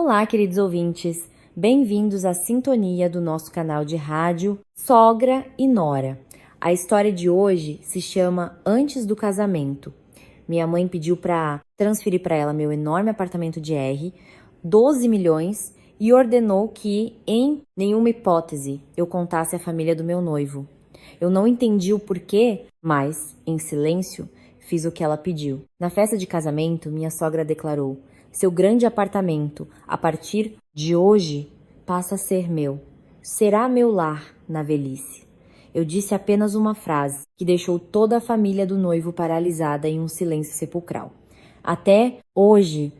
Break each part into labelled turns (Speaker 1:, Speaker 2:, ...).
Speaker 1: Olá, queridos ouvintes! Bem-vindos à sintonia do nosso canal de rádio Sogra e Nora. A história de hoje se chama Antes do Casamento. Minha mãe pediu para transferir para ela meu enorme apartamento de R, 12 milhões, e ordenou que, em nenhuma hipótese, eu contasse a família do meu noivo. Eu não entendi o porquê, mas, em silêncio, fiz o que ela pediu. Na festa de casamento, minha sogra declarou: seu grande apartamento, a partir de hoje, passa a ser meu. Será meu lar na velhice. Eu disse apenas uma frase que deixou toda a família do noivo paralisada em um silêncio sepulcral. Até hoje,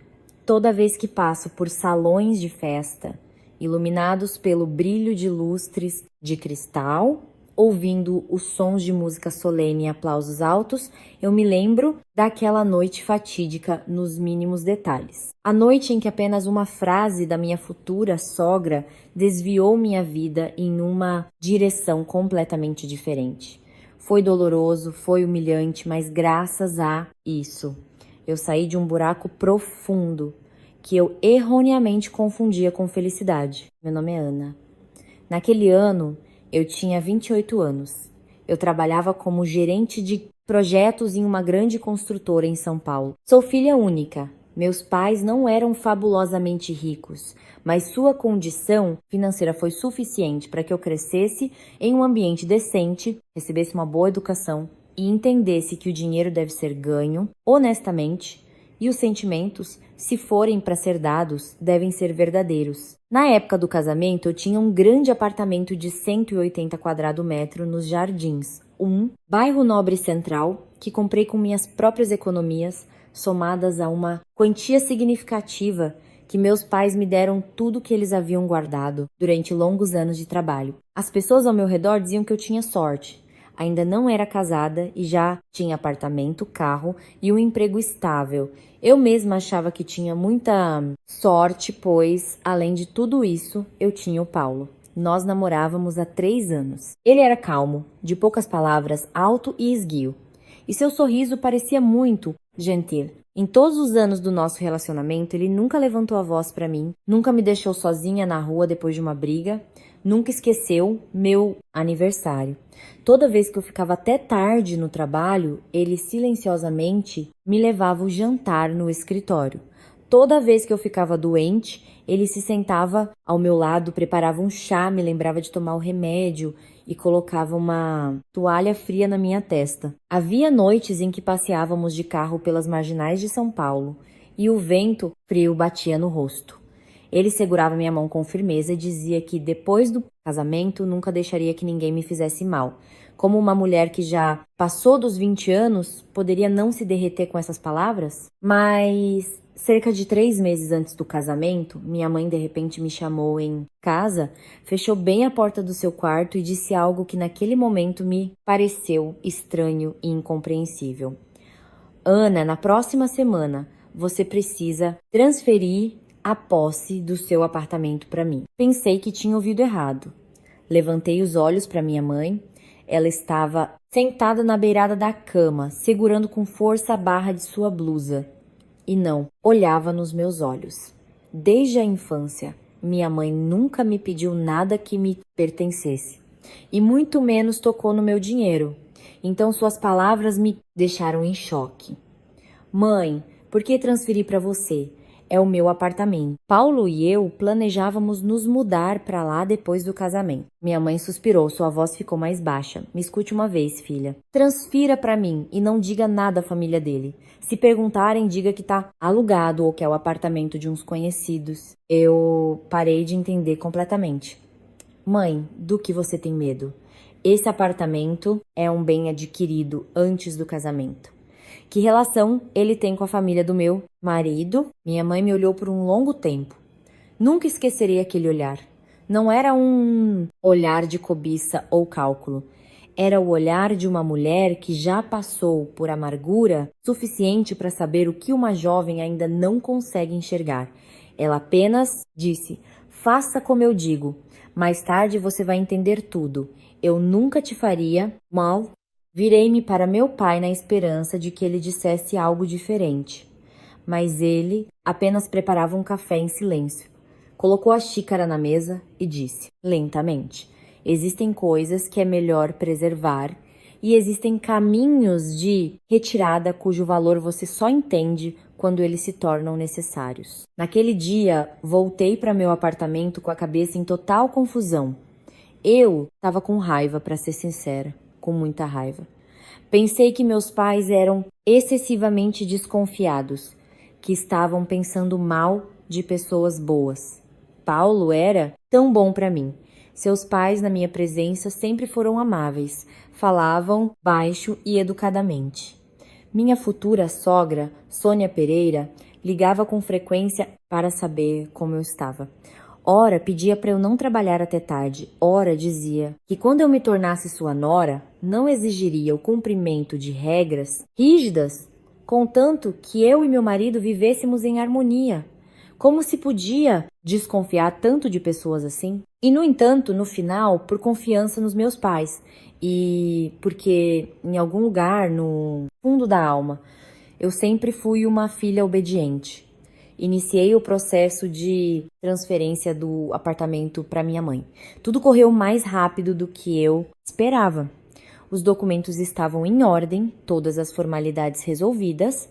Speaker 1: toda vez que passo por salões de festa, iluminados pelo brilho de lustres de cristal, ouvindo os sons de música solene e aplausos altos, eu me lembro daquela noite fatídica nos mínimos detalhes. A noite em que apenas uma frase da minha futura sogra desviou minha vida em uma direção completamente diferente. Foi doloroso, foi humilhante, mas graças a isso, eu saí de um buraco profundo que eu erroneamente confundia com felicidade. Meu nome é Ana. Naquele ano, eu tinha 28 anos. Eu trabalhava como gerente de projetos em uma grande construtora em São Paulo. Sou filha única. Meus pais não eram fabulosamente ricos, mas sua condição financeira foi suficiente para que eu crescesse em um ambiente decente, recebesse uma boa educação e entendesse que o dinheiro deve ser ganho honestamente e os sentimentos, se forem para ser dados, devem ser verdadeiros. Na época do casamento, eu tinha um grande apartamento de 180 quadrados metros nos Jardins, bairro nobre central, que comprei com minhas próprias economias, somadas a uma quantia significativa que meus pais me deram tudo que eles haviam guardado durante longos anos de trabalho. As pessoas ao meu redor diziam que eu tinha sorte. Ainda não era casada e já tinha apartamento, carro e um emprego estável. Eu mesma achava que tinha muita sorte, pois, além de tudo isso, eu tinha o Paulo. Nós namorávamos há 3 anos. Ele era calmo, de poucas palavras, alto e esguio. E seu sorriso parecia muito gentil. Em todos os anos do nosso relacionamento, ele nunca levantou a voz para mim, nunca me deixou sozinha na rua depois de uma briga, nunca esqueceu meu aniversário. Toda vez que eu ficava até tarde no trabalho, ele silenciosamente me levava o jantar no escritório. Toda vez que eu ficava doente, ele se sentava ao meu lado, preparava um chá, me lembrava de tomar o remédio e colocava uma toalha fria na minha testa. Havia noites em que passeávamos de carro pelas marginais de São Paulo e o vento frio batia no rosto. Ele segurava minha mão com firmeza e dizia que depois do casamento nunca deixaria que ninguém me fizesse mal. Como uma mulher que já passou dos 20 anos, poderia não se derreter com essas palavras? Mas cerca de 3 meses antes do casamento, minha mãe de repente me chamou em casa, fechou bem a porta do seu quarto e disse algo que naquele momento me pareceu estranho e incompreensível. Ana, na próxima semana, você precisa transferir a posse do seu apartamento para mim. Pensei que tinha ouvido errado. Levantei os olhos para minha mãe. Ela estava sentada na beirada da cama, segurando com força a barra de sua blusa. E não, olhava nos meus olhos. Desde a infância, minha mãe nunca me pediu nada que me pertencesse. E muito menos tocou no meu dinheiro. Então suas palavras me deixaram em choque. Mãe, por que transferir para você? É o meu apartamento. Paulo e eu planejávamos nos mudar para lá depois do casamento. Minha mãe suspirou, sua voz ficou mais baixa. Me escute uma vez, filha. Transfira para mim e não diga nada à família dele. Se perguntarem, diga que tá alugado ou que é o apartamento de uns conhecidos. Eu parei de entender completamente. Mãe, do que você tem medo? Esse apartamento é um bem adquirido antes do casamento. Que relação ele tem com a família do meu marido? Minha mãe me olhou por um longo tempo. Nunca esquecerei aquele olhar. Não era um olhar de cobiça ou cálculo. Era o olhar de uma mulher que já passou por amargura suficiente para saber o que uma jovem ainda não consegue enxergar. Ela apenas disse: faça como eu digo. Mais tarde você vai entender tudo. Eu nunca te faria mal. Virei-me para meu pai na esperança de que ele dissesse algo diferente. Mas ele apenas preparava um café em silêncio. Colocou a xícara na mesa e disse, lentamente: existem coisas que é melhor preservar e existem caminhos de retirada cujo valor você só entende quando eles se tornam necessários. Naquele dia, voltei para meu apartamento com a cabeça em total confusão. Eu estava com raiva, para ser sincera, com muita raiva. Pensei que meus pais eram excessivamente desconfiados, que estavam pensando mal de pessoas boas. Paulo era tão bom para mim. Seus pais, na minha presença, sempre foram amáveis, falavam baixo e educadamente. Minha futura sogra, Sônia Pereira, ligava com frequência para saber como eu estava. Ora, pedia para eu não trabalhar até tarde. Ora, dizia que quando eu me tornasse sua nora, não exigiria o cumprimento de regras rígidas, contanto que eu e meu marido vivêssemos em harmonia. Como se podia desconfiar tanto de pessoas assim? E, no entanto, no final, por confiança nos meus pais e porque em algum lugar, no fundo da alma, eu sempre fui uma filha obediente. Iniciei o processo de transferência do apartamento para minha mãe. Tudo correu mais rápido do que eu esperava. Os documentos estavam em ordem, todas as formalidades resolvidas.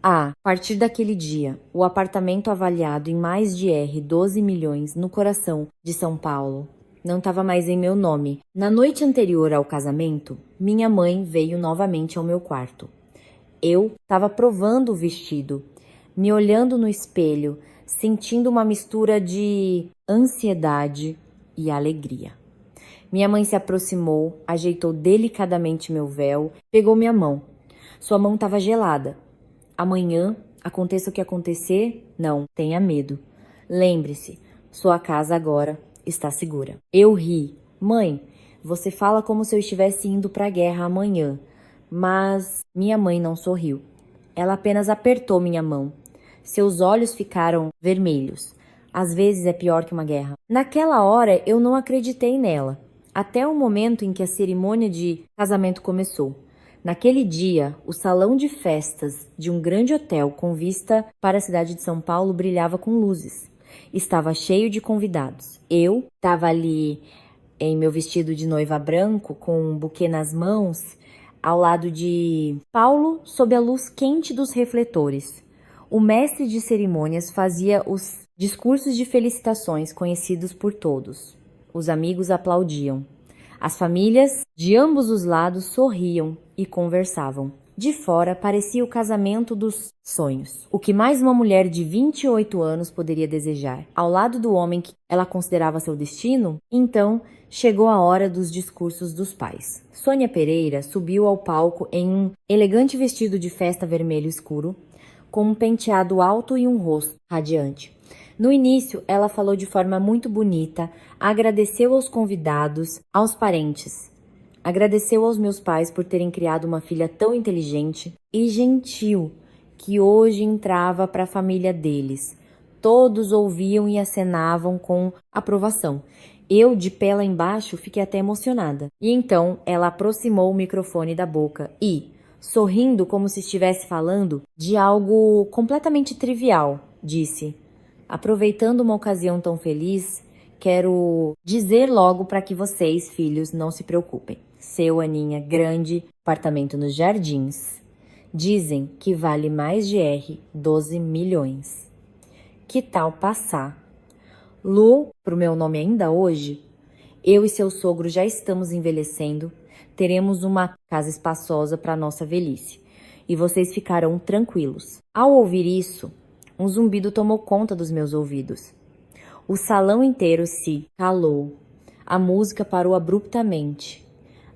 Speaker 1: A partir daquele dia, o apartamento avaliado em mais de 12 milhões no coração de São Paulo não estava mais em meu nome. Na noite anterior ao casamento, minha mãe veio novamente ao meu quarto. Eu estava provando o vestido, me olhando no espelho, sentindo uma mistura de ansiedade e alegria. Minha mãe se aproximou, ajeitou delicadamente meu véu, pegou minha mão. Sua mão estava gelada. Amanhã, aconteça o que acontecer, não tenha medo. Lembre-se, sua casa agora está segura. Eu ri. Mãe, você fala como se eu estivesse indo para a guerra amanhã. Mas minha mãe não sorriu. Ela apenas apertou minha mão. Seus olhos ficaram vermelhos. Às vezes é pior que uma guerra. Naquela hora eu não acreditei nela, até o momento em que a cerimônia de casamento começou. Naquele dia, o salão de festas de um grande hotel com vista para a cidade de São Paulo brilhava com luzes. Estava cheio de convidados. Eu estava ali em meu vestido de noiva branco, com um buquê nas mãos, ao lado de Paulo, sob a luz quente dos refletores. O mestre de cerimônias fazia os discursos de felicitações conhecidos por todos. Os amigos aplaudiam. As famílias de ambos os lados sorriam e conversavam. De fora parecia o casamento dos sonhos. O que mais uma mulher de 28 anos poderia desejar? Ao lado do homem que ela considerava seu destino? Então chegou a hora dos discursos dos pais. Sônia Pereira subiu ao palco em um elegante vestido de festa vermelho escuro, com um penteado alto e um rosto radiante. No início, ela falou de forma muito bonita, agradeceu aos convidados, aos parentes. Agradeceu aos meus pais por terem criado uma filha tão inteligente e gentil, que hoje entrava para a família deles. Todos ouviam e acenavam com aprovação. Eu, de pé lá embaixo, fiquei até emocionada. E então, ela aproximou o microfone da boca e, sorrindo como se estivesse falando de algo completamente trivial, disse: aproveitando uma ocasião tão feliz, quero dizer logo para que vocês, filhos, não se preocupem. Seu, Aninha, grande apartamento nos Jardins. Dizem que vale mais de 12 milhões. Que tal passar? Lu, pro meu nome ainda hoje, eu e seu sogro já estamos envelhecendo, teremos uma casa espaçosa para nossa velhice. E vocês ficarão tranquilos. Ao ouvir isso, um zumbido tomou conta dos meus ouvidos. O salão inteiro se calou. A música parou abruptamente.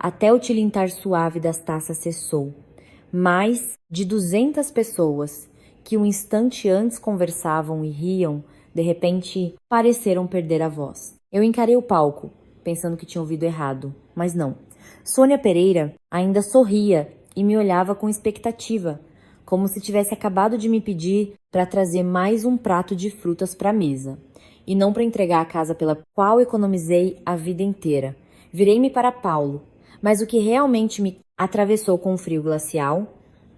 Speaker 1: Até o tilintar suave das taças cessou. Mais de 200 pessoas, que um instante antes conversavam e riam, de repente pareceram perder a voz. Eu encarei o palco, pensando que tinha ouvido errado, mas não. Sônia Pereira ainda sorria e me olhava com expectativa, como se tivesse acabado de me pedir para trazer mais um prato de frutas para a mesa, e não para entregar a casa pela qual economizei a vida inteira. Virei-me para Paulo, mas o que realmente me atravessou com um frio glacial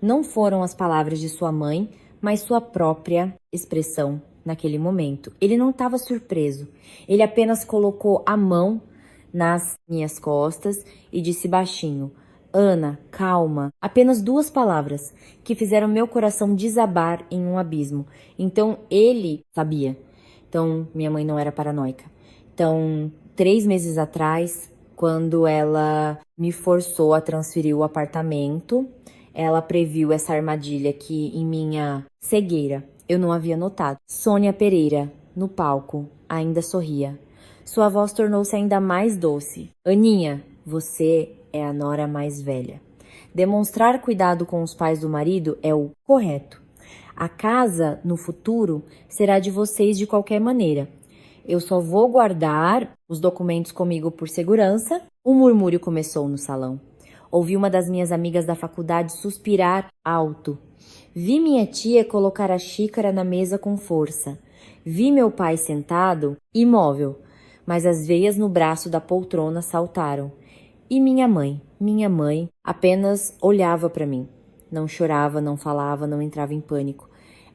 Speaker 1: não foram as palavras de sua mãe, mas sua própria expressão. naquele momento. Ele não estava surpreso. Ele apenas colocou a mão nas minhas costas e disse baixinho: Ana, calma. Apenas 2 palavras que fizeram meu coração desabar em um abismo. Então ele sabia. Então minha mãe não era paranoica. Então 3 meses atrás, quando ela me forçou a transferir o apartamento, ela previu essa armadilha que em minha cegueira eu não havia notado. Sônia Pereira, no palco, ainda sorria. Sua voz tornou-se ainda mais doce. Aninha, você é a nora mais velha. Demonstrar cuidado com os pais do marido é o correto. A casa, no futuro, será de vocês de qualquer maneira. Eu só vou guardar os documentos comigo por segurança. Um murmúrio começou no salão. Ouvi uma das minhas amigas da faculdade suspirar alto. Vi minha tia colocar a xícara na mesa com força. Vi meu pai sentado, imóvel, mas as veias no braço da poltrona saltaram. E minha mãe apenas olhava para mim. Não chorava, não falava, não entrava em pânico.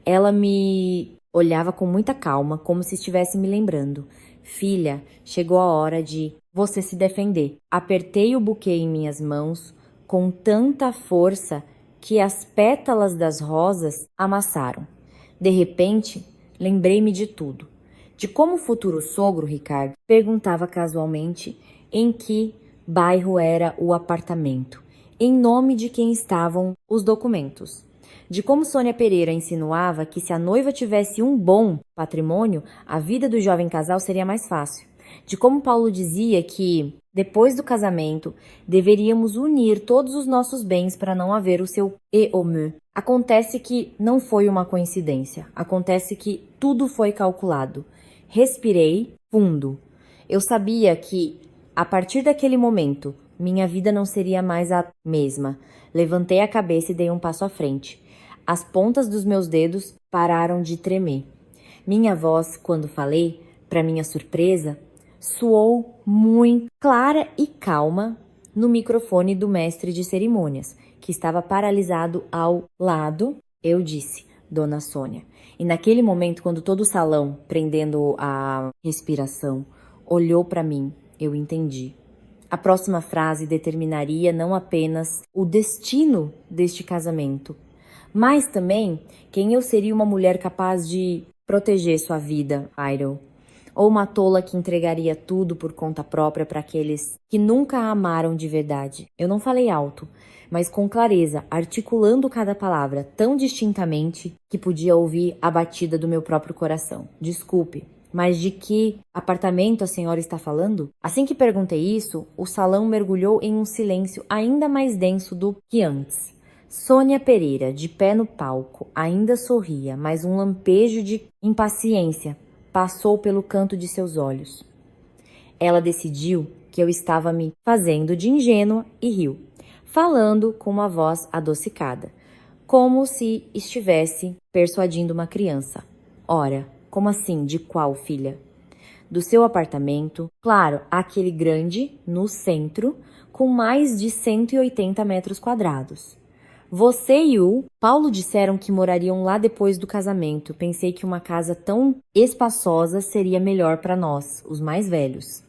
Speaker 1: Ela me olhava com muita calma, como se estivesse me lembrando. Filha, chegou a hora de você se defender. Apertei o buquê em minhas mãos com tanta força que as pétalas das rosas amassaram. De repente, lembrei-me de tudo. De como o futuro sogro, Ricardo, perguntava casualmente em que bairro era o apartamento, em nome de quem estavam os documentos. De como Sônia Pereira insinuava que se a noiva tivesse um bom patrimônio, a vida do jovem casal seria mais fácil. De como Paulo dizia que, depois do casamento, deveríamos unir todos os nossos bens para não haver o seu et au meu. Acontece que não foi uma coincidência. Acontece que tudo foi calculado. Respirei fundo. Eu sabia que, a partir daquele momento, minha vida não seria mais a mesma. Levantei a cabeça e dei um passo à frente. As pontas dos meus dedos pararam de tremer. Minha voz, quando falei, para minha surpresa, soou muito clara e calma no microfone do mestre de cerimônias, que estava paralisado ao lado. Eu disse: Dona Sônia. E naquele momento, quando todo o salão, prendendo a respiração, olhou para mim, eu entendi. A próxima frase determinaria não apenas o destino deste casamento, mas também quem eu seria, uma mulher capaz de proteger sua vida, Idol, ou uma tola que entregaria tudo por conta própria para aqueles que nunca a amaram de verdade. Eu não falei alto, mas com clareza, articulando cada palavra tão distintamente que podia ouvir a batida do meu próprio coração. Desculpe, mas de que apartamento a senhora está falando? Assim que perguntei isso, o salão mergulhou em um silêncio ainda mais denso do que antes. Sônia Pereira, de pé no palco, ainda sorria, mas um lampejo de impaciência passou pelo canto de seus olhos. Ela decidiu que eu estava me fazendo de ingênua e riu, falando com uma voz adocicada, como se estivesse persuadindo uma criança. Ora, como assim? De qual, filha? Do seu apartamento, claro, aquele grande, no centro, com mais de 180 metros quadrados. Você e o Paulo disseram que morariam lá depois do casamento. Pensei que uma casa tão espaçosa seria melhor para nós, os mais velhos.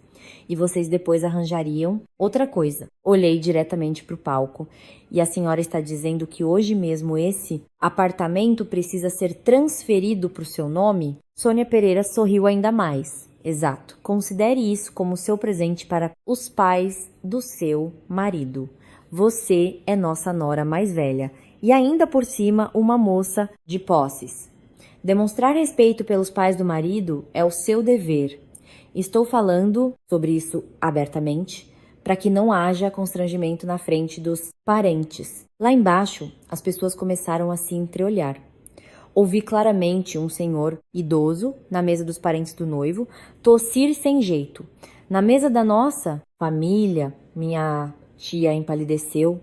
Speaker 1: E vocês depois arranjariam outra coisa. Olhei diretamente para o palco e a senhora está dizendo que hoje mesmo esse apartamento precisa ser transferido para o seu nome? Sônia Pereira sorriu ainda mais. Exato. Considere isso como seu presente para os pais do seu marido. Você é nossa nora mais velha e ainda por cima uma moça de posses. Demonstrar respeito pelos pais do marido é o seu dever. Estou falando sobre isso abertamente para que não haja constrangimento na frente dos parentes. Lá embaixo, as pessoas começaram a se entreolhar. Ouvi claramente um senhor idoso na mesa dos parentes do noivo tossir sem jeito. Na mesa da nossa família, minha tia empalideceu.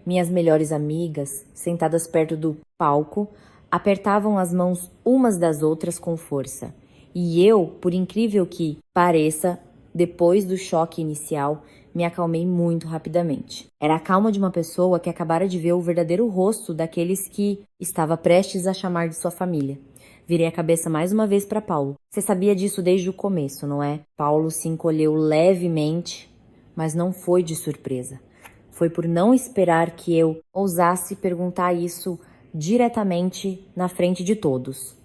Speaker 1: Minhas melhores amigas, sentadas perto do palco, apertavam as mãos umas das outras com força. E eu, por incrível que pareça, depois do choque inicial, me acalmei muito rapidamente. Era a calma de uma pessoa que acabara de ver o verdadeiro rosto daqueles que estava prestes a chamar de sua família. Virei a cabeça mais uma vez para Paulo. Você sabia disso desde o começo, não é? Paulo se encolheu levemente, mas não foi de surpresa. Foi por não esperar que eu ousasse perguntar isso diretamente na frente de todos.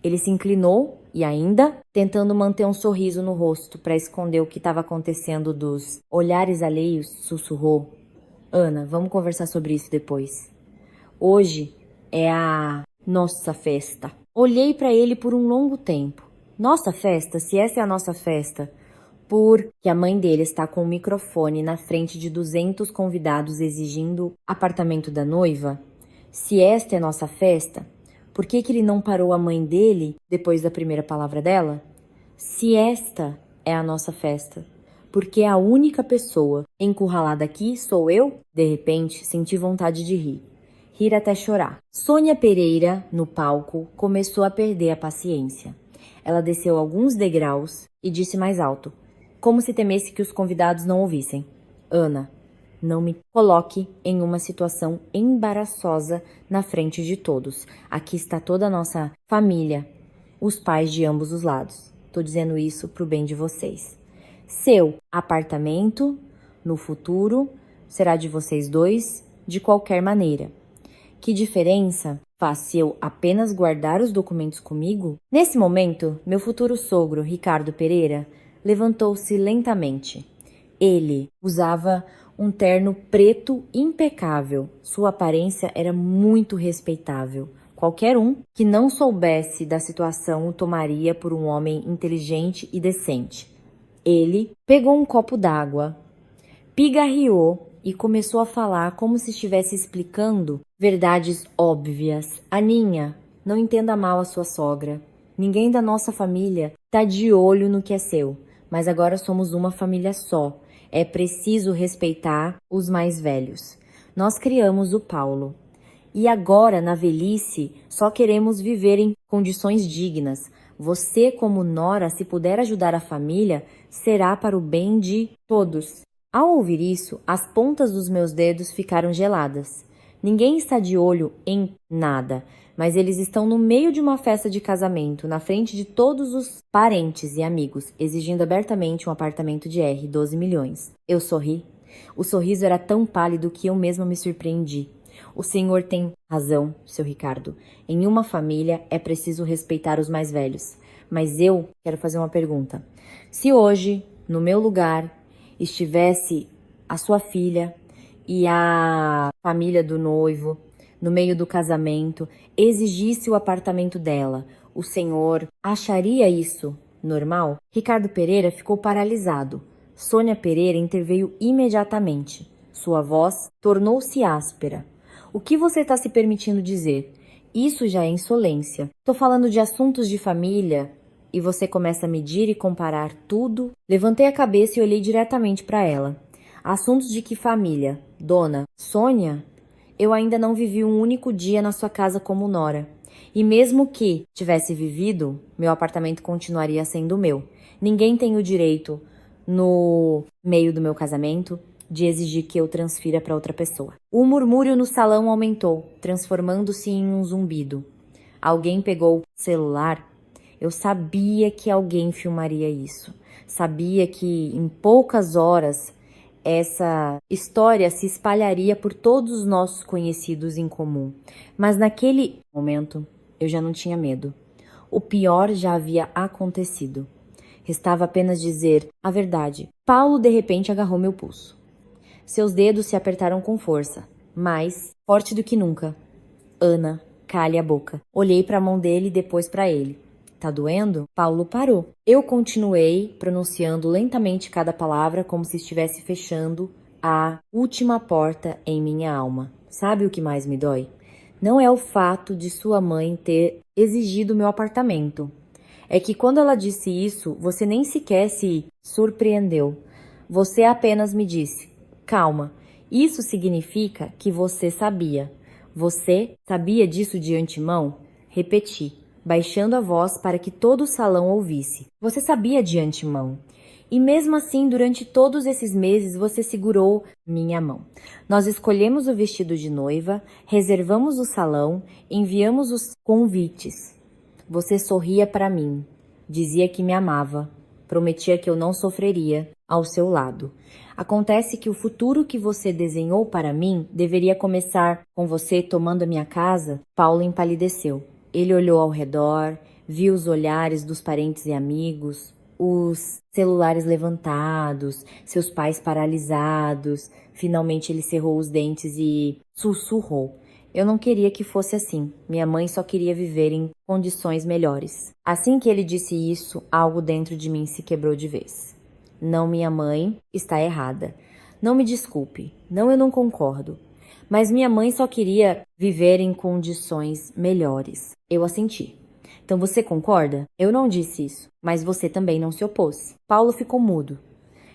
Speaker 1: Ele se inclinou e ainda, tentando manter um sorriso no rosto para esconder o que estava acontecendo dos olhares alheios, sussurrou: Ana, vamos conversar sobre isso depois. Hoje é a nossa festa. Olhei para ele por um longo tempo. Nossa festa? Se essa é a nossa festa, porque a mãe dele está com o microfone na frente de 200 convidados exigindo apartamento da noiva? Se esta é nossa festa, por que ele não parou a mãe dele depois da primeira palavra dela? Se esta é a nossa festa, porque a única pessoa encurralada aqui sou eu? De repente, senti vontade de rir. Rir até chorar. Sônia Pereira, no palco, começou a perder a paciência. Ela desceu alguns degraus e disse mais alto, como se temesse que os convidados não ouvissem. Ana, não me coloque em uma situação embaraçosa na frente de todos. Aqui está toda a nossa família, os pais de ambos os lados. Tô dizendo isso pro bem de vocês. Seu apartamento, no futuro, será de vocês dois, de qualquer maneira. Que diferença faz se eu apenas guardar os documentos comigo? Nesse momento, meu futuro sogro, Ricardo Pereira, levantou-se lentamente. Ele usava um terno preto impecável. Sua aparência era muito respeitável. Qualquer um que não soubesse da situação o tomaria por um homem inteligente e decente. Ele pegou um copo d'água, pigarreou e começou a falar como se estivesse explicando verdades óbvias. Aninha, não entenda mal a sua sogra. Ninguém da nossa família tá de olho no que é seu, mas agora somos uma família só. É preciso respeitar os mais velhos. Nós criamos o Paulo. E agora, na velhice, só queremos viver em condições dignas. Você, como nora, se puder ajudar a família, será para o bem de todos. Ao ouvir isso, as pontas dos meus dedos ficaram geladas. Ninguém está de olho em nada, mas eles estão no meio de uma festa de casamento, na frente de todos os parentes e amigos, exigindo abertamente um apartamento de R, 12 milhões. Eu sorri. O sorriso era tão pálido que eu mesma me surpreendi. O senhor tem razão, seu Ricardo. Em uma família é preciso respeitar os mais velhos. Mas eu quero fazer uma pergunta. Se hoje, no meu lugar, estivesse a sua filha e a família do noivo, no meio do casamento, exigisse o apartamento dela, o senhor acharia isso normal? Ricardo Pereira ficou paralisado. Sônia Pereira interveio imediatamente. Sua voz tornou-se áspera. O que você está se permitindo dizer? Isso já é insolência. Tô falando de assuntos de família e você começa a medir e comparar tudo. Levantei a cabeça e olhei diretamente para ela. Assuntos de que família? Dona Sônia? Eu ainda não vivi um único dia na sua casa como nora. E mesmo que tivesse vivido, meu apartamento continuaria sendo meu. Ninguém tem o direito, no meio do meu casamento, de exigir que eu transfira para outra pessoa. O murmúrio no salão aumentou, transformando-se em um zumbido. Alguém pegou o celular. Eu sabia que alguém filmaria isso. Sabia que em poucas horas essa história se espalharia por todos os nossos conhecidos em comum. Mas naquele momento eu já não tinha medo. O pior já havia acontecido. Restava apenas dizer a verdade. Paulo de repente agarrou meu pulso. Seus dedos se apertaram com força, mais forte do que nunca. Ana, cale a boca. Olhei para a mão dele e depois para ele. Tá doendo? Paulo parou. Eu continuei pronunciando lentamente cada palavra como se estivesse fechando a última porta em minha alma. Sabe o que mais me dói? Não é o fato de sua mãe ter exigido meu apartamento. É que quando ela disse isso, você nem sequer se surpreendeu. Você apenas me disse: calma, isso significa que você sabia. Você sabia disso de antemão? Repeti, baixando a voz para que todo o salão ouvisse. Você sabia de antemão. E mesmo assim, durante todos esses meses, você segurou minha mão. Nós escolhemos o vestido de noiva, reservamos o salão, enviamos os convites. Você sorria para mim, dizia que me amava, prometia que eu não sofreria ao seu lado. Acontece que o futuro que você desenhou para mim deveria começar com você tomando a minha casa. Paulo empalideceu. Ele olhou ao redor, viu os olhares dos parentes e amigos, os celulares levantados, seus pais paralisados. Finalmente ele cerrou os dentes e sussurrou. Eu não queria que fosse assim. Minha mãe só queria viver em condições melhores. Assim que ele disse isso, algo dentro de mim se quebrou de vez. Não, minha mãe está errada. Não me desculpe. Não, eu não concordo. Mas minha mãe só queria viver em condições melhores. Eu assenti. Então você concorda? Eu não disse isso, mas você também não se opôs. Paulo ficou mudo.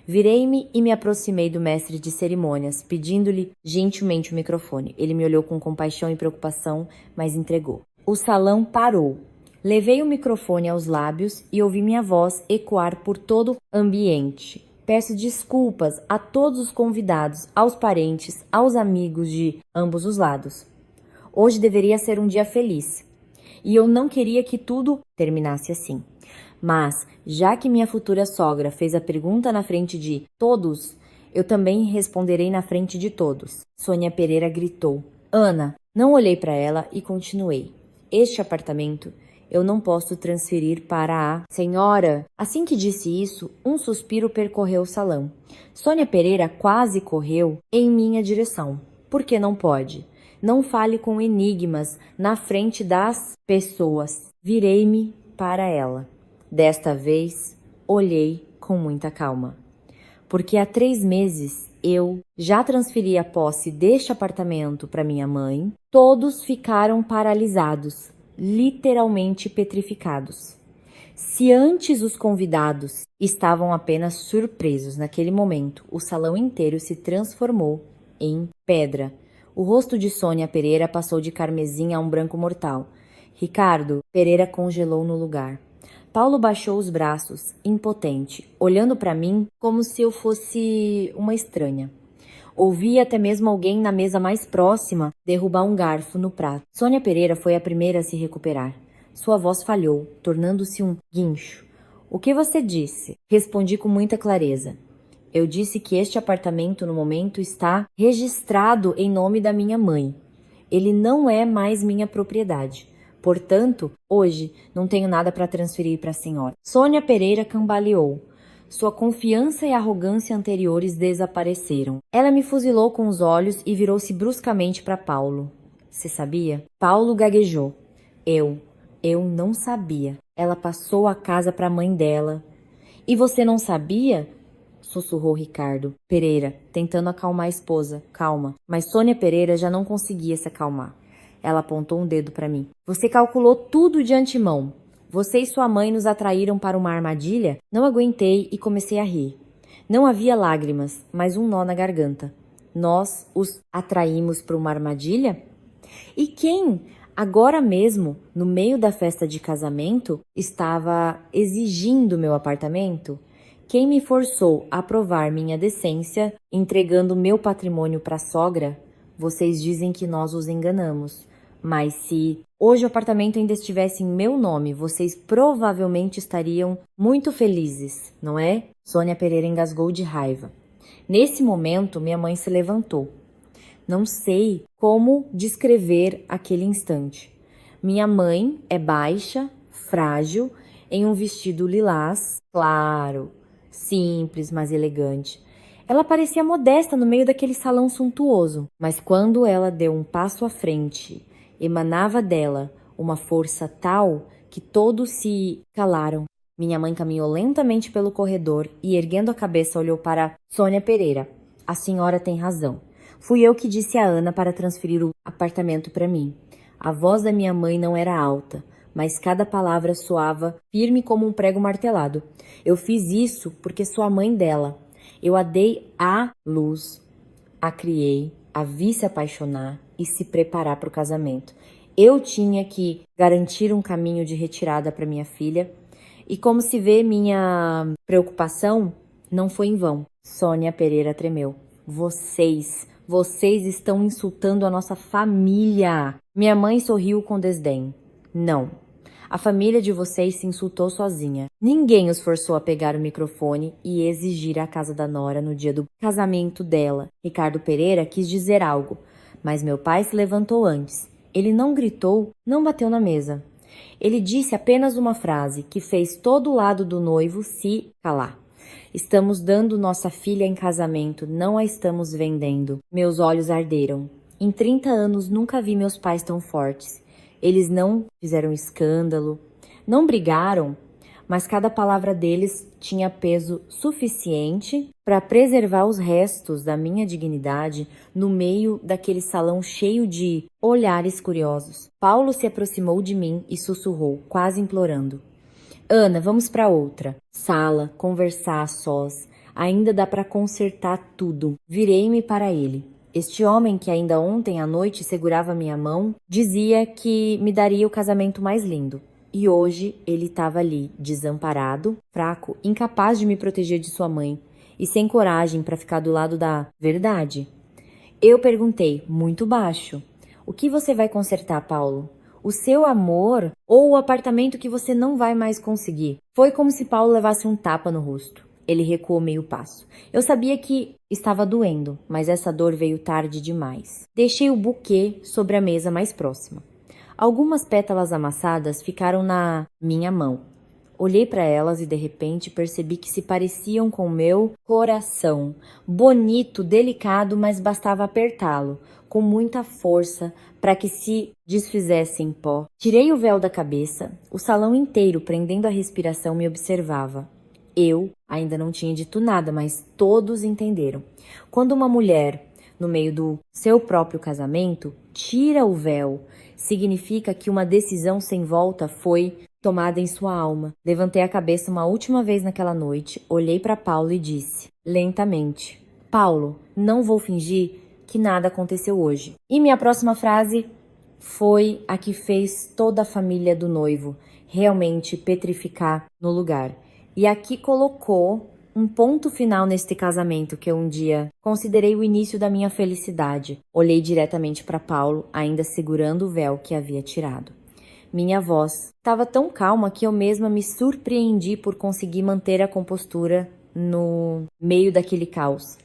Speaker 1: Virei-me e me aproximei do mestre de cerimônias, pedindo-lhe gentilmente o microfone. Ele me olhou com compaixão e preocupação, mas entregou. O salão parou. Levei o microfone aos lábios e ouvi minha voz ecoar por todo o ambiente. Peço desculpas a todos os convidados, aos parentes, aos amigos de ambos os lados. Hoje deveria ser um dia feliz. E eu não queria que tudo terminasse assim. Mas, já que minha futura sogra fez a pergunta na frente de todos, eu também responderei na frente de todos. Sônia Pereira gritou. Ana, não olhei para ela e continuei. Este apartamento eu não posso transferir para a senhora. Assim que disse isso, um suspiro percorreu o salão. Sônia Pereira quase correu em minha direção. Por que não pode? Não fale com enigmas na frente das pessoas. Virei-me para ela. Desta vez, olhei com muita calma. Porque há 3 meses eu já transferi a posse deste apartamento para minha mãe. Todos ficaram paralisados, literalmente petrificados. Se antes os convidados estavam apenas surpresos naquele momento, o salão inteiro se transformou em pedra. O rosto de Sônia Pereira passou de carmesim a um branco mortal. Ricardo Pereira congelou no lugar. Paulo baixou os braços, impotente, olhando para mim como se eu fosse uma estranha. Ouvi até mesmo alguém na mesa mais próxima derrubar um garfo no prato. Sônia Pereira foi a primeira a se recuperar. Sua voz falhou, tornando-se um guincho. O que você disse? Respondi com muita clareza. Eu disse que este apartamento no momento está registrado em nome da minha mãe. Ele não é mais minha propriedade. Portanto, hoje não tenho nada para transferir para a senhora. Sônia Pereira cambaleou. Sua confiança e arrogância anteriores desapareceram. Ela me fuzilou com os olhos e virou-se bruscamente para Paulo. Você sabia? Paulo gaguejou. Eu não sabia. Ela passou a casa para a mãe dela. E você não sabia? Sussurrou Ricardo Pereira, tentando acalmar a esposa. Calma. Mas Sônia Pereira já não conseguia se acalmar. Ela apontou um dedo para mim. Você calculou tudo de antemão. Você e sua mãe nos atraíram para uma armadilha? Não aguentei e comecei a rir. Não havia lágrimas, mas um nó na garganta. Nós os atraímos para uma armadilha? E quem, agora mesmo, no meio da festa de casamento, estava exigindo meu apartamento? Quem me forçou a provar minha decência, entregando meu patrimônio para a sogra? Vocês dizem que nós os enganamos. Mas se hoje o apartamento ainda estivesse em meu nome, vocês provavelmente estariam muito felizes, não é? Sônia Pereira engasgou de raiva. Nesse momento, minha mãe se levantou. Não sei como descrever aquele instante. Minha mãe é baixa, frágil, em um vestido lilás, claro, simples, mas elegante. Ela parecia modesta no meio daquele salão suntuoso, mas quando ela deu um passo à frente, emanava dela uma força tal que todos se calaram. Minha mãe caminhou lentamente pelo corredor e, erguendo a cabeça, olhou para Sônia Pereira. A senhora tem razão. Fui eu que disse a Ana para transferir o apartamento para mim. A voz da minha mãe não era alta, mas cada palavra soava firme como um prego martelado. Eu fiz isso porque sou a mãe dela. Eu a dei à luz, a criei, a vi se apaixonar e se preparar para o casamento. Eu tinha que garantir um caminho de retirada para minha filha e, como se vê, minha preocupação não foi em vão. Sônia Pereira tremeu. Vocês estão insultando a nossa família. Minha mãe sorriu com desdém. Não. A família de vocês se insultou sozinha. Ninguém os forçou a pegar o microfone e exigir a casa da nora no dia do casamento dela. Ricardo Pereira quis dizer algo, mas meu pai se levantou antes. Ele não gritou, não bateu na mesa. Ele disse apenas uma frase que fez todo o lado do noivo se calar. Estamos dando nossa filha em casamento, não a estamos vendendo. Meus olhos arderam. Em 30 anos nunca vi meus pais tão fortes. Eles não fizeram escândalo, não brigaram, mas cada palavra deles tinha peso suficiente para preservar os restos da minha dignidade no meio daquele salão cheio de olhares curiosos. Paulo se aproximou de mim e sussurrou, quase implorando. Ana, vamos para outra sala, conversar a sós. Ainda dá para consertar tudo. Virei-me para ele. Este homem que ainda ontem à noite segurava minha mão, dizia que me daria o casamento mais lindo. E hoje ele estava ali, desamparado, fraco, incapaz de me proteger de sua mãe e sem coragem para ficar do lado da verdade. Eu perguntei, muito baixo, o que você vai consertar, Paulo? O seu amor ou o apartamento que você não vai mais conseguir? Foi como se Paulo levasse um tapa no rosto. Ele recuou meio passo. Eu sabia que estava doendo, mas essa dor veio tarde demais. Deixei o buquê sobre a mesa mais próxima. Algumas pétalas amassadas ficaram na minha mão. Olhei para elas e de repente percebi que se pareciam com o meu coração. Bonito, delicado, mas bastava apertá-lo com muita força para que se desfizesse em pó. Tirei o véu da cabeça. O salão inteiro, prendendo a respiração, me observava. Eu ainda não tinha dito nada, mas todos entenderam. Quando uma mulher, no meio do seu próprio casamento, tira o véu, significa que uma decisão sem volta foi tomada em sua alma. Levantei a cabeça uma última vez naquela noite, olhei para Paulo e disse, lentamente, Paulo, não vou fingir que nada aconteceu hoje. E minha próxima frase foi a que fez toda a família do noivo realmente petrificar no lugar. E aqui colocou um ponto final neste casamento que eu um dia considerei o início da minha felicidade. Olhei diretamente para Paulo, ainda segurando o véu que havia tirado. Minha voz estava tão calma que eu mesma me surpreendi por conseguir manter a compostura no meio daquele caos.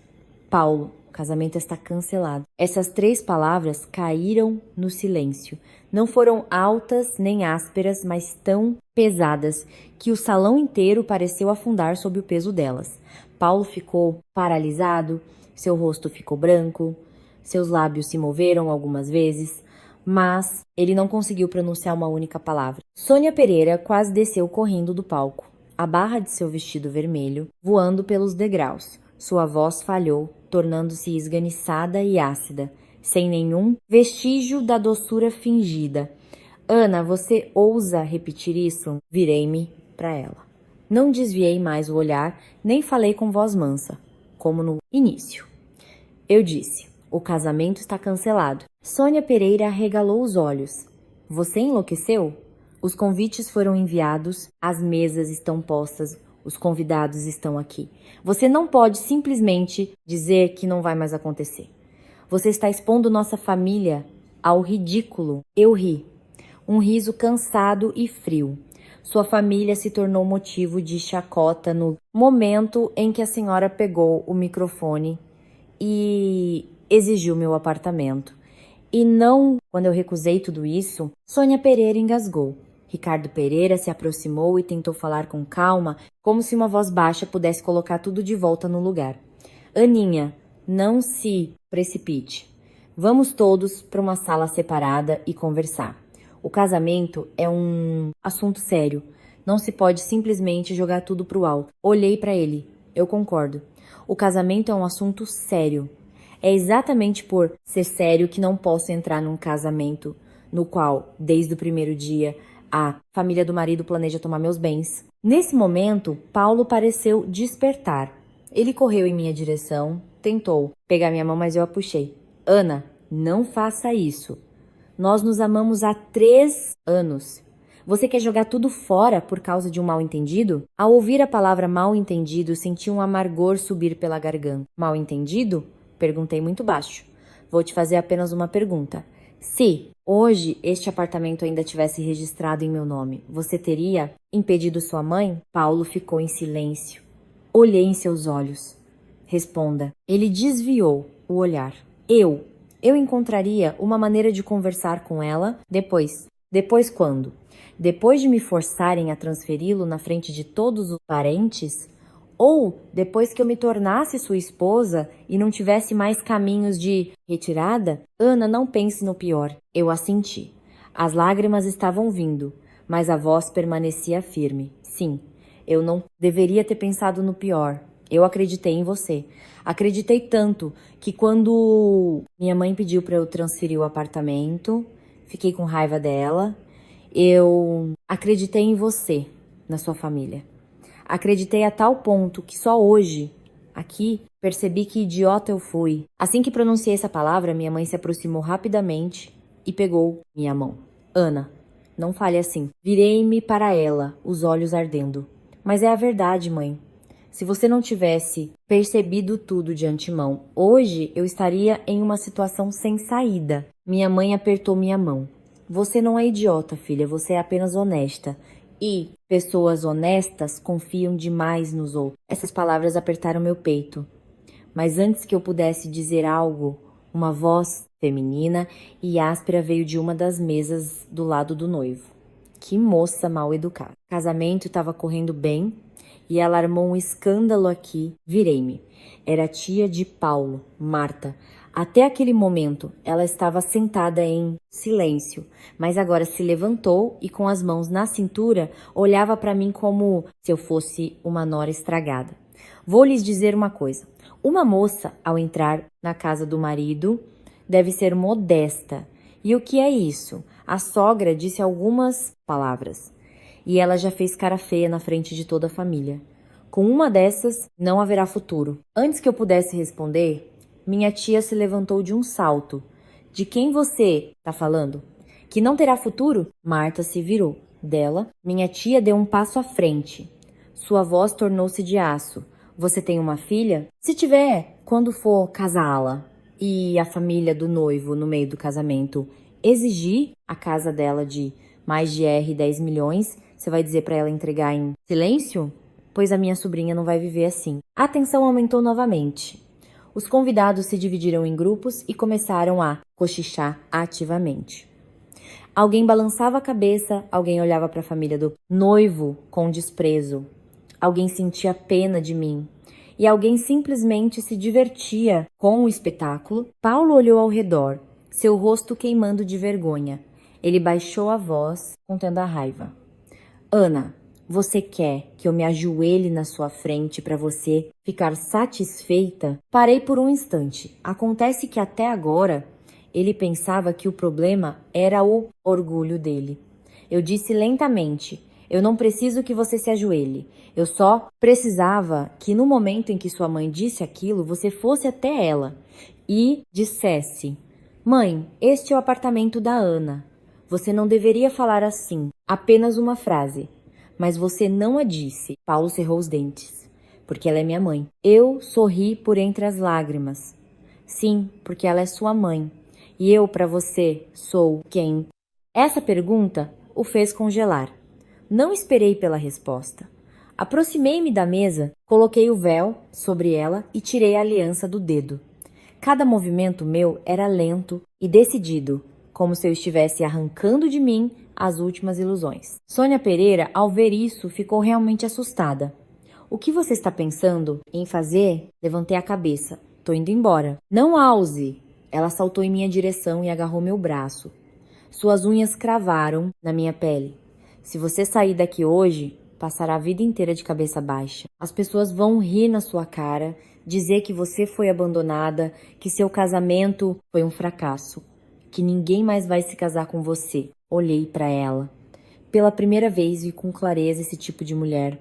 Speaker 1: Paulo, o casamento está cancelado. Essas 3 palavras caíram no silêncio. Não foram altas nem ásperas, mas tão pesadas que o salão inteiro pareceu afundar sob o peso delas. Paulo ficou paralisado, seu rosto ficou branco, seus lábios se moveram algumas vezes, mas ele não conseguiu pronunciar uma única palavra. Sônia Pereira quase desceu correndo do palco, a barra de seu vestido vermelho voando pelos degraus. Sua voz falhou, tornando-se esganiçada e ácida, sem nenhum vestígio da doçura fingida. Ana, você ousa repetir isso? Virei-me para ela. Não desviei mais o olhar, nem falei com voz mansa, como no início. Eu disse, o casamento está cancelado. Sônia Pereira arregalou os olhos. Você enlouqueceu? Os convites foram enviados, as mesas estão postas, os convidados estão aqui. Você não pode simplesmente dizer que não vai mais acontecer. Você está expondo nossa família ao ridículo. Eu ri. Um riso cansado e frio. Sua família se tornou motivo de chacota no momento em que a senhora pegou o microfone e exigiu meu apartamento. E não, quando eu recusei tudo isso, Sônia Pereira engasgou. Ricardo Pereira se aproximou e tentou falar com calma, como se uma voz baixa pudesse colocar tudo de volta no lugar. Aninha, não se precipite. Vamos todos para uma sala separada e conversar. O casamento é um assunto sério. Não se pode simplesmente jogar tudo pro alto. Olhei para ele. Eu concordo. O casamento é um assunto sério. É exatamente por ser sério que não posso entrar num casamento no qual, desde o primeiro dia, a família do marido planeja tomar meus bens. Nesse momento, Paulo pareceu despertar. Ele correu em minha direção, tentou pegar minha mão, mas eu a puxei. Ana, não faça isso. Nós nos amamos há 3 anos. Você quer jogar tudo fora por causa de um mal-entendido? Ao ouvir a palavra mal-entendido, senti um amargor subir pela garganta. Mal-entendido? Perguntei muito baixo. Vou te fazer apenas uma pergunta. Se hoje este apartamento ainda tivesse registrado em meu nome, você teria impedido sua mãe? Paulo ficou em silêncio. Olhei em seus olhos. Responda. Ele desviou o olhar. Eu encontraria uma maneira de conversar com ela depois. Depois quando? Depois de me forçarem a transferi-lo na frente de todos os parentes? Ou depois que eu me tornasse sua esposa e não tivesse mais caminhos de retirada? Ana, não pense no pior. Eu assenti. As lágrimas estavam vindo, mas a voz permanecia firme. Sim, eu não deveria ter pensado no pior. Eu acreditei em você. Acreditei tanto que quando minha mãe pediu para eu transferir o apartamento, fiquei com raiva dela. Eu acreditei em você, na sua família. Acreditei a tal ponto que só hoje, aqui, percebi que idiota eu fui. Assim que pronunciei essa palavra, minha mãe se aproximou rapidamente e pegou minha mão. Ana, não fale assim. Virei-me para ela, os olhos ardendo. Mas é a verdade, mãe. Se você não tivesse percebido tudo de antemão, hoje eu estaria em uma situação sem saída. Minha mãe apertou minha mão. Você não é idiota, filha, você é apenas honesta. E pessoas honestas confiam demais nos outros. Essas palavras apertaram meu peito. Mas antes que eu pudesse dizer algo, uma voz feminina e áspera veio de uma das mesas do lado do noivo. Que moça mal educada. O casamento estava correndo bem e ela armou um escândalo aqui. Virei-me. Era a tia de Paulo, Marta. Até aquele momento, ela estava sentada em silêncio, mas agora se levantou e com as mãos na cintura, olhava para mim como se eu fosse uma nora estragada. Vou lhes dizer uma coisa. Uma moça, ao entrar na casa do marido, deve ser modesta. E o que é isso? A sogra disse algumas palavras. E ela já fez cara feia na frente de toda a família. Com uma dessas, não haverá futuro. Antes que eu pudesse responder, minha tia se levantou de um salto. De quem você está falando? Que não terá futuro? Marta se virou. Dela, minha tia deu um passo à frente. Sua voz tornou-se de aço. Você tem uma filha? Se tiver, quando for casá-la e a família do noivo no meio do casamento exigir a casa dela de mais de R$ 10 milhões, você vai dizer para ela entregar em silêncio? Pois a minha sobrinha não vai viver assim. A tensão aumentou novamente. Os convidados se dividiram em grupos e começaram a cochichar ativamente. Alguém balançava a cabeça, alguém olhava para a família do noivo com desprezo. Alguém sentia pena de mim. E alguém simplesmente se divertia com o espetáculo. Paulo olhou ao redor, seu rosto queimando de vergonha. Ele baixou a voz, contendo a raiva. Ana, você quer que eu me ajoelhe na sua frente para você ficar satisfeita? Parei por um instante. Acontece que até agora ele pensava que o problema era o orgulho dele. Eu disse lentamente: eu não preciso que você se ajoelhe. Eu só precisava que no momento em que sua mãe disse aquilo, você fosse até ela e dissesse: Mãe, este é o apartamento da Ana. Você não deveria falar assim. Apenas uma frase. Mas você não a disse. Paulo cerrou os dentes. Porque ela é minha mãe. Eu sorri por entre as lágrimas. Sim, porque ela é sua mãe. E eu, para você, sou quem? Essa pergunta o fez congelar. Não esperei pela resposta. Aproximei-me da mesa, coloquei o véu sobre ela e tirei a aliança do dedo. Cada movimento meu era lento e decidido, como se eu estivesse arrancando de mim as últimas ilusões. Sônia Pereira, ao ver isso, ficou realmente assustada. O que você está pensando em fazer? Levantei a cabeça. Tô indo embora. Não ouse! Ela saltou em minha direção e agarrou meu braço. Suas unhas cravaram na minha pele. Se você sair daqui hoje, passará a vida inteira de cabeça baixa. As pessoas vão rir na sua cara, dizer que você foi abandonada, que seu casamento foi um fracasso, que ninguém mais vai se casar com você. Olhei para ela. Pela primeira vez vi com clareza esse tipo de mulher.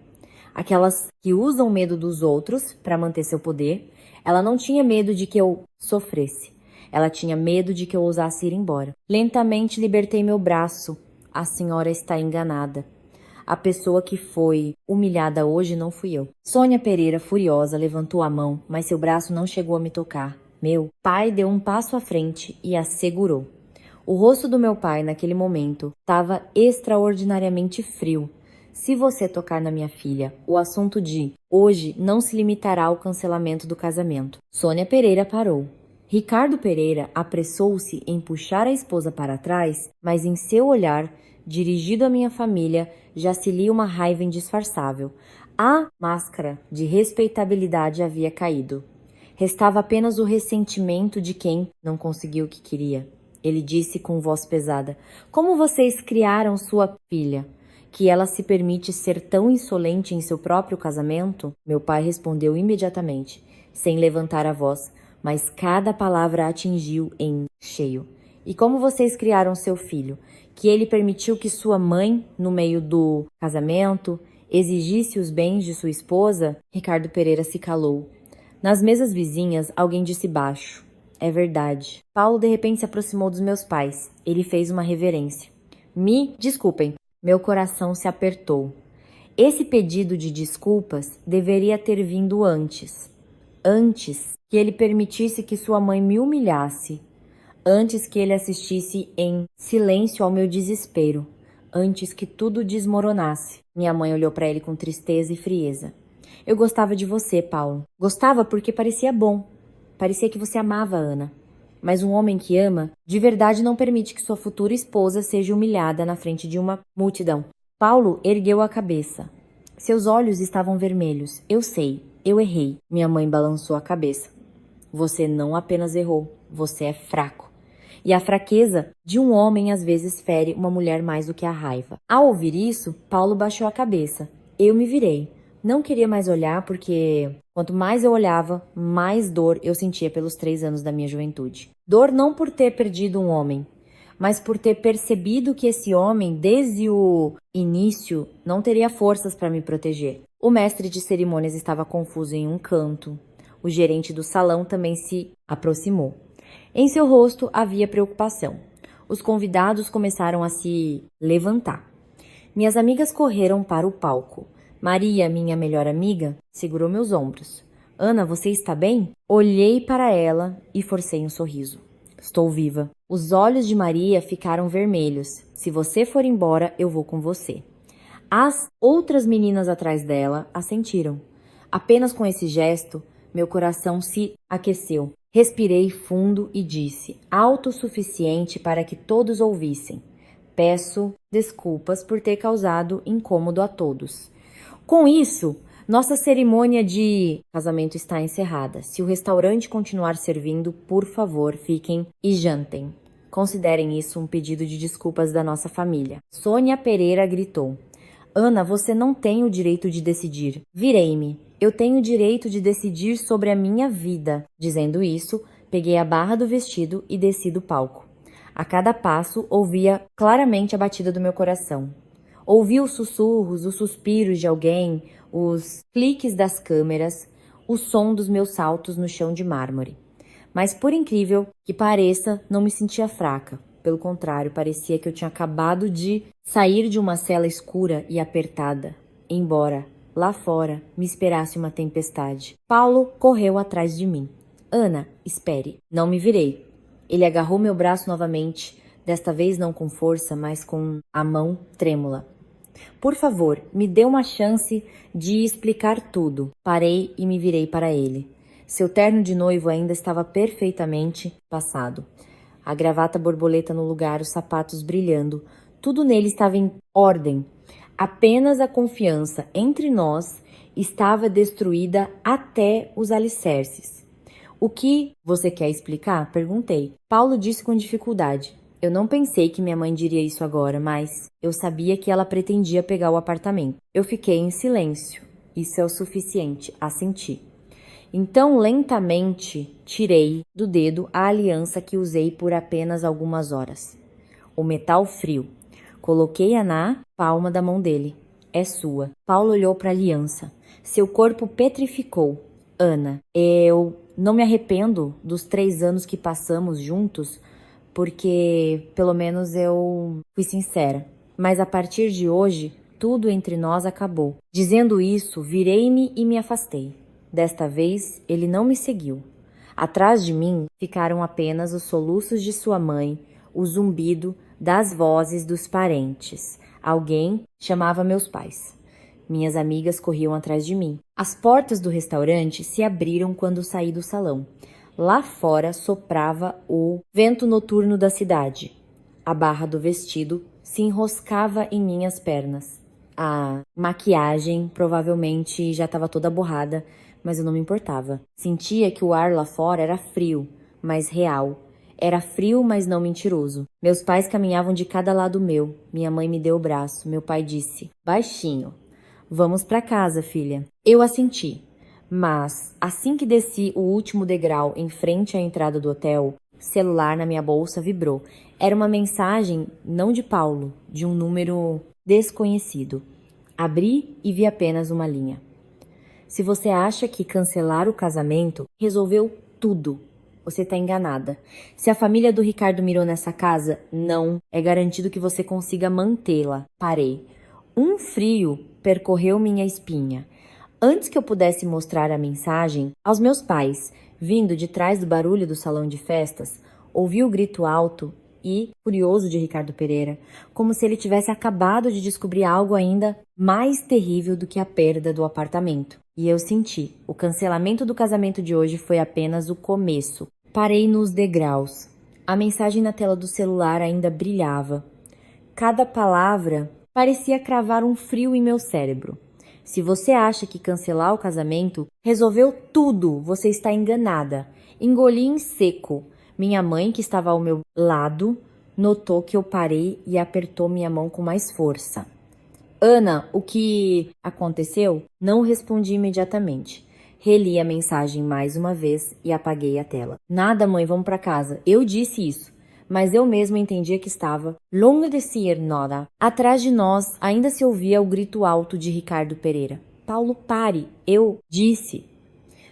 Speaker 1: Aquelas que usam o medo dos outros para manter seu poder. Ela não tinha medo de que eu sofresse. Ela tinha medo de que eu ousasse ir embora. Lentamente libertei meu braço. A senhora está enganada. A pessoa que foi humilhada hoje não fui eu. Sônia Pereira, furiosa, levantou a mão, mas seu braço não chegou a me tocar. Meu pai deu um passo à frente e a segurou. O rosto do meu pai, naquele momento, estava extraordinariamente frio. Se você tocar na minha filha, o assunto de hoje não se limitará ao cancelamento do casamento. Sônia Pereira parou. Ricardo Pereira apressou-se em puxar a esposa para trás, mas em seu olhar, dirigido à minha família, já se lia uma raiva indisfarçável. A máscara de respeitabilidade havia caído. Restava apenas o ressentimento de quem não conseguiu o que queria. Ele disse com voz pesada: "Como vocês criaram sua filha? Que ela se permite ser tão insolente em seu próprio casamento?" Meu pai respondeu imediatamente, sem levantar a voz, mas cada palavra atingiu em cheio. "E como vocês criaram seu filho? Que ele permitiu que sua mãe, no meio do casamento, exigisse os bens de sua esposa?" Ricardo Pereira se calou. Nas mesas vizinhas, alguém disse baixo: "É verdade." Paulo de repente se aproximou dos meus pais. Ele fez uma reverência. "Me desculpem." Meu coração se apertou. Esse pedido de desculpas deveria ter vindo antes. Antes que ele permitisse que sua mãe me humilhasse. Antes que ele assistisse em silêncio ao meu desespero. Antes que tudo desmoronasse. Minha mãe olhou para ele com tristeza e frieza. "Eu gostava de você, Paulo. Gostava porque parecia bom. Parecia que você amava a Ana. Mas um homem que ama, de verdade não permite que sua futura esposa seja humilhada na frente de uma multidão." Paulo ergueu a cabeça. Seus olhos estavam vermelhos. "Eu sei, eu errei." Minha mãe balançou a cabeça. "Você não apenas errou, você é fraco. E a fraqueza de um homem às vezes fere uma mulher mais do que a raiva." Ao ouvir isso, Paulo baixou a cabeça. Eu me virei. Não queria mais olhar porque, quanto mais eu olhava, mais dor eu sentia pelos 3 anos da minha juventude. Dor não por ter perdido um homem, mas por ter percebido que esse homem, desde o início, não teria forças para me proteger. O mestre de cerimônias estava confuso em um canto. O gerente do salão também se aproximou. Em seu rosto havia preocupação. Os convidados começaram a se levantar. Minhas amigas correram para o palco. Maria, minha melhor amiga, segurou meus ombros. "Ana, você está bem?" Olhei para ela e forcei um sorriso. "Estou viva." Os olhos de Maria ficaram vermelhos. "Se você for embora, eu vou com você." As outras meninas atrás dela assentiram. Apenas com esse gesto, meu coração se aqueceu. Respirei fundo e disse, autossuficiente para que todos ouvissem: "Peço desculpas por ter causado incômodo a todos." Com isso, nossa cerimônia de casamento está encerrada. Se o restaurante continuar servindo, por favor, fiquem e jantem. Considerem isso um pedido de desculpas da nossa família. Sônia Pereira gritou: "Ana, você não tem o direito de decidir." Virei-me. "Eu tenho o direito de decidir sobre a minha vida." Dizendo isso, peguei a barra do vestido e desci do palco. A cada passo, ouvia claramente a batida do meu coração. Ouvi os sussurros, os suspiros de alguém, os cliques das câmeras, o som dos meus saltos no chão de mármore. Mas, por incrível que pareça, não me sentia fraca. Pelo contrário, parecia que eu tinha acabado de sair de uma cela escura e apertada, embora, lá fora, me esperasse uma tempestade. Paulo correu atrás de mim. "Ana, espere." Não me virei. Ele agarrou meu braço novamente, desta vez não com força, mas com a mão trêmula. "Por favor, me dê uma chance de explicar tudo." Parei e me virei para ele. Seu terno de noivo ainda estava perfeitamente passado. A gravata borboleta no lugar, os sapatos brilhando. Tudo nele estava em ordem. Apenas a confiança entre nós estava destruída até os alicerces. "O que você quer explicar?" perguntei. Paulo disse com dificuldade. "Eu não pensei que minha mãe diria isso agora, mas eu sabia que ela pretendia pegar o apartamento." Eu fiquei em silêncio. "Isso é o suficiente," assenti. Então, lentamente, tirei do dedo a aliança que usei por apenas algumas horas. O metal frio. Coloquei-a na palma da mão dele. "É sua." Paulo olhou para a aliança. Seu corpo petrificou. "Ana, eu não me arrependo dos 3 anos que passamos juntos, porque pelo menos eu fui sincera. Mas a partir de hoje, tudo entre nós acabou." Dizendo isso, virei-me e me afastei. Desta vez, ele não me seguiu. Atrás de mim ficaram apenas os soluços de sua mãe, o zumbido das vozes dos parentes. Alguém chamava meus pais. Minhas amigas corriam atrás de mim. As portas do restaurante se abriram quando saí do salão. Lá fora soprava o vento noturno da cidade. A barra do vestido se enroscava em minhas pernas. A maquiagem provavelmente já estava toda borrada, mas eu não me importava. Sentia que o ar lá fora era frio, mas real. Era frio, mas não mentiroso. Meus pais caminhavam de cada lado meu. Minha mãe me deu o braço. Meu pai disse, baixinho, vamos para casa, filha. Eu assenti. Mas, assim que desci o último degrau em frente à entrada do hotel, o celular na minha bolsa vibrou. Era uma mensagem, não de Paulo, de um número desconhecido. Abri e vi apenas uma linha. Se você acha que cancelar o casamento resolveu tudo, você está enganada. Se a família do Ricardo mirou nessa casa, não é garantido que você consiga mantê-la. Parei. Um frio percorreu minha espinha. Antes que eu pudesse mostrar a mensagem aos meus pais, vindo de trás do barulho do salão de festas, ouvi o grito alto e furioso de Ricardo Pereira, como se ele tivesse acabado de descobrir algo ainda mais terrível do que a perda do apartamento. E eu senti, o cancelamento do casamento de hoje foi apenas o começo. Parei nos degraus. A mensagem na tela do celular ainda brilhava. Cada palavra parecia cravar um frio em meu cérebro. Se você acha que cancelar o casamento resolveu tudo, você está enganada. Engoli em seco. Minha mãe, que estava ao meu lado, notou que eu parei e apertou minha mão com mais força. Ana, o que aconteceu? Não respondi imediatamente. Reli a mensagem mais uma vez e apaguei a tela. Nada, mãe, vamos para casa. Eu disse isso. Mas eu mesma entendia que estava longe de ser nada. Atrás de nós ainda se ouvia o grito alto de Ricardo Pereira. Paulo, pare! Eu disse.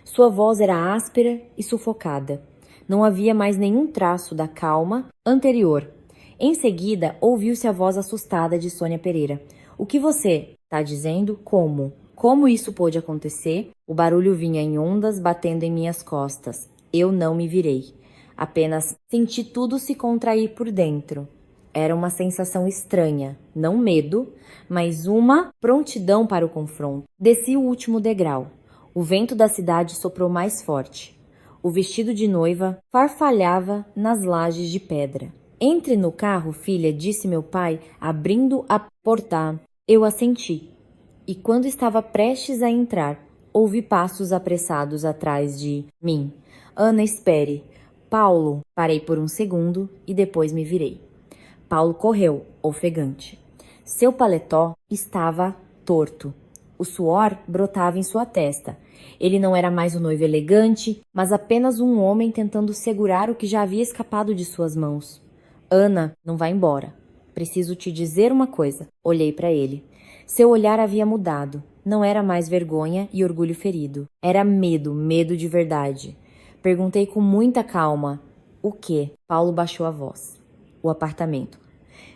Speaker 1: Sua voz era áspera e sufocada. Não havia mais nenhum traço da calma anterior. Em seguida, ouviu-se a voz assustada de Sônia Pereira. O que você está dizendo? Como? Como isso pôde acontecer? O barulho vinha em ondas batendo em minhas costas. Eu não me virei. Apenas senti tudo se contrair por dentro. Era uma sensação estranha, não medo, mas uma prontidão para o confronto. Desci o último degrau. O vento da cidade soprou mais forte. O vestido de noiva farfalhava nas lajes de pedra. Entre no carro, filha, disse meu pai, abrindo a porta. Eu assenti. E quando estava prestes a entrar, ouvi passos apressados atrás de mim. Ana, espere. Paulo, parei por um segundo e depois me virei. Paulo correu, ofegante. Seu paletó estava torto. O suor brotava em sua testa. Ele não era mais um noivo elegante, mas apenas um homem tentando segurar o que já havia escapado de suas mãos. Ana, não vá embora. Preciso te dizer uma coisa. Olhei para ele. Seu olhar havia mudado. Não era mais vergonha e orgulho ferido. Era medo, medo de verdade. Perguntei com muita calma. O quê? Paulo baixou a voz. O apartamento.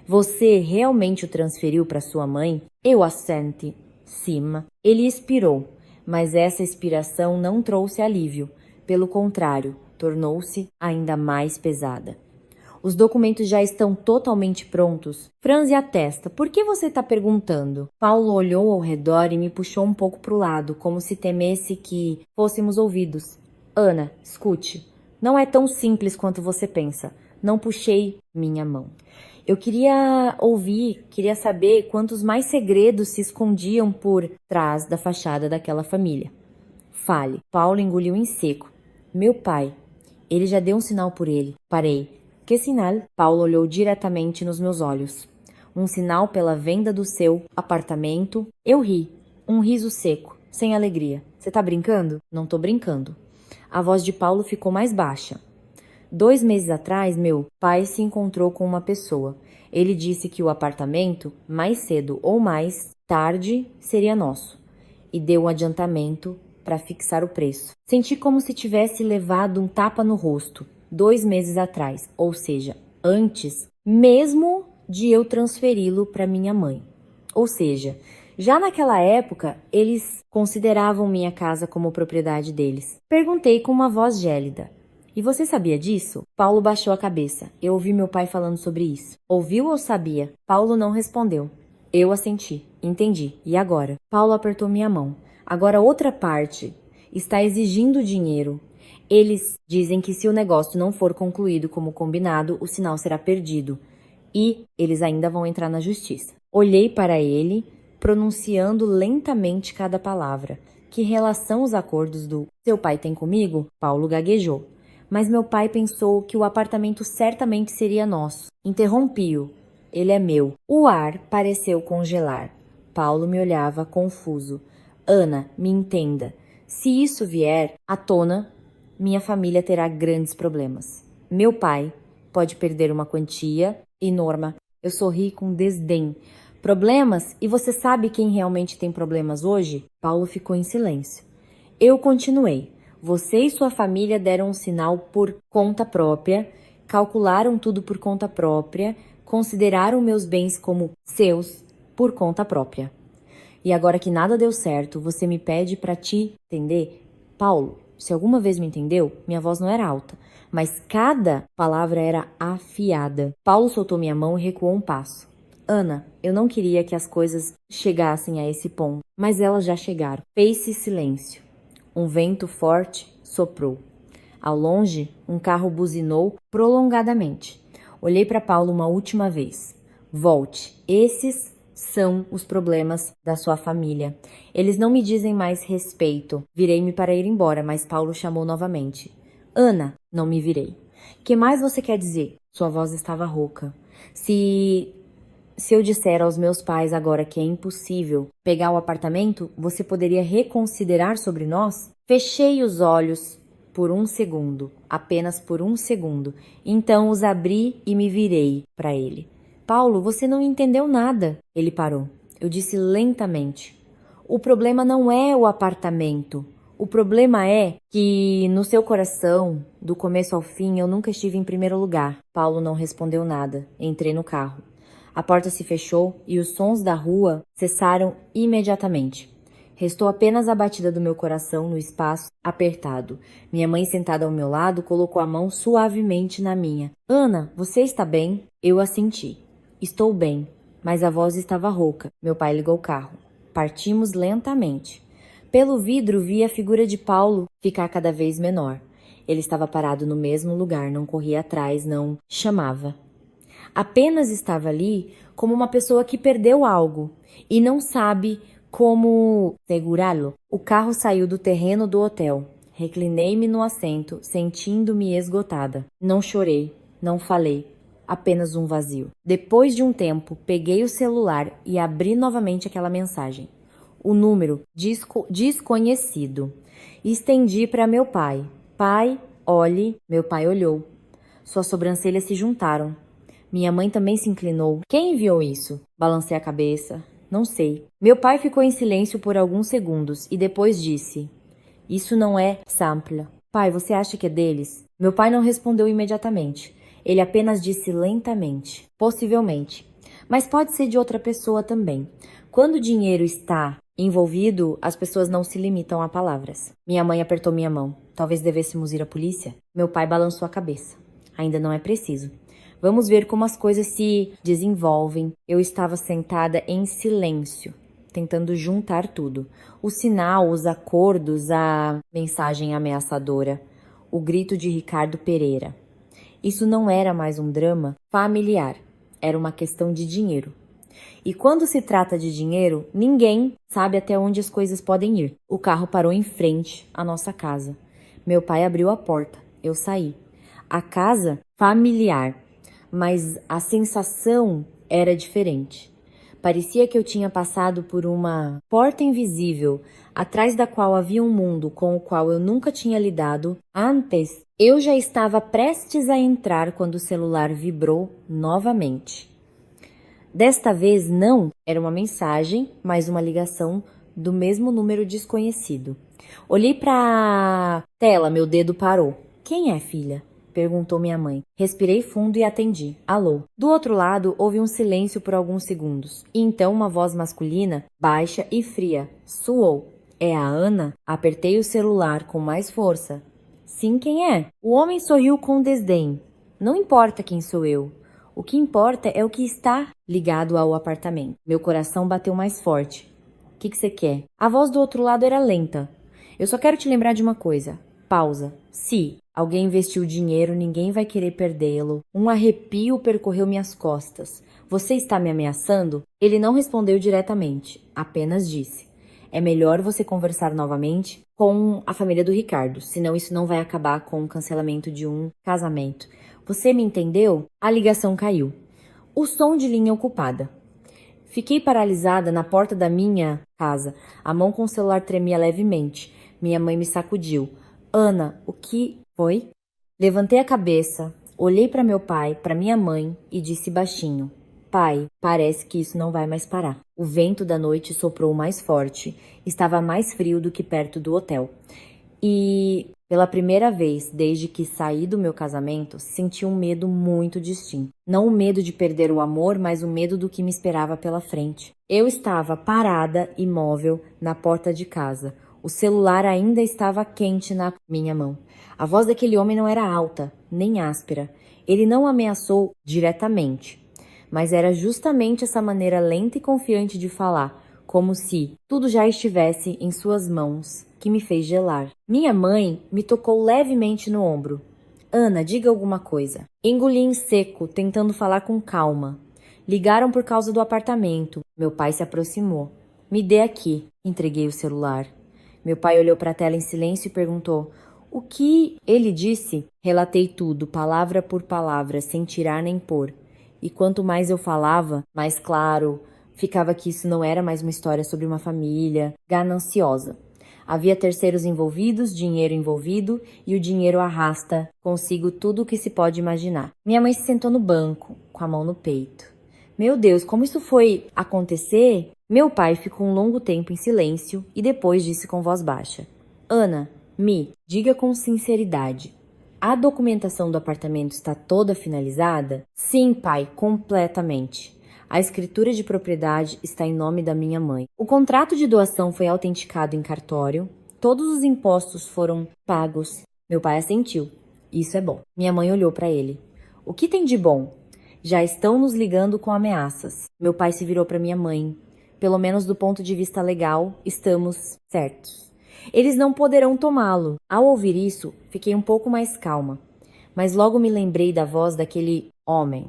Speaker 1: Você realmente o transferiu para sua mãe? Eu assenti. Sim. Ele expirou, mas essa expiração não trouxe alívio. Pelo contrário, tornou-se ainda mais pesada. Os documentos já estão totalmente prontos. Franze a testa. Por que você está perguntando? Paulo olhou ao redor e me puxou um pouco para o lado, como se temesse que fôssemos ouvidos. Ana, escute. Não é tão simples quanto você pensa. Não puxei minha mão. Eu queria ouvir, queria saber quantos mais segredos se escondiam por trás da fachada daquela família. Fale. Paulo engoliu em seco. Meu pai. Ele já deu um sinal por ele. Parei. Que sinal? Paulo olhou diretamente nos meus olhos. Um sinal pela venda do seu apartamento? Eu ri. Um riso seco, sem alegria. Você tá brincando? Não tô brincando. A voz de Paulo ficou mais baixa. 2 meses atrás, meu pai se encontrou com uma pessoa. Ele disse que o apartamento, mais cedo ou mais tarde, seria nosso. E deu um adiantamento para fixar o preço. Senti como se tivesse levado um tapa no rosto. 2 meses atrás, ou seja, antes mesmo de eu transferi-lo para minha mãe. Ou seja, já naquela época, eles consideravam minha casa como propriedade deles. Perguntei com uma voz gélida. E você sabia disso? Paulo baixou a cabeça. Eu ouvi meu pai falando sobre isso. Ouviu ou sabia? Paulo não respondeu. Eu assenti. Entendi. E agora? Paulo apertou minha mão. Agora outra parte está exigindo dinheiro. Eles dizem que se o negócio não for concluído como combinado, o sinal será perdido. E eles ainda vão entrar na justiça. Olhei para ele, pronunciando lentamente cada palavra. Que relação os acordos do seu pai tem comigo? Paulo gaguejou. Mas meu pai pensou que o apartamento certamente seria nosso. Interrompi-o. Ele é meu. O ar pareceu congelar. Paulo me olhava confuso. Ana, me entenda. Se isso vier à tona, minha família terá grandes problemas. Meu pai pode perder uma quantia e Norma. Eu sorri com desdém. Problemas? E você sabe quem realmente tem problemas hoje? Paulo ficou em silêncio. Eu continuei. Você e sua família deram um sinal por conta própria, calcularam tudo por conta própria, consideraram meus bens como seus por conta própria. E agora que nada deu certo, você me pede para te entender? Paulo, se alguma vez me entendeu, minha voz não era alta, mas cada palavra era afiada. Paulo soltou minha mão e recuou um passo. Ana, eu não queria que as coisas chegassem a esse ponto, mas elas já chegaram. Fez-se silêncio. Um vento forte soprou. Ao longe, um carro buzinou prolongadamente. Olhei para Paulo uma última vez. Volte. Esses são os problemas da sua família. Eles não me dizem mais respeito. Virei-me para ir embora, mas Paulo chamou novamente. Ana, não me virei. Que mais você quer dizer? Sua voz estava rouca. Se eu disser aos meus pais agora que é impossível pegar o apartamento, você poderia reconsiderar sobre nós? Fechei os olhos por um segundo, apenas por um segundo. Então os abri e me virei para ele. Paulo, você não entendeu nada. Ele parou. Eu disse lentamente. O problema não é o apartamento. O problema é que no seu coração, do começo ao fim, eu nunca estive em primeiro lugar. Paulo não respondeu nada. Entrei no carro. A porta se fechou e os sons da rua cessaram imediatamente. Restou apenas a batida do meu coração no espaço apertado. Minha mãe, sentada ao meu lado, colocou a mão suavemente na minha. Ana, você está bem? Eu assenti. Estou bem, mas a voz estava rouca. Meu pai ligou o carro. Partimos lentamente. Pelo vidro vi a figura de Paulo ficar cada vez menor. Ele estava parado no mesmo lugar, não corria atrás, não chamava. Apenas estava ali como uma pessoa que perdeu algo e não sabe como segurá-lo. O carro saiu do terreno do hotel. Reclinei-me no assento, sentindo-me esgotada. Não chorei, não falei, apenas um vazio. Depois de um tempo, peguei o celular e abri novamente aquela mensagem. O número desconhecido. Estendi para meu pai. Pai, olhe. Meu pai olhou. Suas sobrancelhas se juntaram. Minha mãe também se inclinou. Quem enviou isso? Balancei a cabeça. Não sei. Meu pai ficou em silêncio por alguns segundos e depois disse: Isso não é sample. Pai, você acha que é deles? Meu pai não respondeu imediatamente. Ele apenas disse lentamente: Possivelmente. Mas pode ser de outra pessoa também. Quando o dinheiro está envolvido, as pessoas não se limitam a palavras. Minha mãe apertou minha mão. Talvez devêssemos ir à polícia? Meu pai balançou a cabeça. Ainda não é preciso. Vamos ver como as coisas se desenvolvem. Eu estava sentada em silêncio, tentando juntar tudo. O sinal, os acordos, a mensagem ameaçadora, o grito de Ricardo Pereira. Isso não era mais um drama familiar, era uma questão de dinheiro. E quando se trata de dinheiro, ninguém sabe até onde as coisas podem ir. O carro parou em frente à nossa casa. Meu pai abriu a porta. Eu saí. A casa familiar, mas a sensação era diferente. Parecia que eu tinha passado por uma porta invisível, atrás da qual havia um mundo com o qual eu nunca tinha lidado. Antes, eu já estava prestes a entrar quando o celular vibrou novamente. Desta vez não era uma mensagem, mas uma ligação do mesmo número desconhecido. Olhei para a tela, meu dedo parou. Quem é, filha? Perguntou minha mãe. Respirei fundo e atendi. Alô. Do outro lado, houve um silêncio por alguns segundos. E então uma voz masculina, baixa e fria, suou. É a Ana? Apertei o celular com mais força. Sim, quem é? O homem sorriu com desdém. Não importa quem sou eu. O que importa é o que está ligado ao apartamento. Meu coração bateu mais forte. O que você quer? A voz do outro lado era lenta. Eu só quero te lembrar de uma coisa. Pausa. Se alguém investiu dinheiro, ninguém vai querer perdê-lo. Um arrepio percorreu minhas costas. Você está me ameaçando? Ele não respondeu diretamente, apenas disse: é melhor você conversar novamente com a família do Ricardo, senão isso não vai acabar com o cancelamento de um casamento. Você me entendeu? A ligação caiu. O som de linha ocupada. Fiquei paralisada na porta da minha casa. A mão com o celular tremia levemente. Minha mãe me sacudiu. Ana, o que foi? Levantei a cabeça, olhei para meu pai, para minha mãe e disse baixinho: pai, parece que isso não vai mais parar. O vento da noite soprou mais forte. Estava mais frio do que perto do hotel. E pela primeira vez desde que saí do meu casamento, senti um medo muito distinto. Não o medo de perder o amor, mas o medo do que me esperava pela frente. Eu estava parada, imóvel, na porta de casa. O celular ainda estava quente na minha mão. A voz daquele homem não era alta, nem áspera. Ele não ameaçou diretamente, mas era justamente essa maneira lenta e confiante de falar, como se tudo já estivesse em suas mãos, que me fez gelar. Minha mãe me tocou levemente no ombro. Ana, diga alguma coisa. Engoli em seco, tentando falar com calma. Ligaram por causa do apartamento. Meu pai se aproximou. Me dê aqui. Entreguei o celular. Meu pai olhou para a tela em silêncio e perguntou: o que ele disse? Relatei tudo, palavra por palavra, sem tirar nem pôr. E quanto mais eu falava, mais claro ficava que isso não era mais uma história sobre uma família gananciosa. Havia terceiros envolvidos, dinheiro envolvido, e o dinheiro arrasta consigo tudo o que se pode imaginar. Minha mãe se sentou no banco, com a mão no peito. Meu Deus, como isso foi acontecer? Meu pai ficou um longo tempo em silêncio e depois disse com voz baixa: Ana, diga com sinceridade. A documentação do apartamento está toda finalizada? Sim, pai, completamente. A escritura de propriedade está em nome da minha mãe. O contrato de doação foi autenticado em cartório. Todos os impostos foram pagos. Meu pai assentiu. Isso é bom. Minha mãe olhou para ele. O que tem de bom? Já estão nos ligando com ameaças. Meu pai se virou para minha mãe. Pelo menos do ponto de vista legal, estamos certos. Eles não poderão tomá-lo. Ao ouvir isso, fiquei um pouco mais calma. Mas logo me lembrei da voz daquele homem.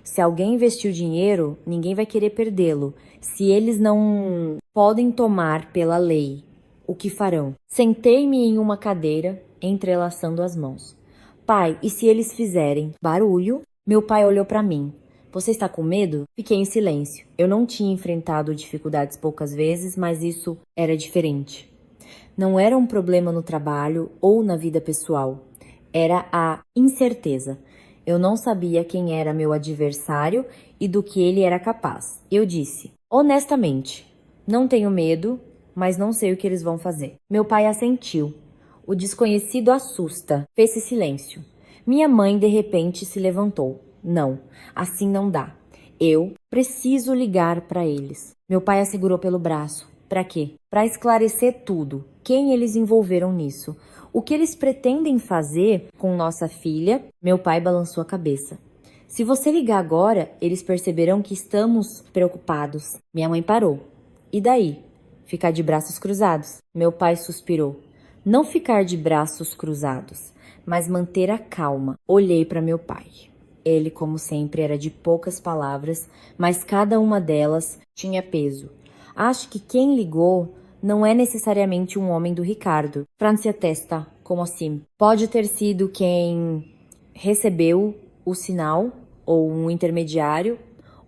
Speaker 1: Se alguém investiu dinheiro, ninguém vai querer perdê-lo. Se eles não podem tomar pela lei, o que farão? Sentei-me em uma cadeira, entrelaçando as mãos. Pai, e se eles fizerem barulho? Meu pai olhou para mim. Você está com medo? Fiquei em silêncio. Eu não tinha enfrentado dificuldades poucas vezes, mas isso era diferente. Não era um problema no trabalho ou na vida pessoal. Era a incerteza. Eu não sabia quem era meu adversário e do que ele era capaz. Eu disse, honestamente, não tenho medo, mas não sei o que eles vão fazer. Meu pai assentiu. O desconhecido assusta. Fez-se silêncio. Minha mãe, de repente, se levantou. Não, assim não dá. Eu preciso ligar para eles. Meu pai a segurou pelo braço. Para quê? Para esclarecer tudo. Quem eles envolveram nisso? O que eles pretendem fazer com nossa filha? Meu pai balançou a cabeça. Se você ligar agora, eles perceberão que estamos preocupados. Minha mãe parou. E daí? Ficar de braços cruzados? Meu pai suspirou. Não ficar de braços cruzados, mas manter a calma. Olhei para meu pai. Ele, como sempre, era de poucas palavras, mas cada uma delas tinha peso. Acho que quem ligou não é necessariamente um homem do Ricardo. Francia testa, como assim? Pode ter sido quem recebeu o sinal, ou um intermediário,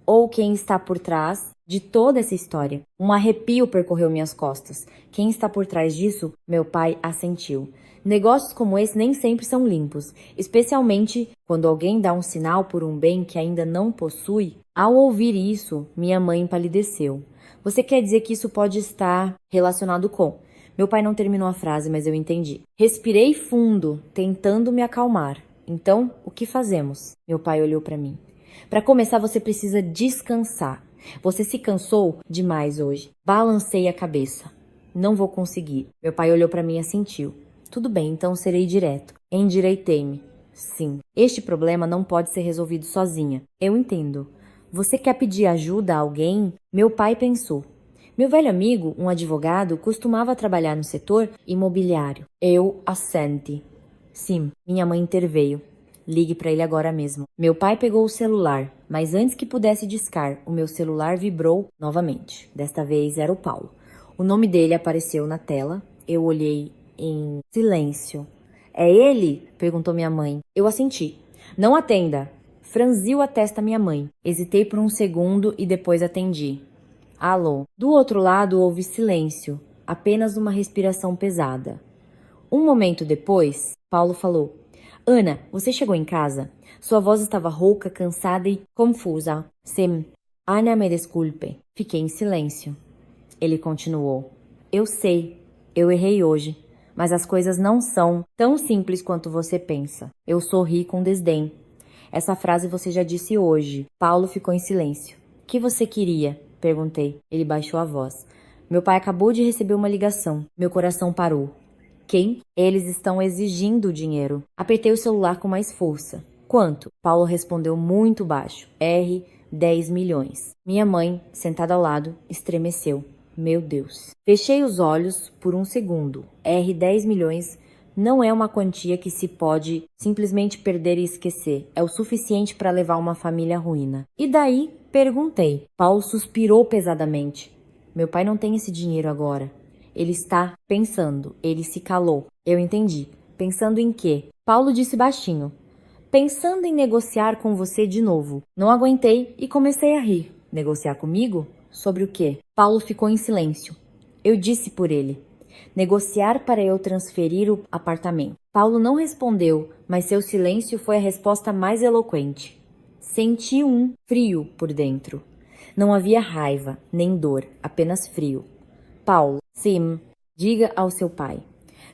Speaker 1: ou quem está por trás de toda essa história. Um arrepio percorreu minhas costas. Quem está por trás disso? Meu pai assentiu. Negócios como esse nem sempre são limpos, especialmente quando alguém dá um sinal por um bem que ainda não possui. Ao ouvir isso, minha mãe empalideceu. Você quer dizer que isso pode estar relacionado com... Meu pai não terminou a frase, mas eu entendi. Respirei fundo, tentando me acalmar. Então, o que fazemos? Meu pai olhou para mim. Para começar, você precisa descansar. Você se cansou demais hoje. Balancei a cabeça. Não vou conseguir. Meu pai olhou para mim e assentiu. Tudo bem, então serei direto. Endireitei-me. Sim, este problema não pode ser resolvido sozinha. Eu entendo. Você quer pedir ajuda a alguém? Meu pai pensou. Meu velho amigo, um advogado, costumava trabalhar no setor imobiliário. Eu assenti. Sim, minha mãe interveio. Ligue para ele agora mesmo. Meu pai pegou o celular, mas antes que pudesse discar, o meu celular vibrou novamente. Desta vez era o Paulo. O nome dele apareceu na tela. Eu olhei em silêncio. É ele? Perguntou minha mãe. Eu assenti. Não atenda. Franziu a testa minha mãe. Hesitei por um segundo e depois atendi. Alô. Do outro lado houve silêncio, apenas uma respiração pesada. Um momento depois, Paulo falou: Ana, você chegou em casa? Sua voz estava rouca, cansada e confusa. Sim. Ana, me desculpe. Fiquei em silêncio. Ele continuou: Eu sei, eu errei hoje, mas as coisas não são tão simples quanto você pensa. Eu sorri com desdém. Essa frase você já disse hoje. Paulo ficou em silêncio. O que você queria? Perguntei. Ele baixou a voz. Meu pai acabou de receber uma ligação. Meu coração parou. Quem? Eles estão exigindo o dinheiro. Apertei o celular com mais força. Quanto? Paulo respondeu muito baixo. 10 milhões. Minha mãe, sentada ao lado, estremeceu. Meu Deus. Fechei os olhos por um segundo. 10 milhões não é uma quantia que se pode simplesmente perder e esquecer. É o suficiente para levar uma família à ruína. E daí, perguntei. Paulo suspirou pesadamente. Meu pai não tem esse dinheiro agora. Ele está pensando. Ele se calou. Eu entendi. Pensando em quê? Paulo disse baixinho. Pensando em negociar com você de novo. Não aguentei e comecei a rir. Negociar comigo? Sobre o quê? Paulo ficou em silêncio. Eu disse por ele. Negociar para eu transferir o apartamento. Paulo não respondeu, mas seu silêncio foi a resposta mais eloquente. Senti um frio por dentro. Não havia raiva, nem dor, apenas frio. Paulo, sim, diga ao seu pai.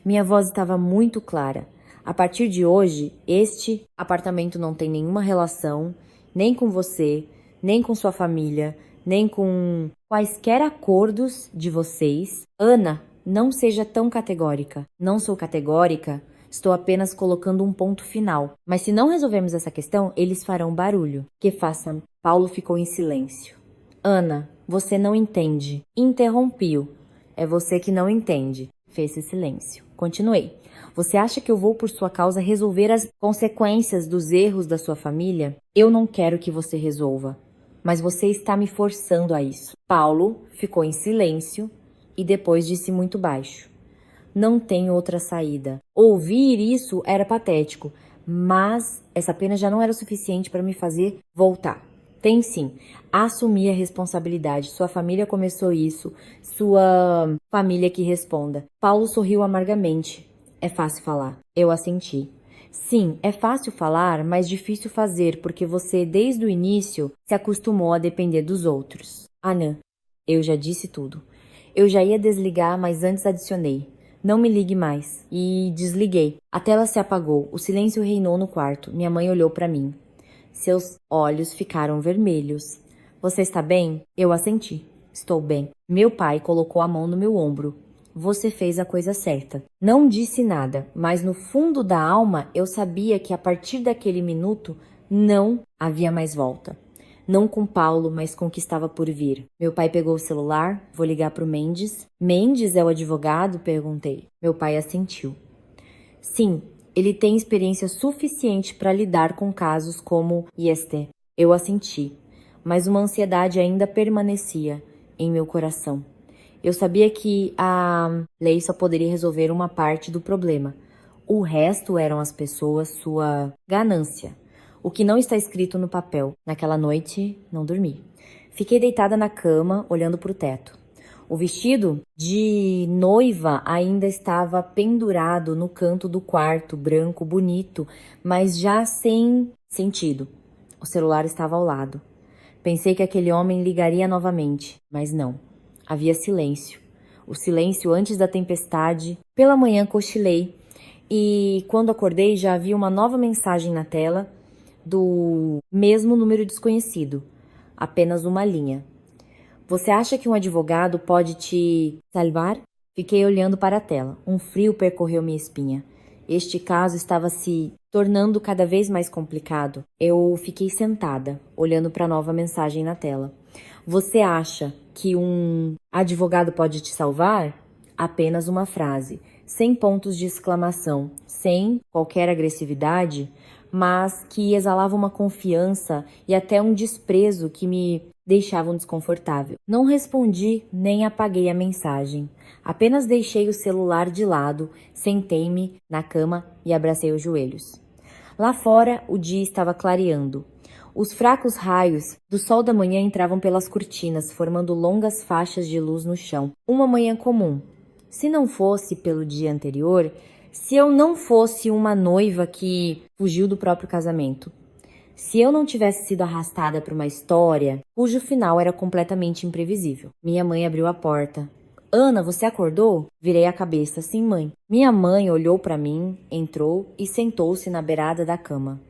Speaker 1: Minha voz estava muito clara. A partir de hoje, este apartamento não tem nenhuma relação, nem com você, nem com sua família, nem com quaisquer acordos de vocês. Ana, não seja tão categórica. Não sou categórica, estou apenas colocando um ponto final. Mas se não resolvermos essa questão, eles farão barulho. Que façam. Paulo ficou em silêncio. Ana, você não entende. Interrompi-o. É você que não entende. Fez-se silêncio. Continuei. Você acha que eu vou, por sua causa, resolver as consequências dos erros da sua família? Eu não quero que você resolva. Mas você está me forçando a isso. Paulo ficou em silêncio e depois disse muito baixo. Não tem outra saída. Ouvir isso era patético, mas essa pena já não era suficiente para me fazer voltar. Tem sim. Assumir a responsabilidade. Sua família começou isso. Sua família que responda. Paulo sorriu amargamente. É fácil falar. Eu assenti. Sim, é fácil falar, mas difícil fazer, porque você, desde o início, se acostumou a depender dos outros. Anã, eu já disse tudo. Eu já ia desligar, mas antes adicionei. Não me ligue mais. E desliguei. A tela se apagou. O silêncio reinou no quarto. Minha mãe olhou para mim. Seus olhos ficaram vermelhos. Você está bem? Eu assenti. Estou bem. Meu pai colocou a mão no meu ombro. Você fez a coisa certa. Não disse nada, mas no fundo da alma eu sabia que a partir daquele minuto não havia mais volta. Não com Paulo, mas com o que estava por vir. Meu pai pegou o celular. Vou ligar para o Mendes. Mendes é o advogado? Perguntei. Meu pai assentiu. Sim, ele tem experiência suficiente para lidar com casos como este. Eu assenti, mas uma ansiedade ainda permanecia em meu coração. Eu sabia que a lei só poderia resolver uma parte do problema. O resto eram as pessoas, sua ganância. O que não está escrito no papel. Naquela noite, não dormi. Fiquei deitada na cama, olhando para o teto. O vestido de noiva ainda estava pendurado no canto do quarto, branco, bonito, mas já sem sentido. O celular estava ao lado. Pensei que aquele homem ligaria novamente, mas não. Havia silêncio. O silêncio antes da tempestade. Pela manhã cochilei e quando acordei já havia uma nova mensagem na tela do mesmo número desconhecido. Apenas uma linha. Você acha que um advogado pode te salvar? Fiquei olhando para a tela. Um frio percorreu minha espinha. Este caso estava se tornando cada vez mais complicado. Eu fiquei sentada, olhando para a nova mensagem na tela. Você acha que um advogado pode te salvar? Apenas uma frase, sem pontos de exclamação, sem qualquer agressividade, mas que exalava uma confiança e até um desprezo que me deixavam desconfortável. Não respondi nem apaguei a mensagem. Apenas deixei o celular de lado, sentei-me na cama e abracei os joelhos. Lá fora, o dia estava clareando. Os fracos raios do sol da manhã entravam pelas cortinas, formando longas faixas de luz no chão. Uma manhã comum. Se não fosse pelo dia anterior, se eu não fosse uma noiva que fugiu do próprio casamento, se eu não tivesse sido arrastada por uma história cujo final era completamente imprevisível. Minha mãe abriu a porta. Ana, você acordou? Virei a cabeça. Sim, mãe. Minha mãe olhou para mim, entrou e sentou-se na beirada da cama.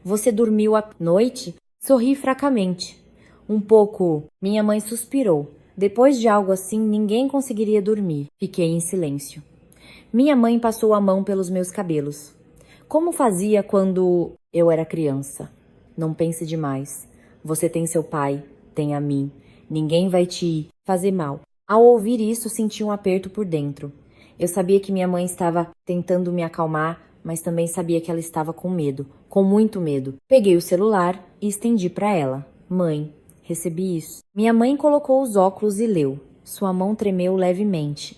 Speaker 1: Você dormiu à noite? Sorri fracamente. Um pouco. Minha mãe suspirou. Depois de algo assim, ninguém conseguiria dormir. Fiquei em silêncio. Minha mãe passou a mão pelos meus cabelos. Como fazia quando eu era criança? Não pense demais. Você tem seu pai, tem a mim. Ninguém vai te fazer mal. Ao ouvir isso, senti um aperto por dentro. Eu sabia que minha mãe estava tentando me acalmar, mas também sabia que ela estava com medo, com muito medo. Peguei o celular e estendi para ela. Mãe, recebi isso. Minha mãe colocou os óculos e leu. Sua mão tremeu levemente.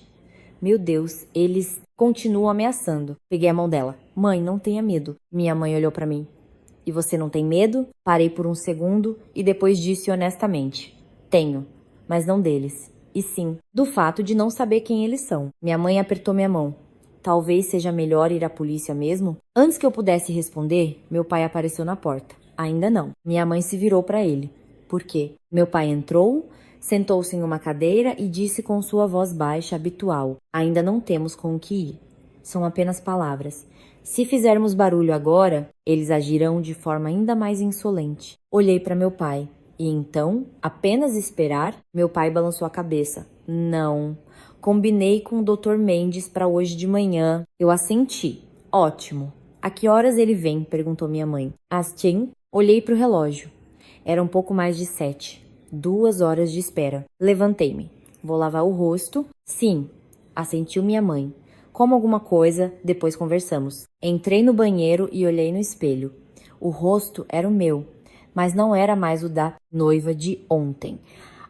Speaker 1: Meu Deus, eles continuam ameaçando. Peguei a mão dela. Mãe, não tenha medo. Minha mãe olhou para mim. E você não tem medo? Parei por um segundo e depois disse honestamente. Tenho, mas não deles. E sim, do fato de não saber quem eles são. Minha mãe apertou minha mão. Talvez seja melhor ir à polícia mesmo? Antes que eu pudesse responder, meu pai apareceu na porta. Ainda não. Minha mãe se virou para ele. Por quê? Meu pai entrou, sentou-se em uma cadeira e disse com sua voz baixa habitual. Ainda não temos com o que ir. São apenas palavras. Se fizermos barulho agora, eles agirão de forma ainda mais insolente. Olhei para meu pai. E então, apenas esperar, meu pai balançou a cabeça. Não. Combinei com o Dr. Mendes para hoje de manhã. Eu assenti. Ótimo. A que horas ele vem? Perguntou minha mãe. Às 10. Olhei para o relógio. Era um pouco mais de 7. 2 horas de espera. Levantei-me. Vou lavar o rosto? Sim. Assentiu minha mãe. Como alguma coisa, depois conversamos. Entrei no banheiro e olhei no espelho. O rosto era o meu, mas não era mais o da noiva de ontem.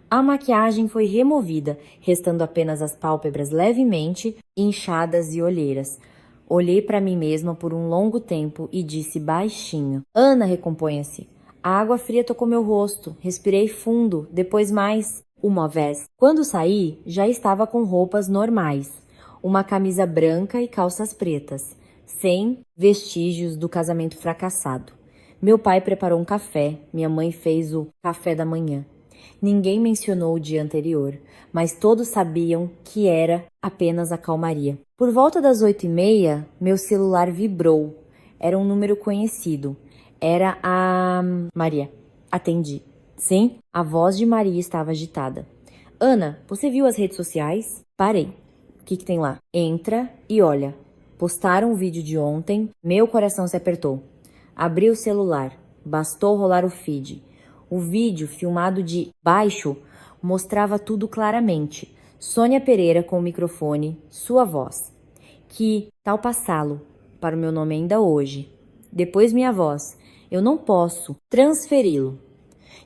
Speaker 1: A maquiagem foi removida, restando apenas as pálpebras levemente inchadas e olheiras. Olhei para mim mesma por um longo tempo e disse baixinho. Ana, recomponha-se. A água fria tocou meu rosto. Respirei fundo, depois mais uma vez. Quando saí, já estava com roupas normais. Uma camisa branca e calças pretas, sem vestígios do casamento fracassado. Meu pai preparou um café, minha mãe fez o café da manhã. Ninguém mencionou o dia anterior, mas todos sabiam que era apenas a calmaria. Por volta das 8h30, meu celular vibrou. Era um número conhecido. Era a Maria. Atendi. Sim, a voz de Maria estava agitada. Ana, você viu as redes sociais? Parei. O que tem lá? Entra e olha. Postaram o vídeo de ontem, meu coração se apertou. Abri o celular, bastou rolar o feed. O vídeo, filmado de baixo, mostrava tudo claramente. Sônia Pereira com o microfone, sua voz. Que tal passá-lo para o meu nome ainda hoje? Depois minha voz. Eu não posso transferi-lo.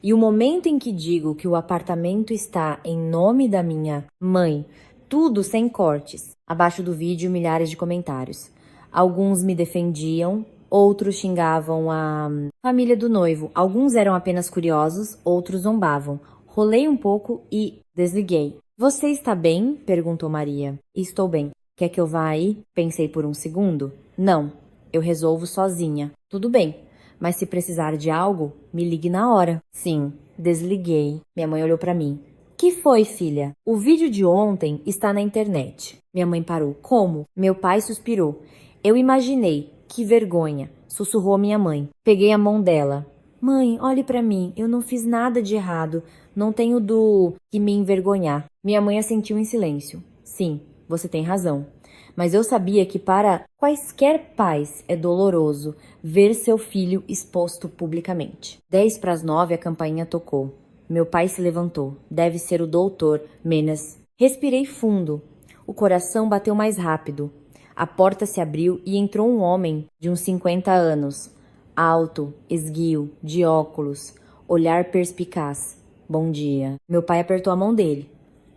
Speaker 1: E o momento em que digo que o apartamento está em nome da minha mãe, tudo sem cortes. Abaixo do vídeo, milhares de comentários. Alguns me defendiam, outros xingavam a família do noivo. Alguns eram apenas curiosos, outros zombavam. Rolei um pouco e desliguei. Você está bem? Perguntou Maria. Estou bem. Quer que eu vá aí? Pensei por um segundo. Não, eu resolvo sozinha. Tudo bem, mas se precisar de algo, me ligue na hora. Sim, desliguei. Minha mãe olhou para mim. Que foi, filha? O vídeo de ontem está na internet. Minha mãe parou. Como? Meu pai suspirou. Eu imaginei. Que vergonha, sussurrou minha mãe. Peguei a mão dela. Mãe, olhe para mim. Eu não fiz nada de errado. Não tenho do que me envergonhar. Minha mãe assentiu em silêncio. Sim, você tem razão. Mas eu sabia que para quaisquer pais é doloroso ver seu filho exposto publicamente. 8:50 a campainha tocou. Meu pai se levantou. Deve ser o doutor Menes. Respirei fundo. O coração bateu mais rápido. A porta se abriu e entrou um homem de uns 50 anos. Alto, esguio, de óculos, olhar perspicaz. Bom dia. Meu pai apertou a mão dele.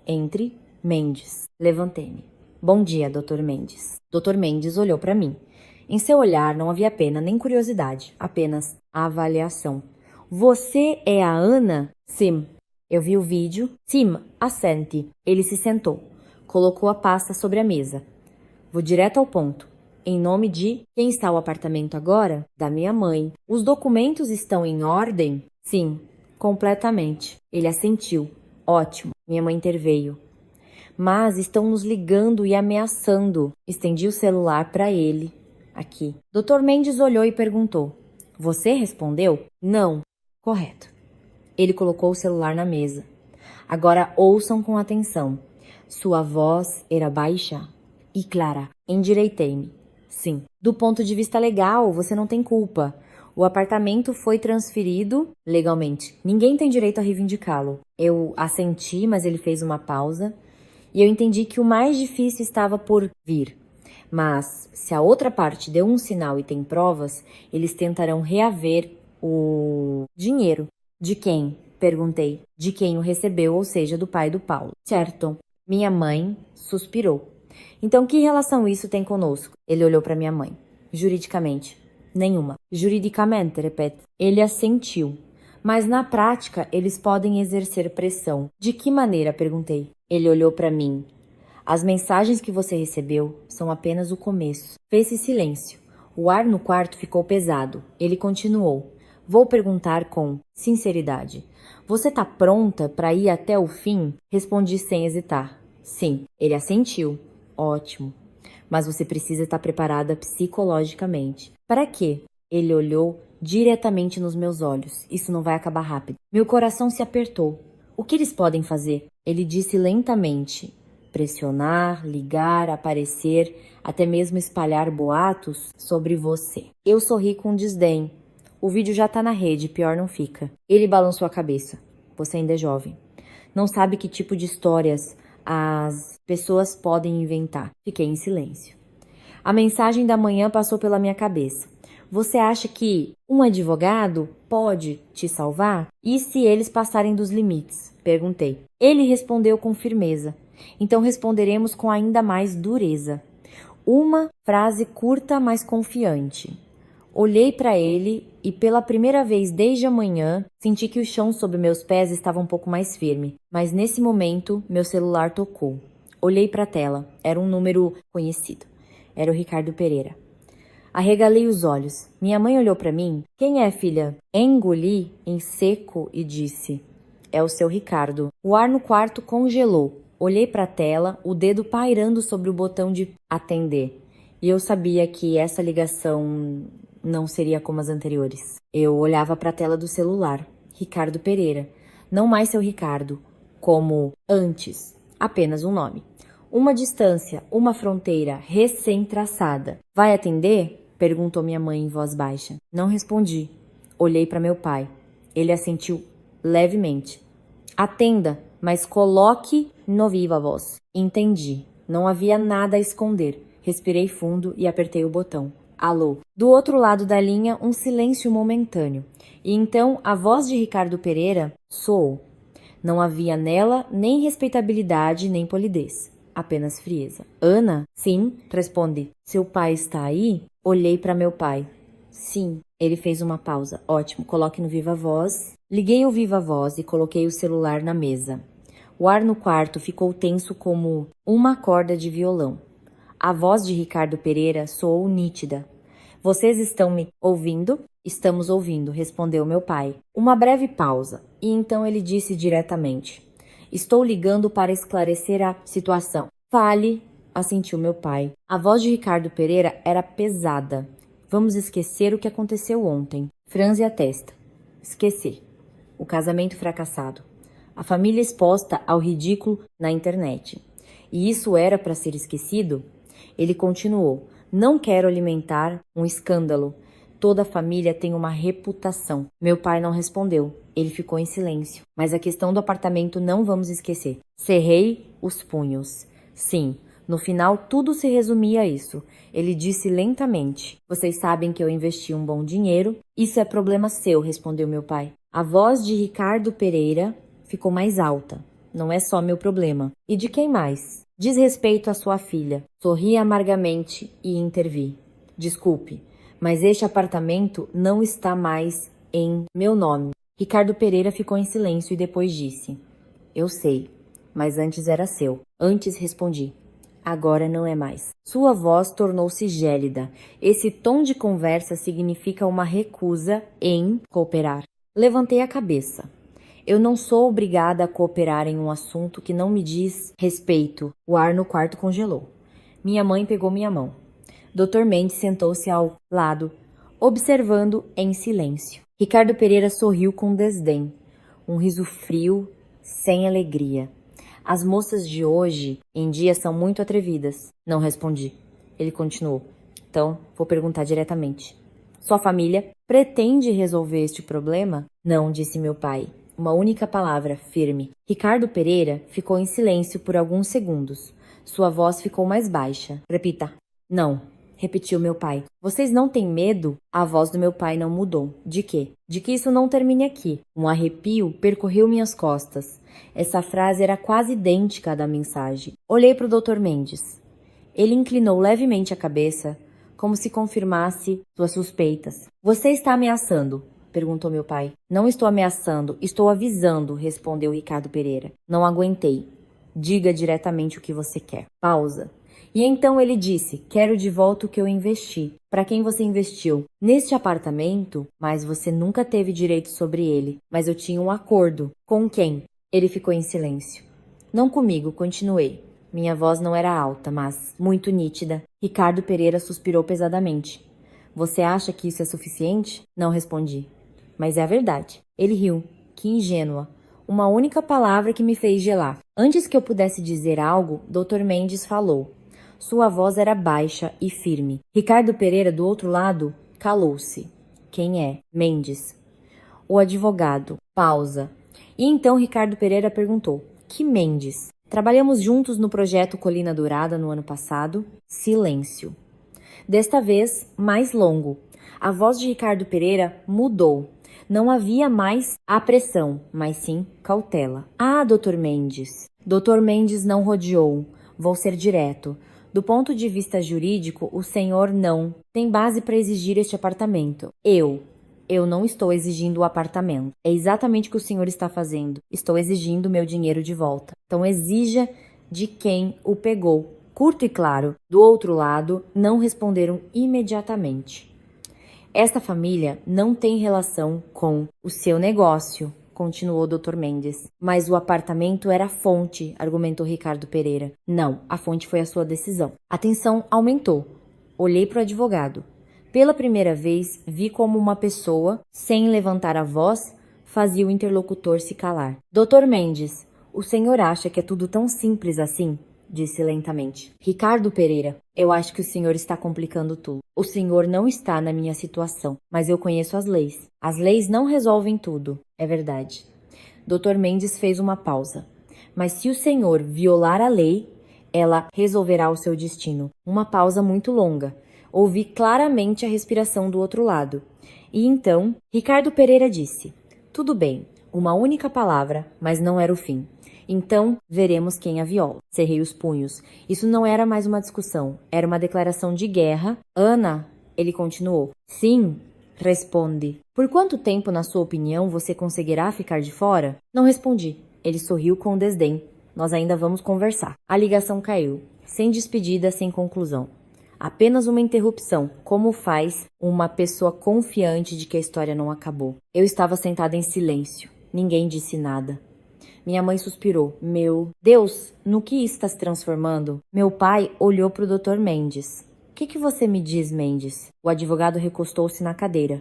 Speaker 1: Entre, Mendes. Levantei-me. Bom dia, Dr. Mendes. Dr. Mendes olhou para mim. Em seu olhar não havia pena nem curiosidade, apenas avaliação. Você é a Ana? Sim. Eu vi o vídeo. Sim, assente. Ele se sentou. Colocou a pasta sobre a mesa. Vou direto ao ponto. Em nome de quem está o apartamento agora? Da minha mãe. Os documentos estão em ordem? Sim, completamente. Ele assentiu. Ótimo. Minha mãe interveio. Mas estão nos ligando e ameaçando. Estendi o celular para ele. Aqui. Dr. Mendes olhou e perguntou. Você respondeu? Não. Correto. Ele colocou o celular na mesa. Agora ouçam com atenção. Sua voz era baixa e clara. Endireitei-me. Sim. Do ponto de vista legal, você não tem culpa. O apartamento foi transferido legalmente. Ninguém tem direito a reivindicá-lo. Eu assenti, mas ele fez uma pausa. E eu entendi que o mais difícil estava por vir. Mas, se a outra parte deu um sinal e tem provas, eles tentarão reaver o dinheiro. De quem? Perguntei. De quem o recebeu, ou seja, do pai do Paulo. Certo. Minha mãe suspirou. Então, que relação isso tem conosco? Ele olhou para minha mãe. Juridicamente. Nenhuma. Juridicamente, repete. Ele assentiu. Mas na prática, eles podem exercer pressão. De que maneira? Perguntei. Ele olhou para mim. As mensagens que você recebeu são apenas o começo. Fez-se silêncio. O ar no quarto ficou pesado. Ele continuou. Vou perguntar com sinceridade. Você tá pronta para ir até o fim? Respondi sem hesitar. Sim. Ele assentiu. Ótimo. Mas você precisa estar preparada psicologicamente. Para quê? Ele olhou diretamente nos meus olhos. Isso não vai acabar rápido. Meu coração se apertou. O que eles podem fazer? Ele disse lentamente. Pressionar, ligar, aparecer, até mesmo espalhar boatos sobre você. Eu sorri com desdém. O vídeo já tá na rede, pior não fica. Ele balançou a cabeça. Você ainda é jovem. Não sabe que tipo de histórias as pessoas podem inventar. Fiquei em silêncio. A mensagem da manhã passou pela minha cabeça. Você acha que um advogado pode te salvar? E se eles passarem dos limites? Perguntei. Ele respondeu com firmeza. Então responderemos com ainda mais dureza. Uma frase curta, mas confiante. Olhei para ele e pela primeira vez desde a manhã senti que o chão sob meus pés estava um pouco mais firme. Mas nesse momento meu celular tocou. Olhei para a tela. Era um número conhecido. Era o Ricardo Pereira. Arregalei os olhos. Minha mãe olhou para mim. Quem é, filha? Engoli em seco e disse. É o seu Ricardo. O ar no quarto congelou. Olhei para a tela, o dedo pairando sobre o botão de atender. E eu sabia que essa ligação não seria como as anteriores. Eu olhava para a tela do celular. Ricardo Pereira. Não mais seu Ricardo. Como antes. Apenas um nome. Uma distância, uma fronteira recém-traçada. Vai atender? Perguntou minha mãe em voz baixa. Não respondi. Olhei para meu pai. Ele assentiu levemente. Atenda, mas coloque no viva voz. Entendi. Não havia nada a esconder. Respirei fundo e apertei o botão. Alô. Do outro lado da linha, um silêncio momentâneo. E então a voz de Ricardo Pereira soou. Não havia nela nem respeitabilidade nem polidez. Apenas frieza. Ana? Sim, responde. Seu pai está aí? Olhei para meu pai. Sim. Ele fez uma pausa. Ótimo, coloque no viva voz. Liguei o viva voz e coloquei o celular na mesa. O ar no quarto ficou tenso como uma corda de violão. A voz de Ricardo Pereira soou nítida. Vocês estão me ouvindo? Estamos ouvindo, respondeu meu pai. Uma breve pausa, e então ele disse diretamente. Estou ligando para esclarecer a situação. Fale, assentiu meu pai. A voz de Ricardo Pereira era pesada. Vamos esquecer o que aconteceu ontem. Franze a testa. Esquecer. O casamento fracassado. A família exposta ao ridículo na internet. E isso era para ser esquecido? Ele continuou: não quero alimentar um escândalo. Toda a família tem uma reputação. Meu pai não respondeu. Ele ficou em silêncio. Mas a questão do apartamento não vamos esquecer. Cerrei os punhos. Sim, no final tudo se resumia a isso. Ele disse lentamente: vocês sabem que eu investi um bom dinheiro. Isso é problema seu, respondeu meu pai. A voz de Ricardo Pereira ficou mais alta. Não é só meu problema. E de quem mais? Diz respeito à sua filha. Sorri amargamente e intervi. Desculpe, mas este apartamento não está mais em meu nome. Ricardo Pereira ficou em silêncio e depois disse: eu sei, mas antes era seu. Antes respondi: agora não é mais. Sua voz tornou-se gélida. Esse tom de conversa significa uma recusa em cooperar. Levantei a cabeça. Eu não sou obrigada a cooperar em um assunto que não me diz respeito. O ar no quarto congelou. Minha mãe pegou minha mão. Dr. Mendes sentou-se ao lado, observando em silêncio. Ricardo Pereira sorriu com desdém. Um riso frio, sem alegria. As moças de hoje em dia são muito atrevidas. Não respondi. Ele continuou. Então, vou perguntar diretamente. Sua família pretende resolver este problema? Não, disse meu pai. Uma única palavra, firme. Ricardo Pereira ficou em silêncio por alguns segundos. Sua voz ficou mais baixa. Repita. Não, repetiu meu pai. Vocês não têm medo? A voz do meu pai não mudou. De quê? De que isso não termine aqui. Um arrepio percorreu minhas costas. Essa frase era quase idêntica à da mensagem. Olhei para o Dr. Mendes. Ele inclinou levemente a cabeça, como se confirmasse suas suspeitas. Você está ameaçando? Perguntou meu pai. Não estou ameaçando, estou avisando, respondeu Ricardo Pereira. Não aguentei. Diga diretamente o que você quer. Pausa. E então ele disse: quero de volta o que eu investi. Para quem você investiu? Neste apartamento, mas você nunca teve direito sobre ele. Mas eu tinha um acordo. Com quem? Ele ficou em silêncio. Não comigo, continuei. Minha voz não era alta, mas muito nítida. Ricardo Pereira suspirou pesadamente. Você acha que isso é suficiente? Não respondi. Mas é a verdade. Ele riu. Que ingênua. Uma única palavra que me fez gelar. Antes que eu pudesse dizer algo, Dr. Mendes falou. Sua voz era baixa e firme. Ricardo Pereira, do outro lado, calou-se. Quem é? Mendes. O advogado. Pausa. E então Ricardo Pereira perguntou. Que Mendes? Trabalhamos juntos no projeto Colina Dourada no ano passado. Silêncio. Desta vez, mais longo. A voz de Ricardo Pereira mudou. Não havia mais apressão, mas sim cautela. Ah, Dr. Mendes. Dr. Mendes não rodeou. Vou ser direto. Do ponto de vista jurídico, o senhor não tem base para exigir este apartamento. Eu não estou exigindo o apartamento. É exatamente o que o senhor está fazendo. Estou exigindo meu dinheiro de volta. Então exija de quem o pegou. Curto e claro. Do outro lado, não responderam imediatamente. Esta família não tem relação com o seu negócio, continuou Dr. Mendes. Mas o apartamento era a fonte, argumentou Ricardo Pereira. Não, a fonte foi a sua decisão. A tensão aumentou. Olhei para o advogado. Pela primeira vez, vi como uma pessoa, sem levantar a voz, fazia o interlocutor se calar. Dr. Mendes, o senhor acha que é tudo tão simples assim? Disse lentamente. Ricardo Pereira, eu acho que o senhor está complicando tudo. O senhor não está na minha situação, mas eu conheço as leis. As leis não resolvem tudo, é verdade. Dr. Mendes fez uma pausa. Mas se o senhor violar a lei, ela resolverá o seu destino. Uma pausa muito longa. Ouvi claramente a respiração do outro lado. E então, Ricardo Pereira disse: tudo bem, uma única palavra, mas não era o fim. Então, veremos quem a viola. Cerrei os punhos. Isso não era mais uma discussão, era uma declaração de guerra. Ana, ele continuou. Sim, responde. Por quanto tempo, na sua opinião, você conseguirá ficar de fora? Não respondi. Ele sorriu com desdém. Nós ainda vamos conversar. A ligação caiu. Sem despedida, sem conclusão. Apenas uma interrupção, como faz uma pessoa confiante de que a história não acabou. Eu estava sentada em silêncio. Ninguém disse nada. Minha mãe suspirou. Meu Deus, no que isso está se transformando? Meu pai olhou para o Dr. Mendes. O que você me diz, Mendes? O advogado recostou-se na cadeira.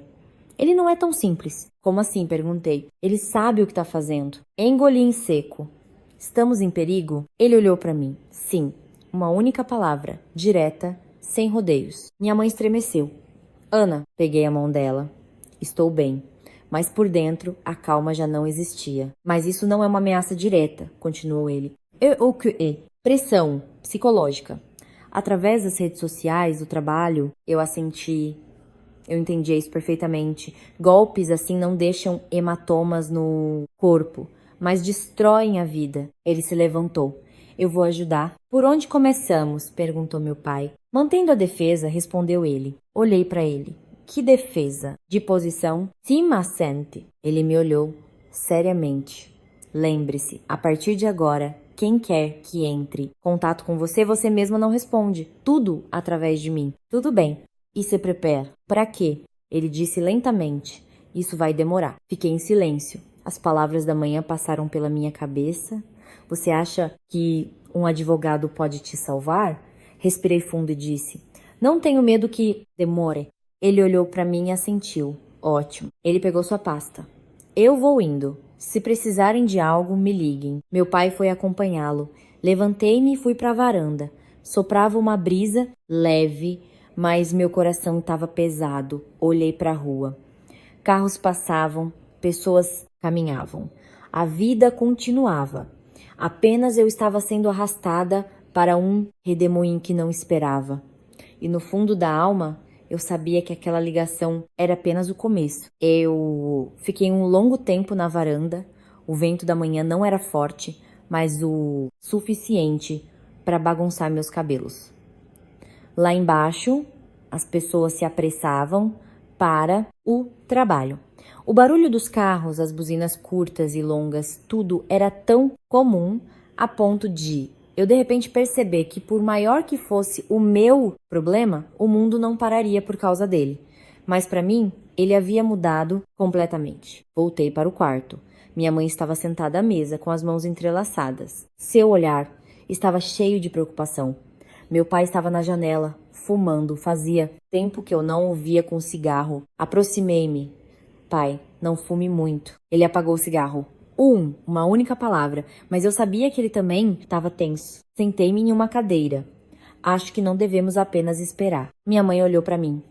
Speaker 1: Ele não é tão simples. Como assim? Perguntei. Ele sabe o que está fazendo. Engoli em seco. Estamos em perigo? Ele olhou para mim. Sim, uma única palavra, direta, sem rodeios. Minha mãe estremeceu. Ana, peguei a mão dela. Estou bem. Mas por dentro, a calma já não existia. Mas isso não é uma ameaça direta, continuou ele. O que é? Pressão psicológica. Através das redes sociais, do trabalho, eu assenti. Eu entendia isso perfeitamente. Golpes assim não deixam hematomas no corpo, mas destroem a vida. Ele se levantou. Eu vou ajudar. Por onde começamos? Perguntou meu pai. Mantendo a defesa, respondeu ele. Olhei para ele. Que defesa? De posição? Sim, assente. Ele me olhou seriamente. Lembre-se, a partir de agora, quem quer que entre contato com você, você mesma não responde. Tudo através de mim. Tudo bem. E se prepara. Para quê? Ele disse lentamente. Isso vai demorar. Fiquei em silêncio. As palavras da manhã passaram pela minha cabeça. Você acha que um advogado pode te salvar? Respirei fundo e disse. Não tenho medo que demore. Ele olhou para mim e assentiu. Ótimo. Ele pegou sua pasta. Eu vou indo. Se precisarem de algo, me liguem. Meu pai foi acompanhá-lo. Levantei-me e fui para a varanda. Soprava uma brisa leve, mas meu coração estava pesado. Olhei para a rua. Carros passavam, pessoas caminhavam. A vida continuava. Apenas eu estava sendo arrastada para um redemoinho que não esperava. E no fundo da alma, eu sabia que aquela ligação era apenas o começo. Eu fiquei um longo tempo na varanda. O vento da manhã não era forte, mas o suficiente para bagunçar meus cabelos. Lá embaixo, as pessoas se apressavam para o trabalho. O barulho dos carros, as buzinas curtas e longas, tudo era tão comum a ponto de eu de repente perceber que por maior que fosse o meu problema, o mundo não pararia por causa dele. Mas para mim, ele havia mudado completamente. Voltei para o quarto. Minha mãe estava sentada à mesa com as mãos entrelaçadas. Seu olhar estava cheio de preocupação. Meu pai estava na janela, fumando. Fazia tempo que eu não o via com cigarro. Aproximei-me. Pai, não fume muito. Ele apagou o cigarro. Uma única palavra, mas eu sabia que ele também estava tenso. Sentei-me em uma cadeira. Acho que não devemos apenas esperar. Minha mãe olhou para mim.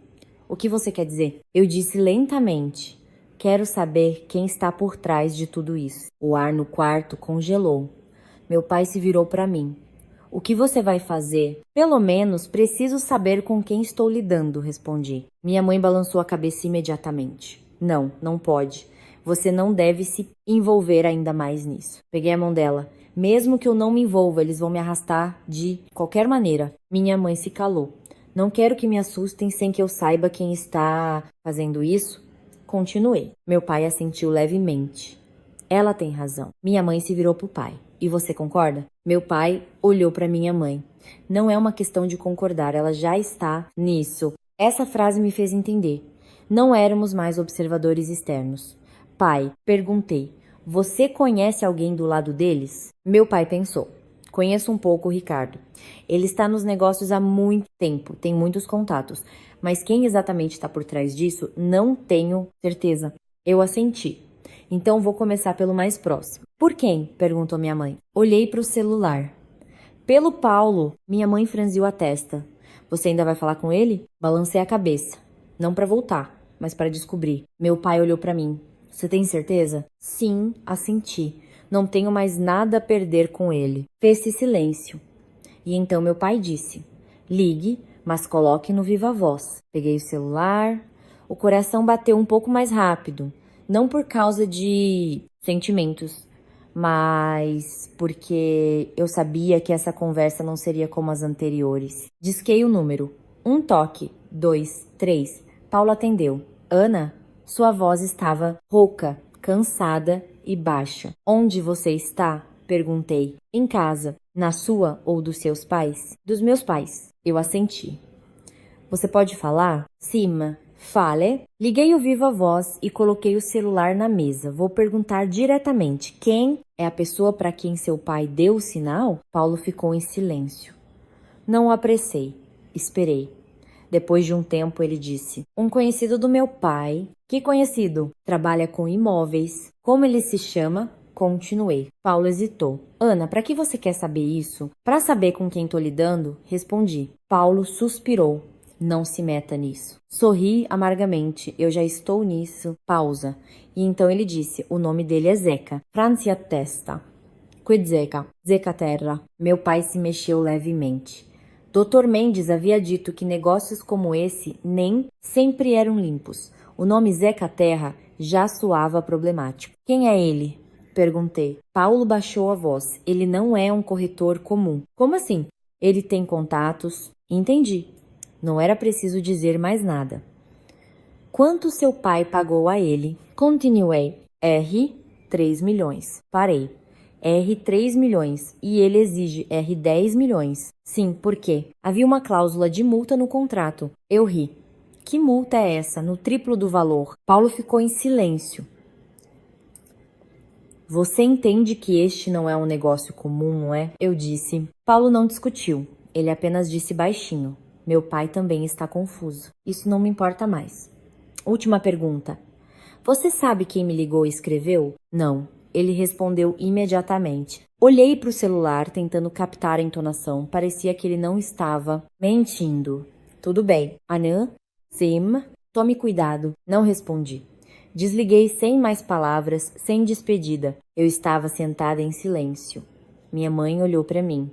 Speaker 1: O que você quer dizer? Eu disse lentamente. Quero saber quem está por trás de tudo isso. O ar no quarto congelou. Meu pai se virou para mim. O que você vai fazer? Pelo menos preciso saber com quem estou lidando, respondi. Minha mãe balançou a cabeça imediatamente. Não, não pode. Você não deve se envolver ainda mais nisso. Peguei a mão dela. Mesmo que eu não me envolva, eles vão me arrastar de qualquer maneira. Minha mãe se calou. Não quero que me assustem sem que eu saiba quem está fazendo isso. Continuei. Meu pai assentiu levemente. Ela tem razão. Minha mãe se virou para o pai. E você concorda? Meu pai olhou para minha mãe. Não é uma questão de concordar, ela já está nisso. Essa frase me fez entender. Não éramos mais observadores externos. Pai, perguntei, você conhece alguém do lado deles? Meu pai pensou. Conheço um pouco o Ricardo. Ele está nos negócios há muito tempo, tem muitos contatos. Mas quem exatamente está por trás disso, não tenho certeza. Eu assenti. Então vou começar pelo mais próximo. Por quem? Perguntou minha mãe. Olhei para o celular. Pelo Paulo. Minha mãe franziu a testa. Você ainda vai falar com ele? Balancei a cabeça. Não para voltar, mas para descobrir. Meu pai olhou para mim. Você tem certeza? Sim, assenti. Não tenho mais nada a perder com ele. Fez-se silêncio. E então meu pai disse. Ligue, mas coloque no viva voz. Peguei o celular. O coração bateu um pouco mais rápido. Não por causa de sentimentos, mas porque eu sabia que essa conversa não seria como as anteriores. Disquei o número. Um toque, 2, 3. Paulo atendeu. Ana, sua voz estava rouca, cansada e baixa. Onde você está? Perguntei. Em casa. Na sua ou dos seus pais? Dos meus pais. Eu assenti. Você pode falar? Sim. Fale. Liguei o viva voz e coloquei o celular na mesa. Vou perguntar diretamente. Quem é a pessoa para quem seu pai deu o sinal? Paulo ficou em silêncio. Não o apressei. Esperei. Depois de um tempo ele disse. Um conhecido do meu pai. Que conhecido? Trabalha com imóveis. Como ele se chama? Continuei. Paulo hesitou. Ana, para que você quer saber isso? Para saber com quem tô lidando? Respondi. Paulo suspirou. Não se meta nisso. Sorri amargamente. Eu já estou nisso. Pausa. E então ele disse, o nome dele é Zeca. Francia testa. Quid Zeca? Zeca terra. Meu pai se mexeu levemente. Dr. Mendes havia dito que negócios como esse nem sempre eram limpos. O nome Zeca Terra já soava problemático. Quem é ele? Perguntei. Paulo baixou a voz. Ele não é um corretor comum. Como assim? Ele tem contatos? Entendi. Não era preciso dizer mais nada. Quanto seu pai pagou a ele? Continuei. R, 3 milhões. Parei. R 3 milhões e ele exige R 10 milhões. Sim, por quê? Havia uma cláusula de multa no contrato. Eu ri. Que multa é essa? No triplo do valor. Paulo ficou em silêncio. Você entende que este não é um negócio comum, não é? Eu disse. Paulo não discutiu. Ele apenas disse baixinho. Meu pai também está confuso. Isso não me importa mais. Última pergunta. Você sabe quem me ligou e escreveu? Não. Ele respondeu imediatamente. Olhei para o celular tentando captar a entonação. Parecia que ele não estava mentindo. Tudo bem. Anã? Sim? Tome cuidado. Não respondi. Desliguei sem mais palavras, sem despedida. Eu estava sentada em silêncio. Minha mãe olhou para mim.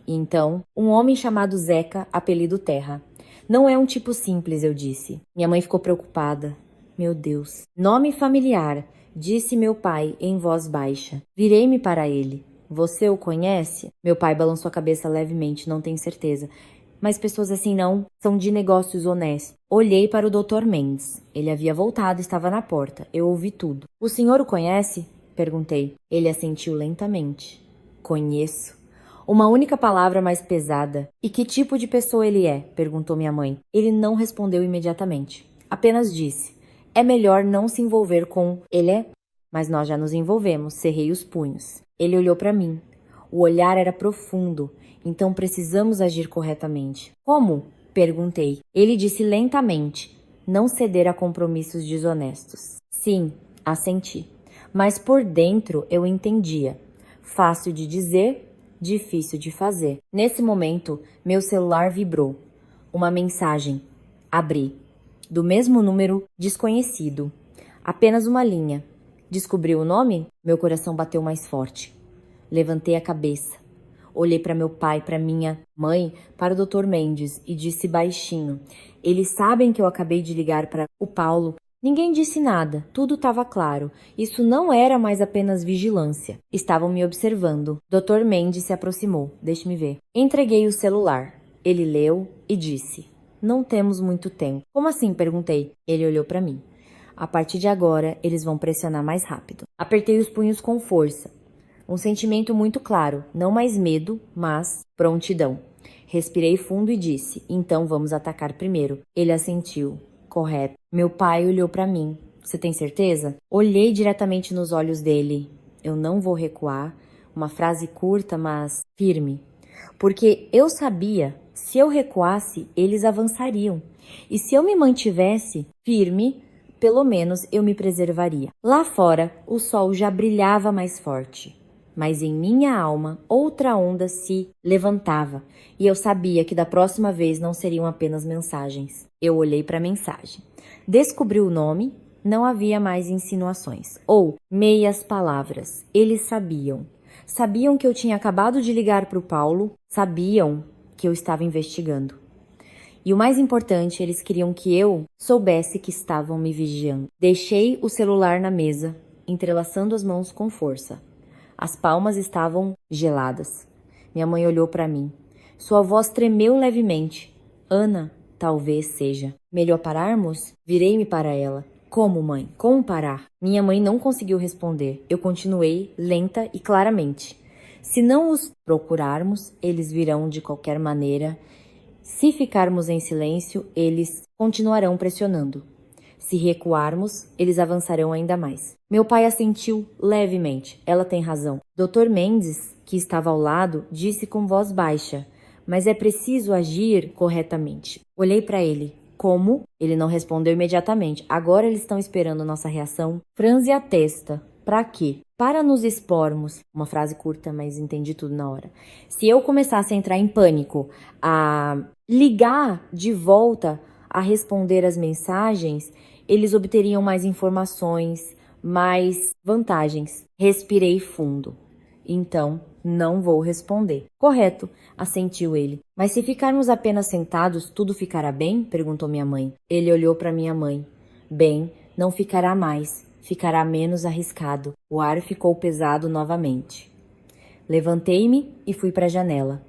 Speaker 1: E então, um homem chamado Zeca, apelido Terra. Não é um tipo simples, eu disse. Minha mãe ficou preocupada. Meu Deus. Nome familiar, disse meu pai em voz baixa. Virei-me para ele. Você o conhece? Meu pai balançou a cabeça levemente, não tenho certeza. Mas pessoas assim não são de negócios honestos. Olhei para o Dr. Mendes. Ele havia voltado e estava na porta. Eu ouvi tudo. O senhor o conhece? Perguntei. Ele assentiu lentamente. Conheço. Uma única palavra mais pesada. E que tipo de pessoa ele é? Perguntou minha mãe. Ele não respondeu imediatamente. Apenas disse. É melhor não se envolver com ele é? Mas nós já nos envolvemos. Cerrei os punhos. Ele olhou para mim. O olhar era profundo. Então precisamos agir corretamente. Como? Perguntei. Ele disse lentamente. Não ceder a compromissos desonestos. Sim, assenti. Mas por dentro eu entendia. Fácil de dizer, difícil de fazer. Nesse momento, meu celular vibrou. Uma mensagem. Abri. Do mesmo número desconhecido. Apenas uma linha. Descobriu o nome? Meu coração bateu mais forte. Levantei a cabeça. Olhei para meu pai, para minha mãe, para o Dr. Mendes e disse baixinho. Eles sabem que eu acabei de ligar para o Paulo. Ninguém disse nada, tudo estava claro. Isso não era mais apenas vigilância. Estavam me observando. Dr. Mendes se aproximou. Deixe-me ver. Entreguei o celular. Ele leu e disse. Não temos muito tempo. Como assim? Perguntei. Ele olhou para mim. A partir de agora, eles vão pressionar mais rápido. Apertei os punhos com força. Um sentimento muito claro, não mais medo, mas prontidão. Respirei fundo e disse, então vamos atacar primeiro. Ele assentiu. Correto. Meu pai olhou para mim. Você tem certeza? Olhei diretamente nos olhos dele. Eu não vou recuar. Uma frase curta, mas firme. Porque eu sabia, se eu recuasse, eles avançariam. E se eu me mantivesse firme, pelo menos eu me preservaria. Lá fora, o sol já brilhava mais forte. Mas em minha alma, outra onda se levantava, e eu sabia que da próxima vez não seriam apenas mensagens. Eu olhei para a mensagem. Descobri o nome, não havia mais insinuações, ou meias palavras. Eles sabiam. Sabiam que eu tinha acabado de ligar para o Paulo, sabiam que eu estava investigando. E o mais importante, eles queriam que eu soubesse que estavam me vigiando. Deixei o celular na mesa, entrelaçando as mãos com força. As palmas estavam geladas. Minha mãe olhou para mim. Sua voz tremeu levemente. Ana, talvez seja. Melhor pararmos? Virei-me para ela. Como, mãe? Como parar? Minha mãe não conseguiu responder. Eu continuei, lenta e claramente. Se não os procurarmos, eles virão de qualquer maneira. Se ficarmos em silêncio, eles continuarão pressionando. Se recuarmos, eles avançarão ainda mais. Meu pai assentiu levemente. Ela tem razão. Dr. Mendes, que estava ao lado, disse com voz baixa. Mas é preciso agir corretamente. Olhei para ele. Como? Ele não respondeu imediatamente. Agora eles estão esperando nossa reação. Franze a testa. Pra quê? Para nos expormos. Uma frase curta, mas entendi tudo na hora. Se eu começasse a entrar em pânico, a ligar de volta, a responder as mensagens, eles obteriam mais informações, mais vantagens. Respirei fundo. Então, não vou responder. Correto, assentiu ele. Mas se ficarmos apenas sentados, tudo ficará bem? Perguntou minha mãe. Ele olhou para minha mãe. Bem, não ficará mais. Ficará menos arriscado. O ar ficou pesado novamente. Levantei-me e fui para a janela.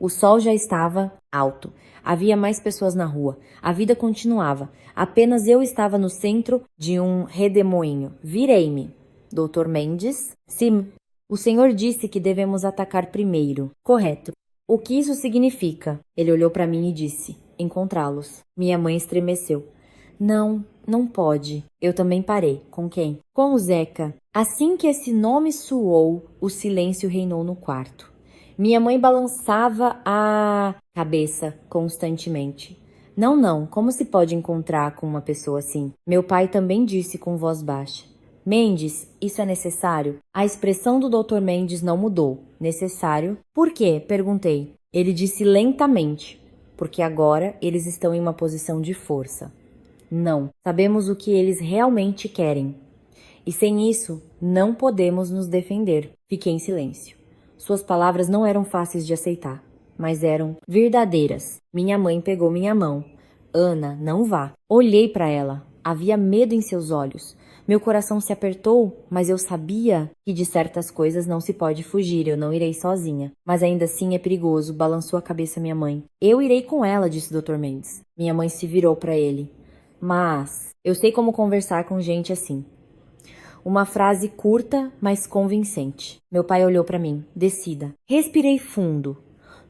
Speaker 1: O sol já estava alto. Havia mais pessoas na rua. A vida continuava. Apenas eu estava no centro de um redemoinho. Virei-me. Doutor Mendes? Sim. O senhor disse que devemos atacar primeiro. Correto. O que isso significa? Ele olhou para mim e disse: encontrá-los. Minha mãe estremeceu. Não, não pode. Eu também parei. Com quem? Com o Zeca. Assim que esse nome soou, o silêncio reinou no quarto. Minha mãe balançava a cabeça constantemente. Não, não, como se pode encontrar com uma pessoa assim? Meu pai também disse com voz baixa. Mendes, isso é necessário? A expressão do Dr. Mendes não mudou. Necessário? Por quê? Perguntei. Ele disse lentamente. Porque agora eles estão em uma posição de força. Não, sabemos o que eles realmente querem. E sem isso, não podemos nos defender. Fiquei em silêncio. Suas palavras não eram fáceis de aceitar, mas eram verdadeiras. Minha mãe pegou minha mão. Ana, não vá. Olhei para ela. Havia medo em seus olhos. Meu coração se apertou, mas eu sabia que de certas coisas não se pode fugir, eu não irei sozinha. Mas ainda assim é perigoso, balançou a cabeça minha mãe. Eu irei com ela, disse o Dr. Mendes. Minha mãe se virou para ele. Mas eu sei como conversar com gente assim. Uma frase curta, mas convincente. Meu pai olhou para mim. Decida. Respirei fundo.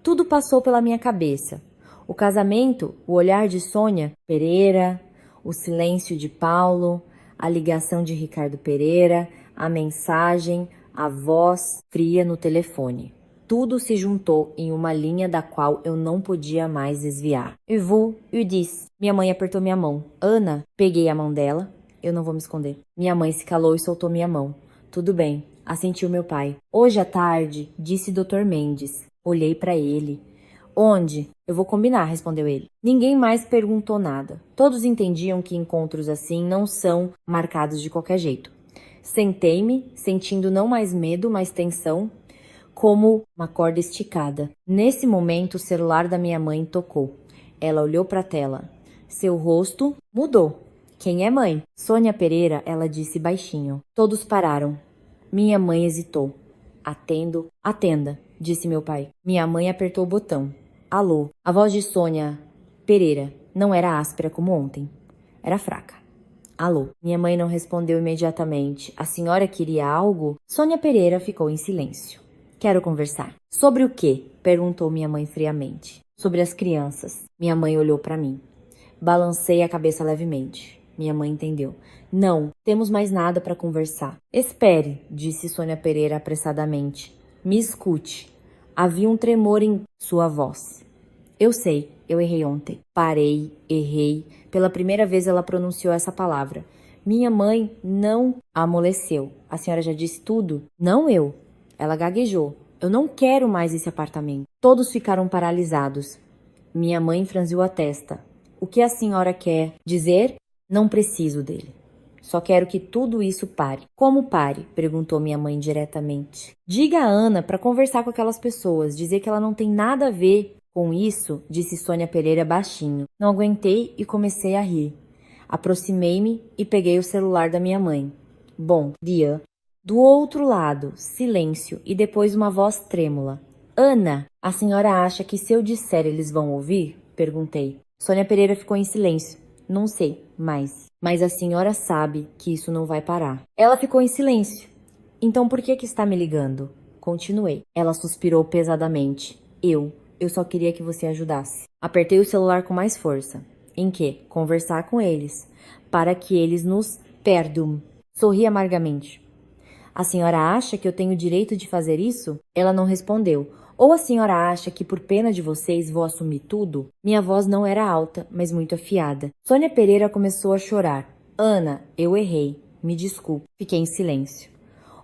Speaker 1: Tudo passou pela minha cabeça. O casamento, o olhar de Sônia Pereira, o silêncio de Paulo, a ligação de Ricardo Pereira, a mensagem, a voz fria no telefone. Tudo se juntou em uma linha da qual eu não podia mais desviar. E vous, eu disse. Minha mãe apertou minha mão. Ana, peguei a mão dela. Eu não vou me esconder. Minha mãe se calou e soltou minha mão. Tudo bem, assentiu meu pai. Hoje à tarde, disse Dr. Mendes. Olhei para ele. Onde? Eu vou combinar, respondeu ele. Ninguém mais perguntou nada. Todos entendiam que encontros assim não são marcados de qualquer jeito. Sentei-me, sentindo não mais medo, mas tensão, como uma corda esticada. Nesse momento, o celular da minha mãe tocou. Ela olhou para a tela. Seu rosto mudou. Quem é mãe? Sônia Pereira, ela disse baixinho. Todos pararam. Minha mãe hesitou. Atendo. Atenda, disse meu pai. Minha mãe apertou o botão. Alô. A voz de Sônia Pereira não era áspera como ontem. Era fraca. Alô. Minha mãe não respondeu imediatamente. A senhora queria algo? Sônia Pereira ficou em silêncio. Quero conversar. Sobre o quê? Perguntou minha mãe friamente. Sobre as crianças. Minha mãe olhou para mim. Balancei a cabeça levemente. Minha mãe entendeu. Não, temos mais nada para conversar. Espere, disse Sônia Pereira apressadamente. Me escute. Havia um tremor em sua voz. Eu sei, eu errei ontem. Parei, errei. Pela primeira vez ela pronunciou essa palavra. Minha mãe não amoleceu. A senhora já disse tudo? Não eu. Ela gaguejou. Eu não quero mais esse apartamento. Todos ficaram paralisados. Minha mãe franziu a testa. O que a senhora quer dizer? Não preciso dele. Só quero que tudo isso pare. Como pare? Perguntou minha mãe diretamente. Diga a Ana para conversar com aquelas pessoas, dizer que ela não tem nada a ver com isso, disse Sônia Pereira baixinho. Não aguentei e comecei a rir. Aproximei-me e peguei o celular da minha mãe. Bom dia. Do outro lado, silêncio e depois uma voz trêmula. Ana, a senhora acha que se eu disser eles vão ouvir? Perguntei. Sônia Pereira ficou em silêncio. Não sei, mas a senhora sabe que isso não vai parar. Ela ficou em silêncio. Então por que está me ligando? Continuei. Ela suspirou pesadamente. Eu só queria que você ajudasse. Apertei o celular com mais força. Em quê? Conversar com eles. Para que eles nos perdam. Sorri amargamente. A senhora acha que eu tenho direito de fazer isso? Ela não respondeu. Ou a senhora acha que por pena de vocês vou assumir tudo? Minha voz não era alta, mas muito afiada. Sônia Pereira começou a chorar. Ana, eu errei. Me desculpe. Fiquei em silêncio.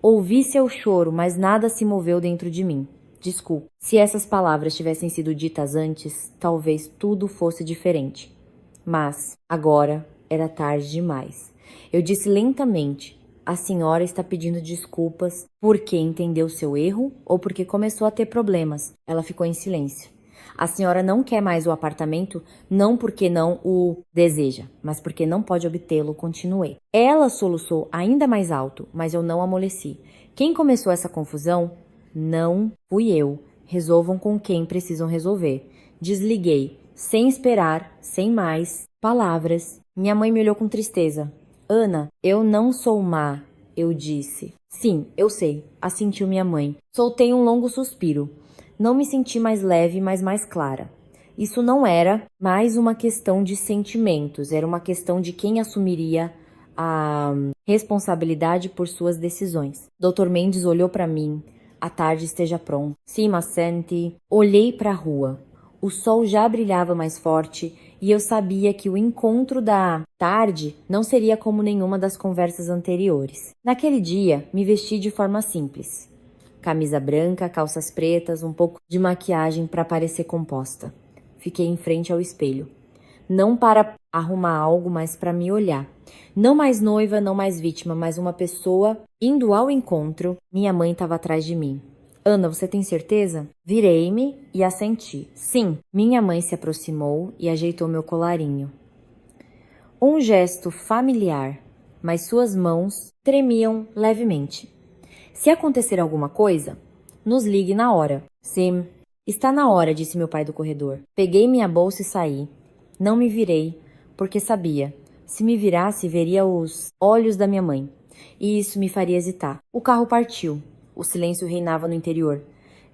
Speaker 1: Ouvi seu choro, mas nada se moveu dentro de mim. Desculpe. Se essas palavras tivessem sido ditas antes, talvez tudo fosse diferente. Mas, agora, era tarde demais. Eu disse lentamente: a senhora está pedindo desculpas porque entendeu seu erro ou porque começou a ter problemas? Ela ficou em silêncio. A senhora não quer mais o apartamento, não porque não o deseja, mas porque não pode obtê-lo, continuei. Ela soluçou ainda mais alto, mas eu não amoleci. Quem começou essa confusão? Não fui eu. Resolvam com quem precisam resolver. Desliguei, sem esperar, sem mais palavras. Minha mãe me olhou com tristeza. Ana, eu não sou má, eu disse. Sim, eu sei, assentiu minha mãe. Soltei um longo suspiro. Não me senti mais leve, mas mais clara. Isso não era mais uma questão de sentimentos, era uma questão de quem assumiria a responsabilidade por suas decisões. Dr. Mendes olhou para mim. A tarde esteja pronta. Sim, ma senti. Olhei para a rua. O sol já brilhava mais forte e eu sabia que o encontro da tarde não seria como nenhuma das conversas anteriores. Naquele dia, me vesti de forma simples. Camisa branca, calças pretas, um pouco de maquiagem para parecer composta. Fiquei em frente ao espelho. Não para arrumar algo, mas para me olhar. Não mais noiva, não mais vítima, mas uma pessoa indo ao encontro. Minha mãe estava atrás de mim. Ana, você tem certeza? Virei-me e assenti. Sim. Minha mãe se aproximou e ajeitou meu colarinho. Um gesto familiar, mas suas mãos tremiam levemente. Se acontecer alguma coisa, nos ligue na hora. Sim. Está na hora, disse meu pai do corredor. Peguei minha bolsa e saí. Não me virei, porque sabia. Se me virasse, veria os olhos da minha mãe. E isso me faria hesitar. O carro partiu. O silêncio reinava no interior.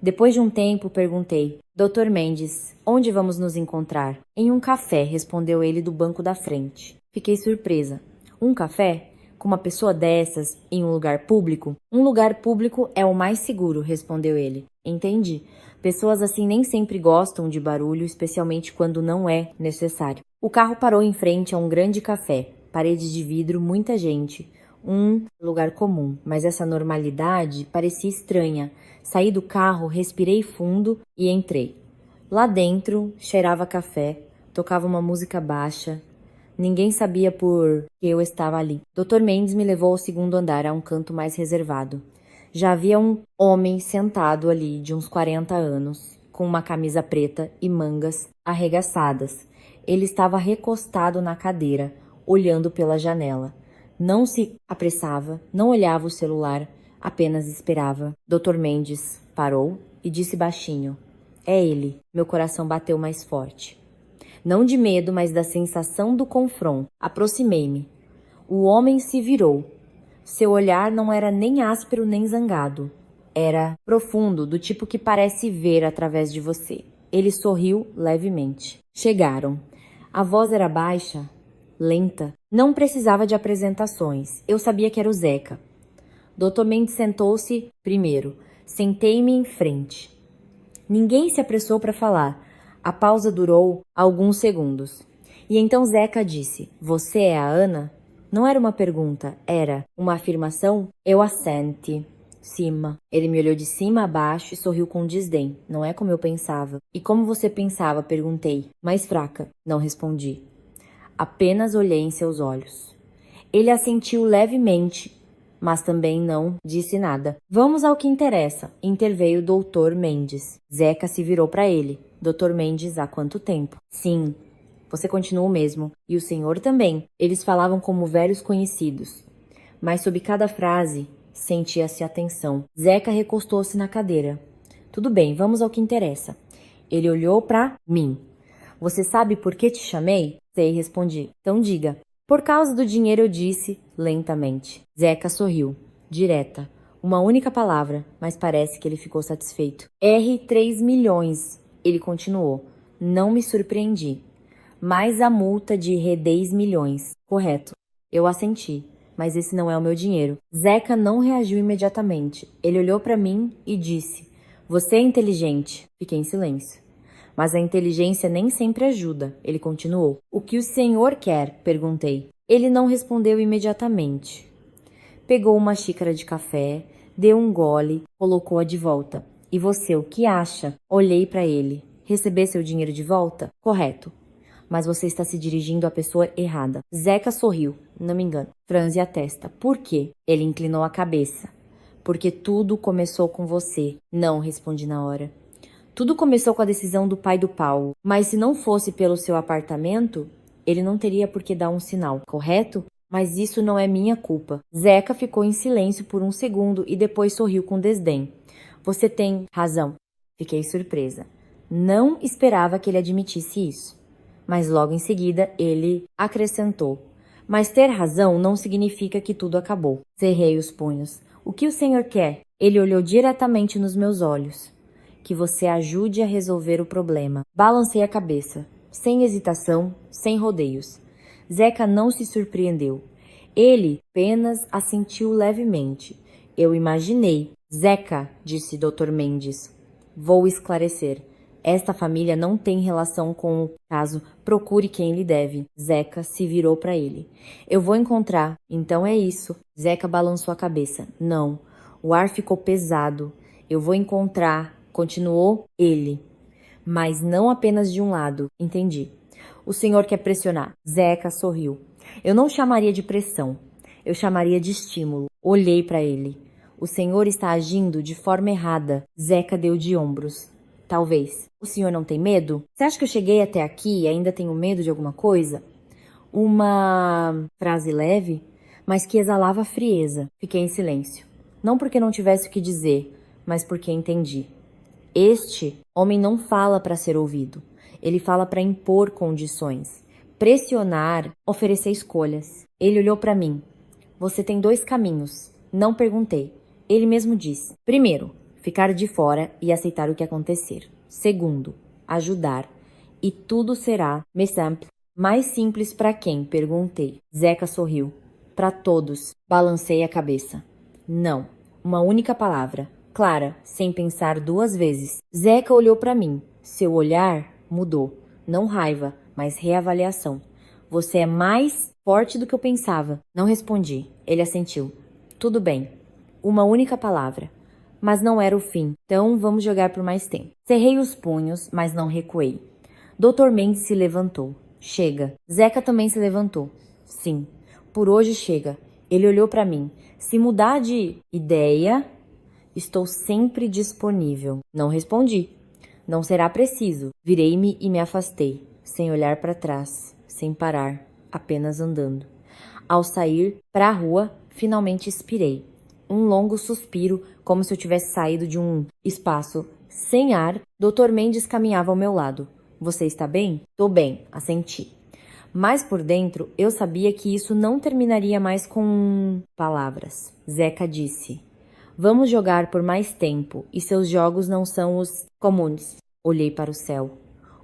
Speaker 1: Depois de um tempo, perguntei: Dr. Mendes, onde vamos nos encontrar? Em um café, respondeu ele do banco da frente. Fiquei surpresa. Um café? Com uma pessoa dessas, em um lugar público? Um lugar público é o mais seguro, respondeu ele. Entendi. Pessoas assim nem sempre gostam de barulho, especialmente quando não é necessário. O carro parou em frente a um grande café. Paredes de vidro, muita gente. Um lugar comum, mas essa normalidade parecia estranha. Saí do carro, respirei fundo e entrei. Lá dentro, cheirava café, tocava uma música baixa. Ninguém sabia por que eu estava ali. Dr. Mendes me levou ao segundo andar, a um canto mais reservado. Já havia um homem sentado ali, de uns 40 anos, com uma camisa preta e mangas arregaçadas. Ele estava recostado na cadeira, olhando pela janela. Não se apressava, não olhava o celular, apenas esperava. Dr. Mendes parou e disse baixinho: É ele. Meu coração bateu mais forte. Não de medo, mas da sensação do confronto. Aproximei-me. O homem se virou. Seu olhar não era nem áspero nem zangado. Era profundo, do tipo que parece ver através de você. Ele sorriu levemente. Chegaram. A voz era baixa, lenta. Não precisava de apresentações. Eu sabia que era o Zeca. Dr. Mendes sentou-se primeiro. Sentei-me em frente. Ninguém se apressou para falar. A pausa durou alguns segundos. E então Zeca disse: Você é a Ana? Não era uma pergunta, era uma afirmação. Eu assenti. Cima. Ele me olhou de cima a baixo e sorriu com desdém. Não é como eu pensava. E como você pensava? Perguntei. Mais fraca. Não respondi. Apenas olhei em seus olhos. Ele assentiu levemente, mas também não disse nada. Vamos ao que interessa, interveio o Dr. Mendes. Zeca se virou para ele. Dr. Mendes, há quanto tempo? Sim. Você continua o mesmo. E o senhor também. Eles falavam como velhos conhecidos. Mas sob cada frase, sentia-se a tensão. Zeca recostou-se na cadeira. Tudo bem, vamos ao que interessa. Ele olhou para mim. Você sabe por que te chamei? Sei, respondi. Então diga. Por causa do dinheiro, eu disse, lentamente. Zeca sorriu. Direta. Uma única palavra, mas parece que ele ficou satisfeito. R$ 3 milhões. Ele continuou. Não me surpreendi. Mais a multa de R$ 10 milhões. Correto. Eu assenti. Mas esse não é o meu dinheiro. Zeca não reagiu imediatamente. Ele olhou para mim e disse: Você é inteligente. Fiquei em silêncio. Mas a inteligência nem sempre ajuda. Ele continuou. O que o senhor quer? Perguntei. Ele não respondeu imediatamente. Pegou uma xícara de café, Deu um gole, colocou-a de volta. E você, o que acha? Olhei para ele. Receber seu dinheiro de volta? Correto. Mas você está se dirigindo à pessoa errada. Zeca sorriu, não me engano. Franze a testa. Por quê? Ele inclinou a cabeça. Porque tudo começou com você. Não, respondi na hora. Tudo começou com a decisão do pai do Paulo. Mas se não fosse pelo seu apartamento, ele não teria por que dar um sinal, correto? Mas isso não é minha culpa. Zeca ficou em silêncio por um segundo e depois sorriu com desdém. Você tem razão. Fiquei surpresa. Não esperava que ele admitisse isso. Mas logo em seguida ele acrescentou. Mas ter razão não significa que tudo acabou. Cerrei os punhos. O que o senhor quer? Ele olhou diretamente nos meus olhos. Que você ajude a resolver o problema. Balancei a cabeça, sem hesitação, sem rodeios. Zeca não se surpreendeu. Ele apenas assentiu levemente. Eu imaginei. Zeca, disse Dr. Mendes. Vou esclarecer. Esta família não tem relação com o caso. Procure quem lhe deve. Zeca se virou para ele. Eu vou encontrar. Então é isso. Zeca balançou a cabeça. Não. O ar ficou pesado. Eu vou encontrar. Continuou ele. Mas não apenas de um lado. Entendi. O senhor quer pressionar. Zeca sorriu. Eu não chamaria de pressão. Eu chamaria de estímulo. Olhei para ele. O senhor está agindo de forma errada. Zeca deu de ombros. Talvez. O senhor não tem medo? Você acha que eu cheguei até aqui e ainda tenho medo de alguma coisa? Uma frase leve, mas que exalava frieza. Fiquei em silêncio. Não porque não tivesse o que dizer, mas porque entendi. Este homem não fala para ser ouvido. Ele fala para impor condições. Pressionar, oferecer escolhas. Ele olhou para mim. Você tem 2 caminhos. Não perguntei. Ele mesmo disse. Primeiro, ficar de fora e aceitar o que acontecer. Segundo, ajudar. E tudo será, me sample, mais simples para quem? Perguntei. Zeca sorriu. Para todos. Balancei a cabeça. Não. Uma única palavra. Clara, sem pensar 2 vezes. Zeca olhou para mim. Seu olhar mudou. Não raiva, mas reavaliação. Você é mais forte do que eu pensava. Não respondi. Ele assentiu. Tudo bem. Uma única palavra. Mas não era o fim. Então vamos jogar por mais tempo. Cerrei os punhos, mas não recuei. Dr. Mendes se levantou. Chega. Zeca também se levantou. Sim. Por hoje chega. Ele olhou para mim. Se mudar de ideia, estou sempre disponível. Não respondi. Não será preciso. Virei-me e me afastei, sem olhar para trás, sem parar, apenas andando. Ao sair para a rua, finalmente expirei. Um longo suspiro, como se eu tivesse saído de um espaço sem ar. Dr. Mendes caminhava ao meu lado. Você está bem? Tô bem, assenti. Mas por dentro, eu sabia que isso não terminaria mais com palavras. Zeca disse. Vamos jogar por mais tempo, e seus jogos não são os comuns. Olhei para o céu.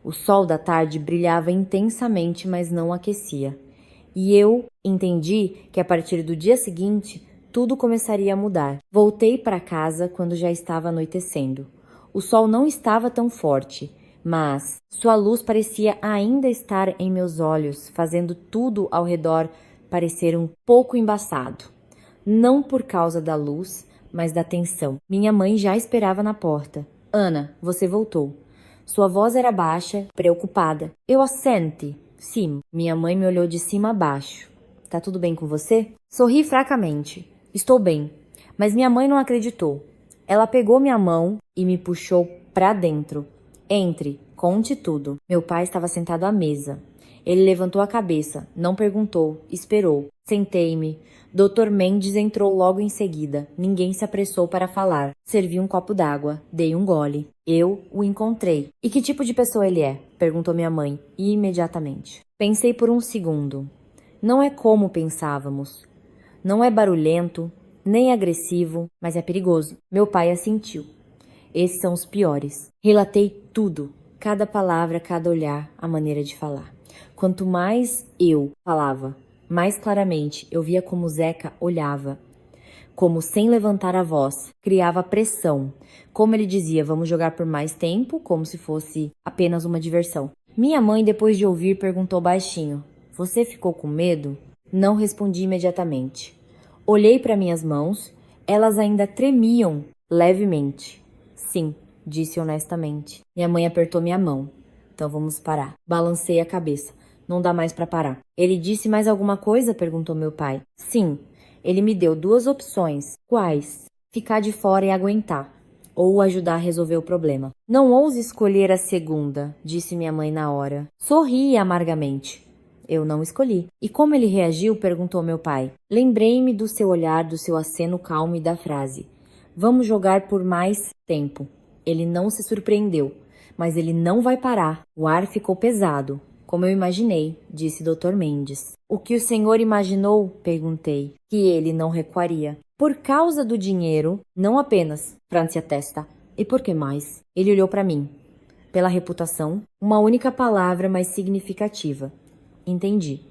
Speaker 1: O sol da tarde brilhava intensamente, mas não aquecia. E eu entendi que a partir do dia seguinte, tudo começaria a mudar. Voltei para casa quando já estava anoitecendo. O sol não estava tão forte, mas sua luz parecia ainda estar em meus olhos, fazendo tudo ao redor parecer um pouco embaçado. Não por causa da luz, mas da tensão. Minha mãe já esperava na porta. Ana, você voltou. Sua voz era baixa, preocupada. Eu assente. Sim. Minha mãe me olhou de cima a baixo. Tá tudo bem com você? Sorri fracamente. Estou bem. Mas minha mãe não acreditou. Ela pegou minha mão e me puxou para dentro. Entre, conte tudo. Meu pai estava sentado à mesa. Ele levantou a cabeça, não perguntou, esperou. Sentei-me. Dr. Mendes entrou logo em seguida. Ninguém se apressou para falar. Servi um copo d'água. Dei um gole. Eu o encontrei. E que tipo de pessoa ele é? Perguntou minha mãe, imediatamente. Pensei por um segundo. Não é como pensávamos. Não é barulhento, nem agressivo, mas é perigoso. Meu pai assentiu. Esses são os piores. Relatei tudo. Cada palavra, cada olhar, a maneira de falar. Quanto mais eu falava, mais claramente eu via como Zeca olhava, como sem levantar a voz, criava pressão, como ele dizia, vamos jogar por mais tempo, como se fosse apenas uma diversão. Minha mãe, depois de ouvir, perguntou baixinho, você ficou com medo? Não respondi imediatamente. Olhei para minhas mãos, Elas ainda tremiam levemente. Sim, disse honestamente. Minha mãe apertou minha mão. Então vamos parar. Balancei a cabeça. Não dá mais para parar. Ele disse mais alguma coisa? Perguntou meu pai. Sim, ele me deu 2 opções. Quais? Ficar de fora e aguentar, ou ajudar a resolver o problema. Não ouse escolher a segunda, disse minha mãe na hora. Sorri amargamente. Eu não escolhi. E como ele reagiu? Perguntou meu pai. Lembrei-me do seu olhar, do seu aceno calmo e da frase. Vamos jogar por mais tempo. Ele não se surpreendeu, mas ele não vai parar. O ar ficou pesado. Como eu imaginei, disse Dr. Mendes. O que o senhor imaginou? Perguntei. Que ele não recuaria. Por causa do dinheiro, não apenas, franze a testa. E por que mais? Ele olhou para mim. Pela reputação, uma única palavra mais significativa. Entendi.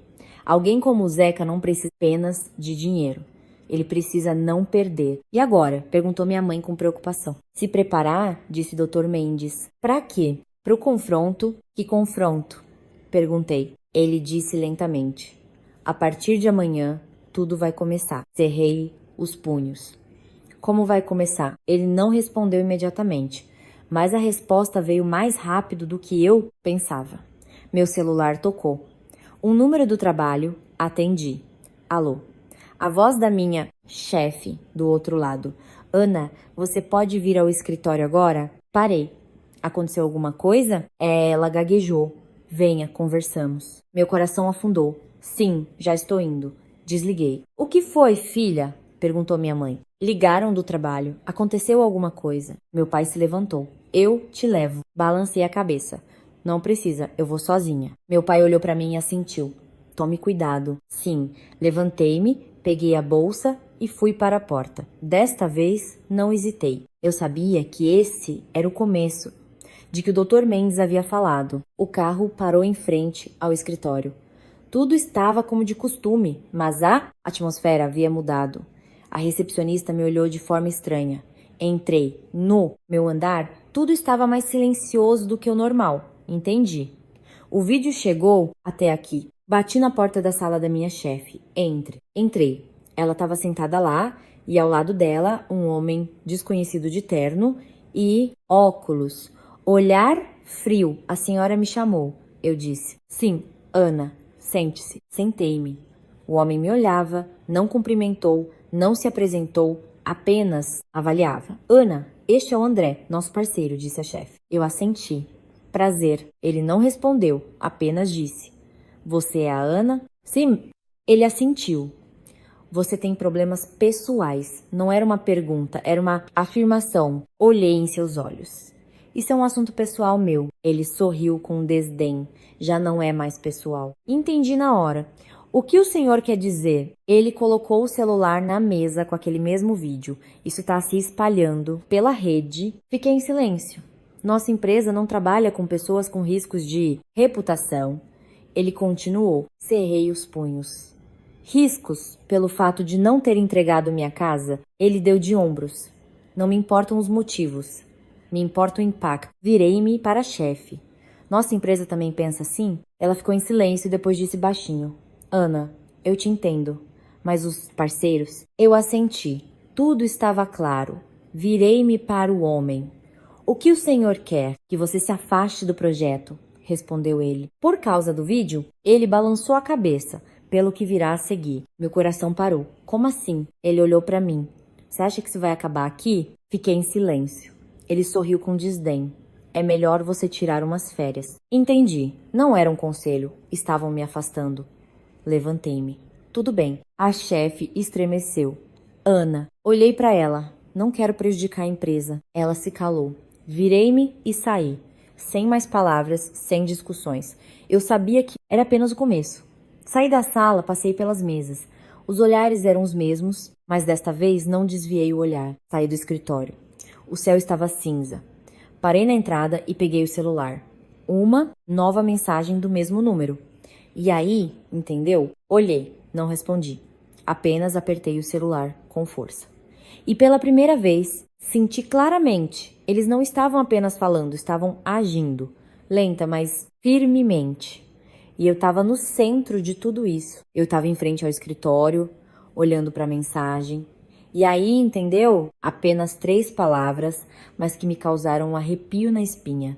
Speaker 1: Alguém como o Zeca não precisa apenas de dinheiro. Ele precisa não perder. E agora? Perguntou minha mãe com preocupação. Se preparar, disse Dr. Mendes. Para quê? Para o confronto. Que confronto? Perguntei. Ele disse lentamente. A partir de amanhã, tudo vai começar. Cerrei os punhos. Como vai começar? Ele não respondeu imediatamente, mas a resposta veio mais rápido do que eu pensava. Meu celular tocou. Um número do trabalho, atendi. Alô. A voz da minha chefe do outro lado. Ana, você pode vir ao escritório agora? Parei. Aconteceu alguma coisa? Ela gaguejou. Venha, conversamos. Meu coração afundou. Sim, já estou indo. Desliguei. O que foi, filha? Perguntou minha mãe. Ligaram do trabalho. Aconteceu alguma coisa. Meu pai se levantou. Eu te levo. Balancei a cabeça. Não precisa, eu vou sozinha. Meu pai olhou para mim e assentiu. Tome cuidado. Sim, levantei-me, peguei a bolsa e fui para a porta. Desta vez, não hesitei. Eu sabia que esse era o começo de que o Dr. Mendes havia falado. O carro parou em frente ao escritório. Tudo estava como de costume, mas a atmosfera havia mudado. A recepcionista me olhou de forma estranha. Entrei. No meu andar, tudo estava mais silencioso do que o normal. Entendi. O vídeo chegou até aqui. Bati na porta da sala da minha chefe. Entre. Entrei. Ela estava sentada lá e ao lado dela um homem desconhecido de terno e óculos. Olhar frio. A senhora me chamou. Eu disse. Sim, Ana. Sente-se. Sentei-me. O homem me olhava, não cumprimentou, não se apresentou, apenas avaliava. Ana, este é o André, nosso parceiro, disse a chefe. Eu assenti. Prazer. Ele não respondeu, apenas disse. Você é a Ana? Sim. Ele assentiu. Você tem problemas pessoais. Não era uma pergunta, era uma afirmação. Olhei em seus olhos. Isso é um assunto pessoal meu. Ele sorriu com desdém. Já não é mais pessoal. Entendi na hora. O que o senhor quer dizer? Ele colocou o celular na mesa com aquele mesmo vídeo. Isso está se espalhando pela rede. Fiquei em silêncio. Nossa empresa não trabalha com pessoas com riscos de reputação. Ele continuou. Cerrei os punhos. Riscos pelo fato de não ter entregado minha casa? Ele deu de ombros. Não me importam os motivos. Me importa o impacto. Virei-me para a chefe. Nossa empresa também pensa assim? Ela ficou em silêncio e depois disse baixinho. Ana, eu te entendo, mas os parceiros? Eu assenti. Tudo estava claro. Virei-me para o homem. O que o senhor quer? Que você se afaste do projeto, respondeu ele. Por causa do vídeo, ele balançou a cabeça, pelo que virá a seguir. Meu coração parou. Como assim? Ele olhou para mim. Você acha que isso vai acabar aqui? Fiquei em silêncio. Ele sorriu com desdém. É melhor você tirar umas férias. Entendi. Não era um conselho. Estavam me afastando. Levantei-me. Tudo bem. A chefe estremeceu. Ana. Olhei para ela. Não quero prejudicar a empresa. Ela se calou. Virei-me e saí. Sem mais palavras, sem discussões. Eu sabia que era apenas o começo. Saí da sala, passei pelas mesas. Os olhares eram os mesmos, mas desta vez não desviei o olhar. Saí do escritório. O céu estava cinza. Parei na entrada e peguei o celular. Uma nova mensagem do mesmo número. E aí, entendeu? Olhei, não respondi. Apenas apertei o celular com força. E pela primeira vez, senti claramente. Eles não estavam apenas falando, estavam agindo. Lenta, mas firmemente. E eu estava no centro de tudo isso. Eu estava em frente ao escritório, olhando para a mensagem. E aí, entendeu? Apenas 3 palavras, mas que me causaram um arrepio na espinha.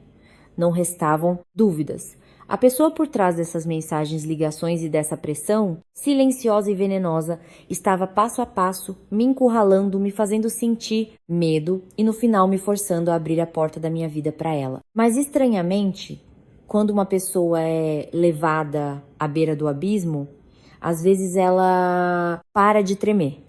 Speaker 1: Não restavam dúvidas. A pessoa por trás dessas mensagens, ligações e dessa pressão, silenciosa e venenosa, estava passo a passo, me encurralando, me fazendo sentir medo e no final me forçando a abrir a porta da minha vida para ela. Mas estranhamente, quando uma pessoa é levada à beira do abismo, às vezes ela para de tremer.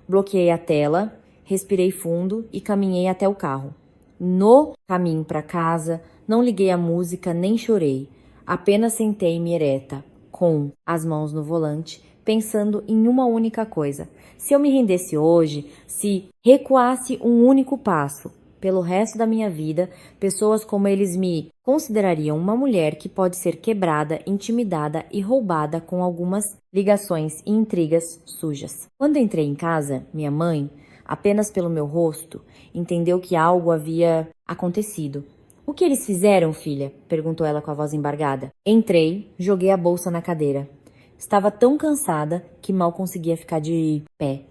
Speaker 1: Bloqueei a tela, respirei fundo e caminhei até o carro. No caminho para casa, não liguei a música nem chorei. Apenas sentei-me ereta, com as mãos no volante, pensando em uma única coisa. Se eu me rendesse hoje, se recuasse um único passo, pelo resto da minha vida, pessoas como eles me considerariam uma mulher que pode ser quebrada, intimidada e roubada com algumas ligações e intrigas sujas. Quando entrei em casa, minha mãe, apenas pelo meu rosto, entendeu que algo havia acontecido. "O que eles fizeram, filha?" perguntou ela com a voz embargada. Entrei, joguei a bolsa na cadeira. Estava tão cansada que mal conseguia ficar de pé.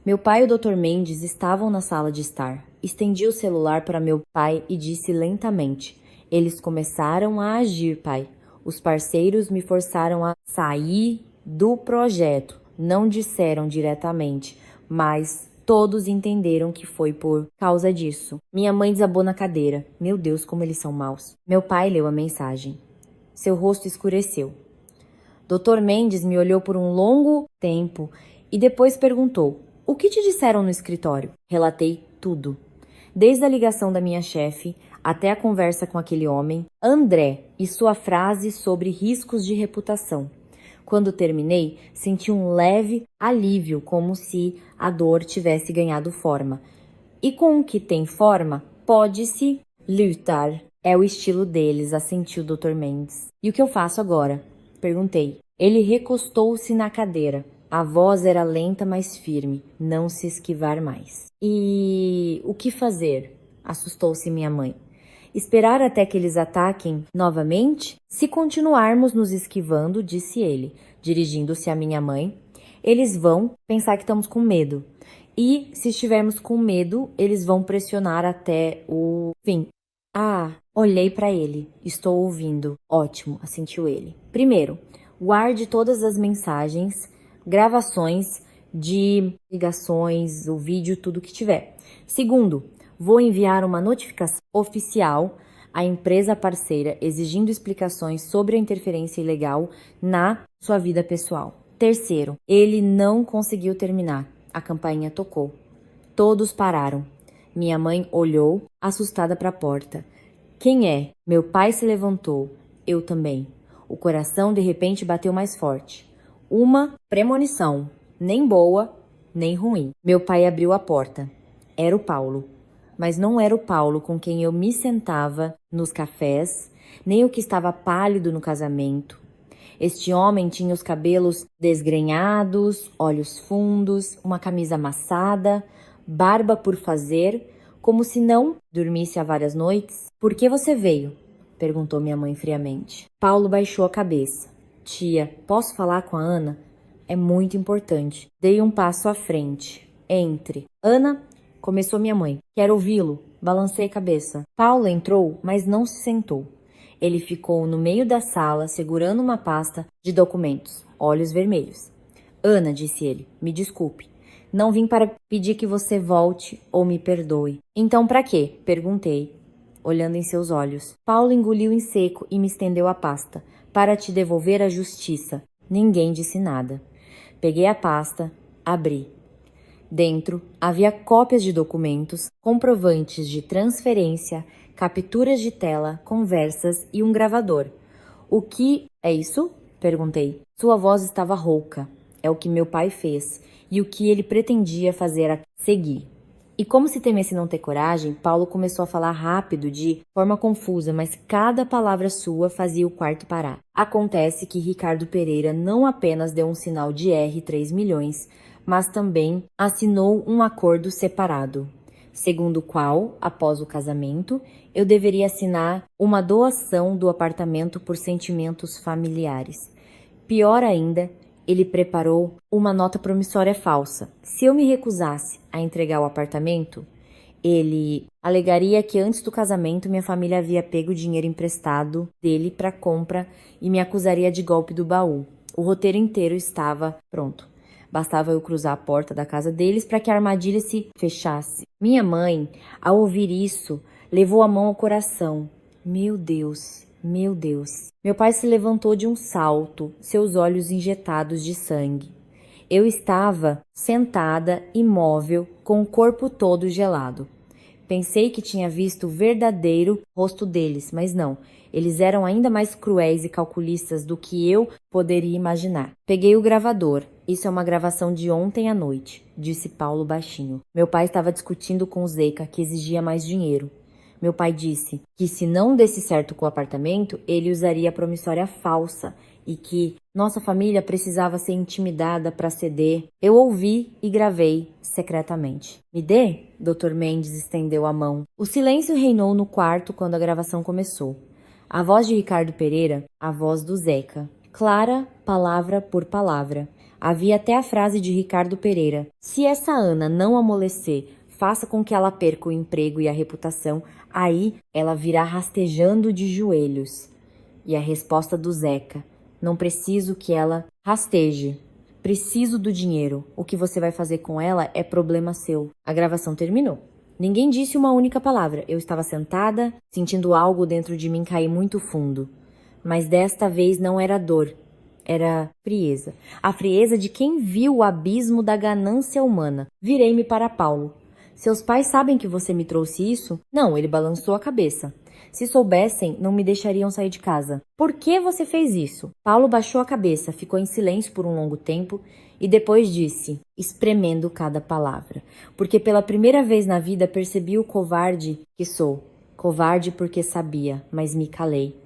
Speaker 1: Meu pai e o Dr. Mendes estavam na sala de estar. Estendi o celular para meu pai e disse lentamente: "Eles começaram a agir, pai. Os parceiros me forçaram a sair do projeto. Não disseram diretamente, mas todos entenderam que foi por causa disso." Minha mãe desabou na cadeira. Meu Deus, como eles são maus. Meu pai leu a mensagem. Seu rosto escureceu. Dr. Mendes me olhou por um longo tempo e depois perguntou: "O que te disseram no escritório?" Relatei tudo. Desde a ligação da minha chefe até a conversa com aquele homem, André, e sua frase sobre riscos de reputação. Quando terminei, senti um leve alívio, como se a dor tivesse ganhado forma. E com o que tem forma, pode-se lutar. É o estilo deles, assentiu o Dr. Mendes. "E o que eu faço agora?" perguntei. Ele recostou-se na cadeira. A voz era lenta, mas firme. Não se esquivar mais. "E o que fazer?" assustou-se minha mãe. "Esperar até que eles ataquem novamente? Se continuarmos nos esquivando", disse ele, dirigindo-se à minha mãe, "eles vão pensar que estamos com medo. E se estivermos com medo, eles vão pressionar até o fim." "Ah", olhei para ele. "Estou ouvindo." "Ótimo", assentiu ele. "Primeiro, guarde todas as mensagens, gravações de ligações, o vídeo, tudo que tiver. Segundo, vou enviar uma notificação oficial à empresa parceira exigindo explicações sobre a interferência ilegal na sua vida pessoal." Terceiro, ele não conseguiu terminar. A campainha tocou. Todos pararam. Minha mãe olhou, assustada para a porta. "Quem é?" Meu pai se levantou. Eu também. O coração de repente bateu mais forte. Uma premonição, nem boa, nem ruim. Meu pai abriu a porta. Era o Paulo. Mas não era o Paulo com quem eu me sentava nos cafés, nem o que estava pálido no casamento. Este homem tinha os cabelos desgrenhados, olhos fundos, uma camisa amassada, barba por fazer, como se não dormisse há várias noites. "Por que você veio?" perguntou minha mãe friamente. Paulo baixou a cabeça. "Tia, posso falar com a Ana? É muito importante." Dei um passo à frente. "Entre." "Ana?" começou minha mãe. "Quero ouvi-lo." Balancei a cabeça. Paulo entrou, mas não se sentou. Ele ficou no meio da sala, segurando uma pasta de documentos, olhos vermelhos. "Ana", disse ele, "me desculpe. Não vim para pedir que você volte ou me perdoe." "Então para quê?" perguntei, olhando em seus olhos. Paulo engoliu em seco e me estendeu a pasta. "Para te devolver à justiça." Ninguém disse nada. Peguei a pasta, abri. Dentro havia cópias de documentos, comprovantes de transferência, capturas de tela, conversas e um gravador. "O que é isso?" perguntei. Sua voz estava rouca. É o que meu pai fez e o que ele pretendia fazer a seguir. E como se temesse não ter coragem, Paulo começou a falar rápido, de forma confusa, mas cada palavra sua fazia o quarto parar. Acontece que Ricardo Pereira não apenas deu um sinal de R 3 milhões, mas também assinou um acordo separado, segundo o qual, após o casamento, eu deveria assinar uma doação do apartamento por sentimentos familiares. Pior ainda, Ele preparou uma nota promissória falsa. Se eu me recusasse a entregar o apartamento, ele alegaria que antes do casamento minha família havia pego o dinheiro emprestado dele para compra e me acusaria de golpe do baú. O roteiro inteiro estava pronto. Bastava eu cruzar a porta da casa deles para que a armadilha se fechasse. Minha mãe, ao ouvir isso, levou a mão ao coração. Meu Deus, meu Deus. Meu pai se levantou de um salto, seus olhos injetados de sangue. Eu estava sentada, imóvel, com o corpo todo gelado. Pensei que tinha visto o verdadeiro rosto deles, mas não. Eles eram ainda mais cruéis e calculistas do que eu poderia imaginar. Peguei o gravador. Isso é uma gravação de ontem à noite, disse Paulo baixinho. Meu pai estava discutindo com o Zeca, que exigia mais dinheiro. Meu pai disse que se não desse certo com o apartamento, ele usaria a promissória falsa e que nossa família precisava ser intimidada para ceder. Eu ouvi e gravei secretamente. Me dê? Dr. Mendes estendeu a mão. O silêncio reinou no quarto quando a gravação começou. A voz de Ricardo Pereira, a voz do Zeca. Clara, palavra por palavra. Havia até a frase de Ricardo Pereira. Se essa Ana não amolecer, faça com que ela perca o emprego e a reputação, aí ela virá rastejando de joelhos. E a resposta do Zeca. Não preciso que ela rasteje. Preciso do dinheiro. O que você vai fazer com ela é problema seu. A gravação terminou. Ninguém disse uma única palavra. Eu estava sentada, sentindo algo dentro de mim cair muito fundo. Mas desta vez não era dor. Era frieza. A frieza de quem viu o abismo da ganância humana. Virei-me para Paulo. Seus pais sabem que você me trouxe isso? Não, ele balançou a cabeça. Se soubessem, não me deixariam sair de casa. Por que você fez isso? Paulo baixou a cabeça, ficou em silêncio por um longo tempo e depois disse, espremendo cada palavra. Porque pela primeira vez na vida percebi o covarde que sou. Covarde porque sabia, mas me calei.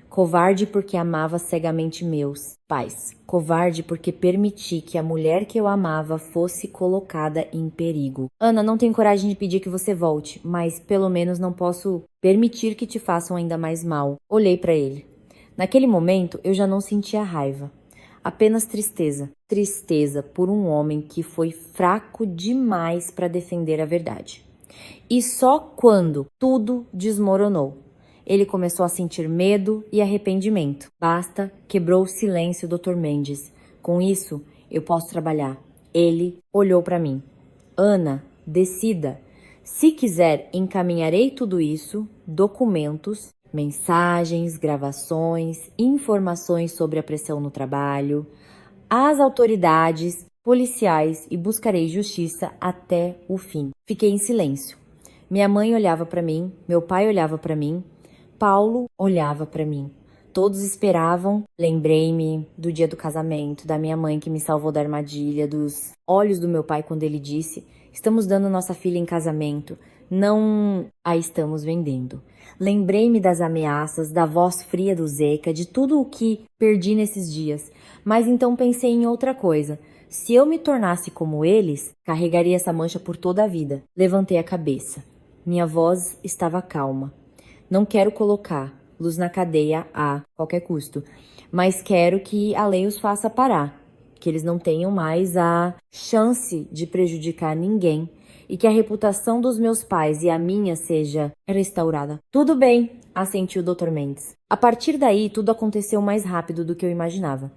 Speaker 1: Covarde porque amava cegamente meus pais. Covarde porque permiti que a mulher que eu amava fosse colocada em perigo. Ana, não tenho coragem de pedir que você volte, mas pelo menos não posso permitir que te façam ainda mais mal. Olhei para ele. Naquele momento, eu já não sentia raiva. Apenas tristeza. Tristeza por um homem que foi fraco demais para defender a verdade. E só quando tudo desmoronou, ele começou a sentir medo e arrependimento. Basta, quebrou o silêncio Dr. Mendes. Com isso, eu posso trabalhar. Ele olhou para mim. Ana, decida. Se quiser, encaminharei tudo isso, documentos, mensagens, gravações, informações sobre a pressão no trabalho, às autoridades policiais e buscarei justiça até o fim. Fiquei em silêncio. Minha mãe olhava para mim, meu pai olhava para mim, Paulo olhava para mim. Todos esperavam. Lembrei-me do dia do casamento, da minha mãe que me salvou da armadilha, dos olhos do meu pai quando ele disse: estamos dando nossa filha em casamento, não a estamos vendendo. Lembrei-me das ameaças, da voz fria do Zeca, de tudo o que perdi nesses dias. Mas então pensei em outra coisa. Se eu me tornasse como eles, carregaria essa mancha por toda a vida. Levantei a cabeça. Minha voz estava calma. Não quero colocar luz na cadeia a qualquer custo, mas quero que a lei os faça parar, que eles não tenham mais a chance de prejudicar ninguém e que a reputação dos meus pais e a minha seja restaurada. Tudo bem, assentiu o Dr. Mendes. A partir daí, tudo aconteceu mais rápido do que eu imaginava.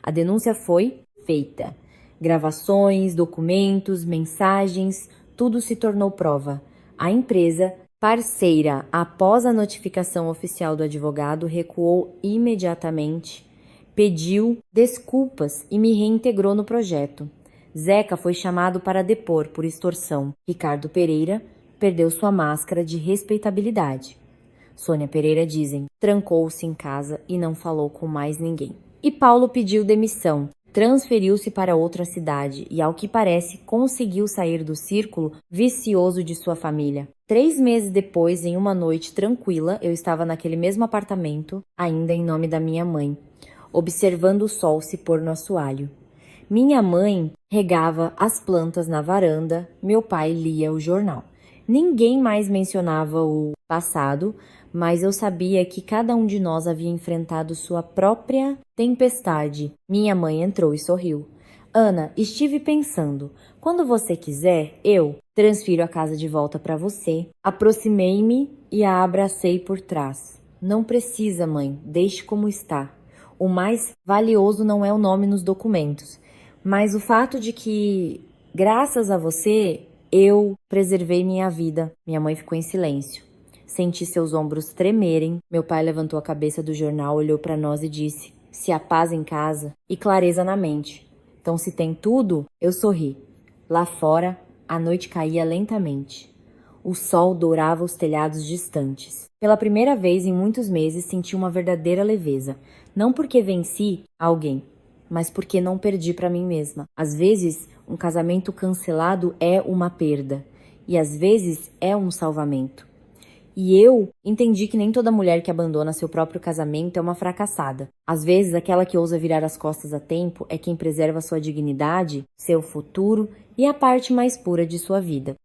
Speaker 1: A denúncia foi feita. Gravações, documentos, mensagens, tudo se tornou prova. A empresa parceira, após a notificação oficial do advogado, recuou imediatamente, pediu desculpas e me reintegrou no projeto. Zeca foi chamado para depor por extorsão. Ricardo Pereira perdeu sua máscara de respeitabilidade. Sônia Pereira, dizem, trancou-se em casa e não falou com mais ninguém. E Paulo pediu demissão. Transferiu-se para outra cidade e, ao que parece, conseguiu sair do círculo vicioso de sua família. 3 meses depois, em uma noite tranquila, eu estava naquele mesmo apartamento, ainda em nome da minha mãe, observando o sol se pôr no assoalho. Minha mãe regava as plantas na varanda, meu pai lia o jornal. Ninguém mais mencionava o passado, mas eu sabia que cada um de nós havia enfrentado sua própria tempestade. Minha mãe entrou e sorriu. Ana, estive pensando. Quando você quiser, eu transfiro a casa de volta para você. Aproximei-me e a abracei por trás. Não precisa, mãe. Deixe como está. O mais valioso não é o nome nos documentos, mas o fato de que, graças a você, eu preservei minha vida. Minha mãe ficou em silêncio. Senti seus ombros tremerem. Meu pai levantou a cabeça do jornal, olhou para nós e disse: se há paz em casa e clareza na mente. Então, se tem tudo, eu sorri. Lá fora, a noite caía lentamente. O sol dourava os telhados distantes. Pela primeira vez em muitos meses, senti uma verdadeira leveza. Não porque venci alguém, mas porque não perdi para mim mesma. Às vezes, um casamento cancelado é uma perda, e às vezes é um salvamento. E eu entendi que nem toda mulher que abandona seu próprio casamento é uma fracassada. Às vezes, aquela que ousa virar as costas a tempo é quem preserva sua dignidade, seu futuro e a parte mais pura de sua vida.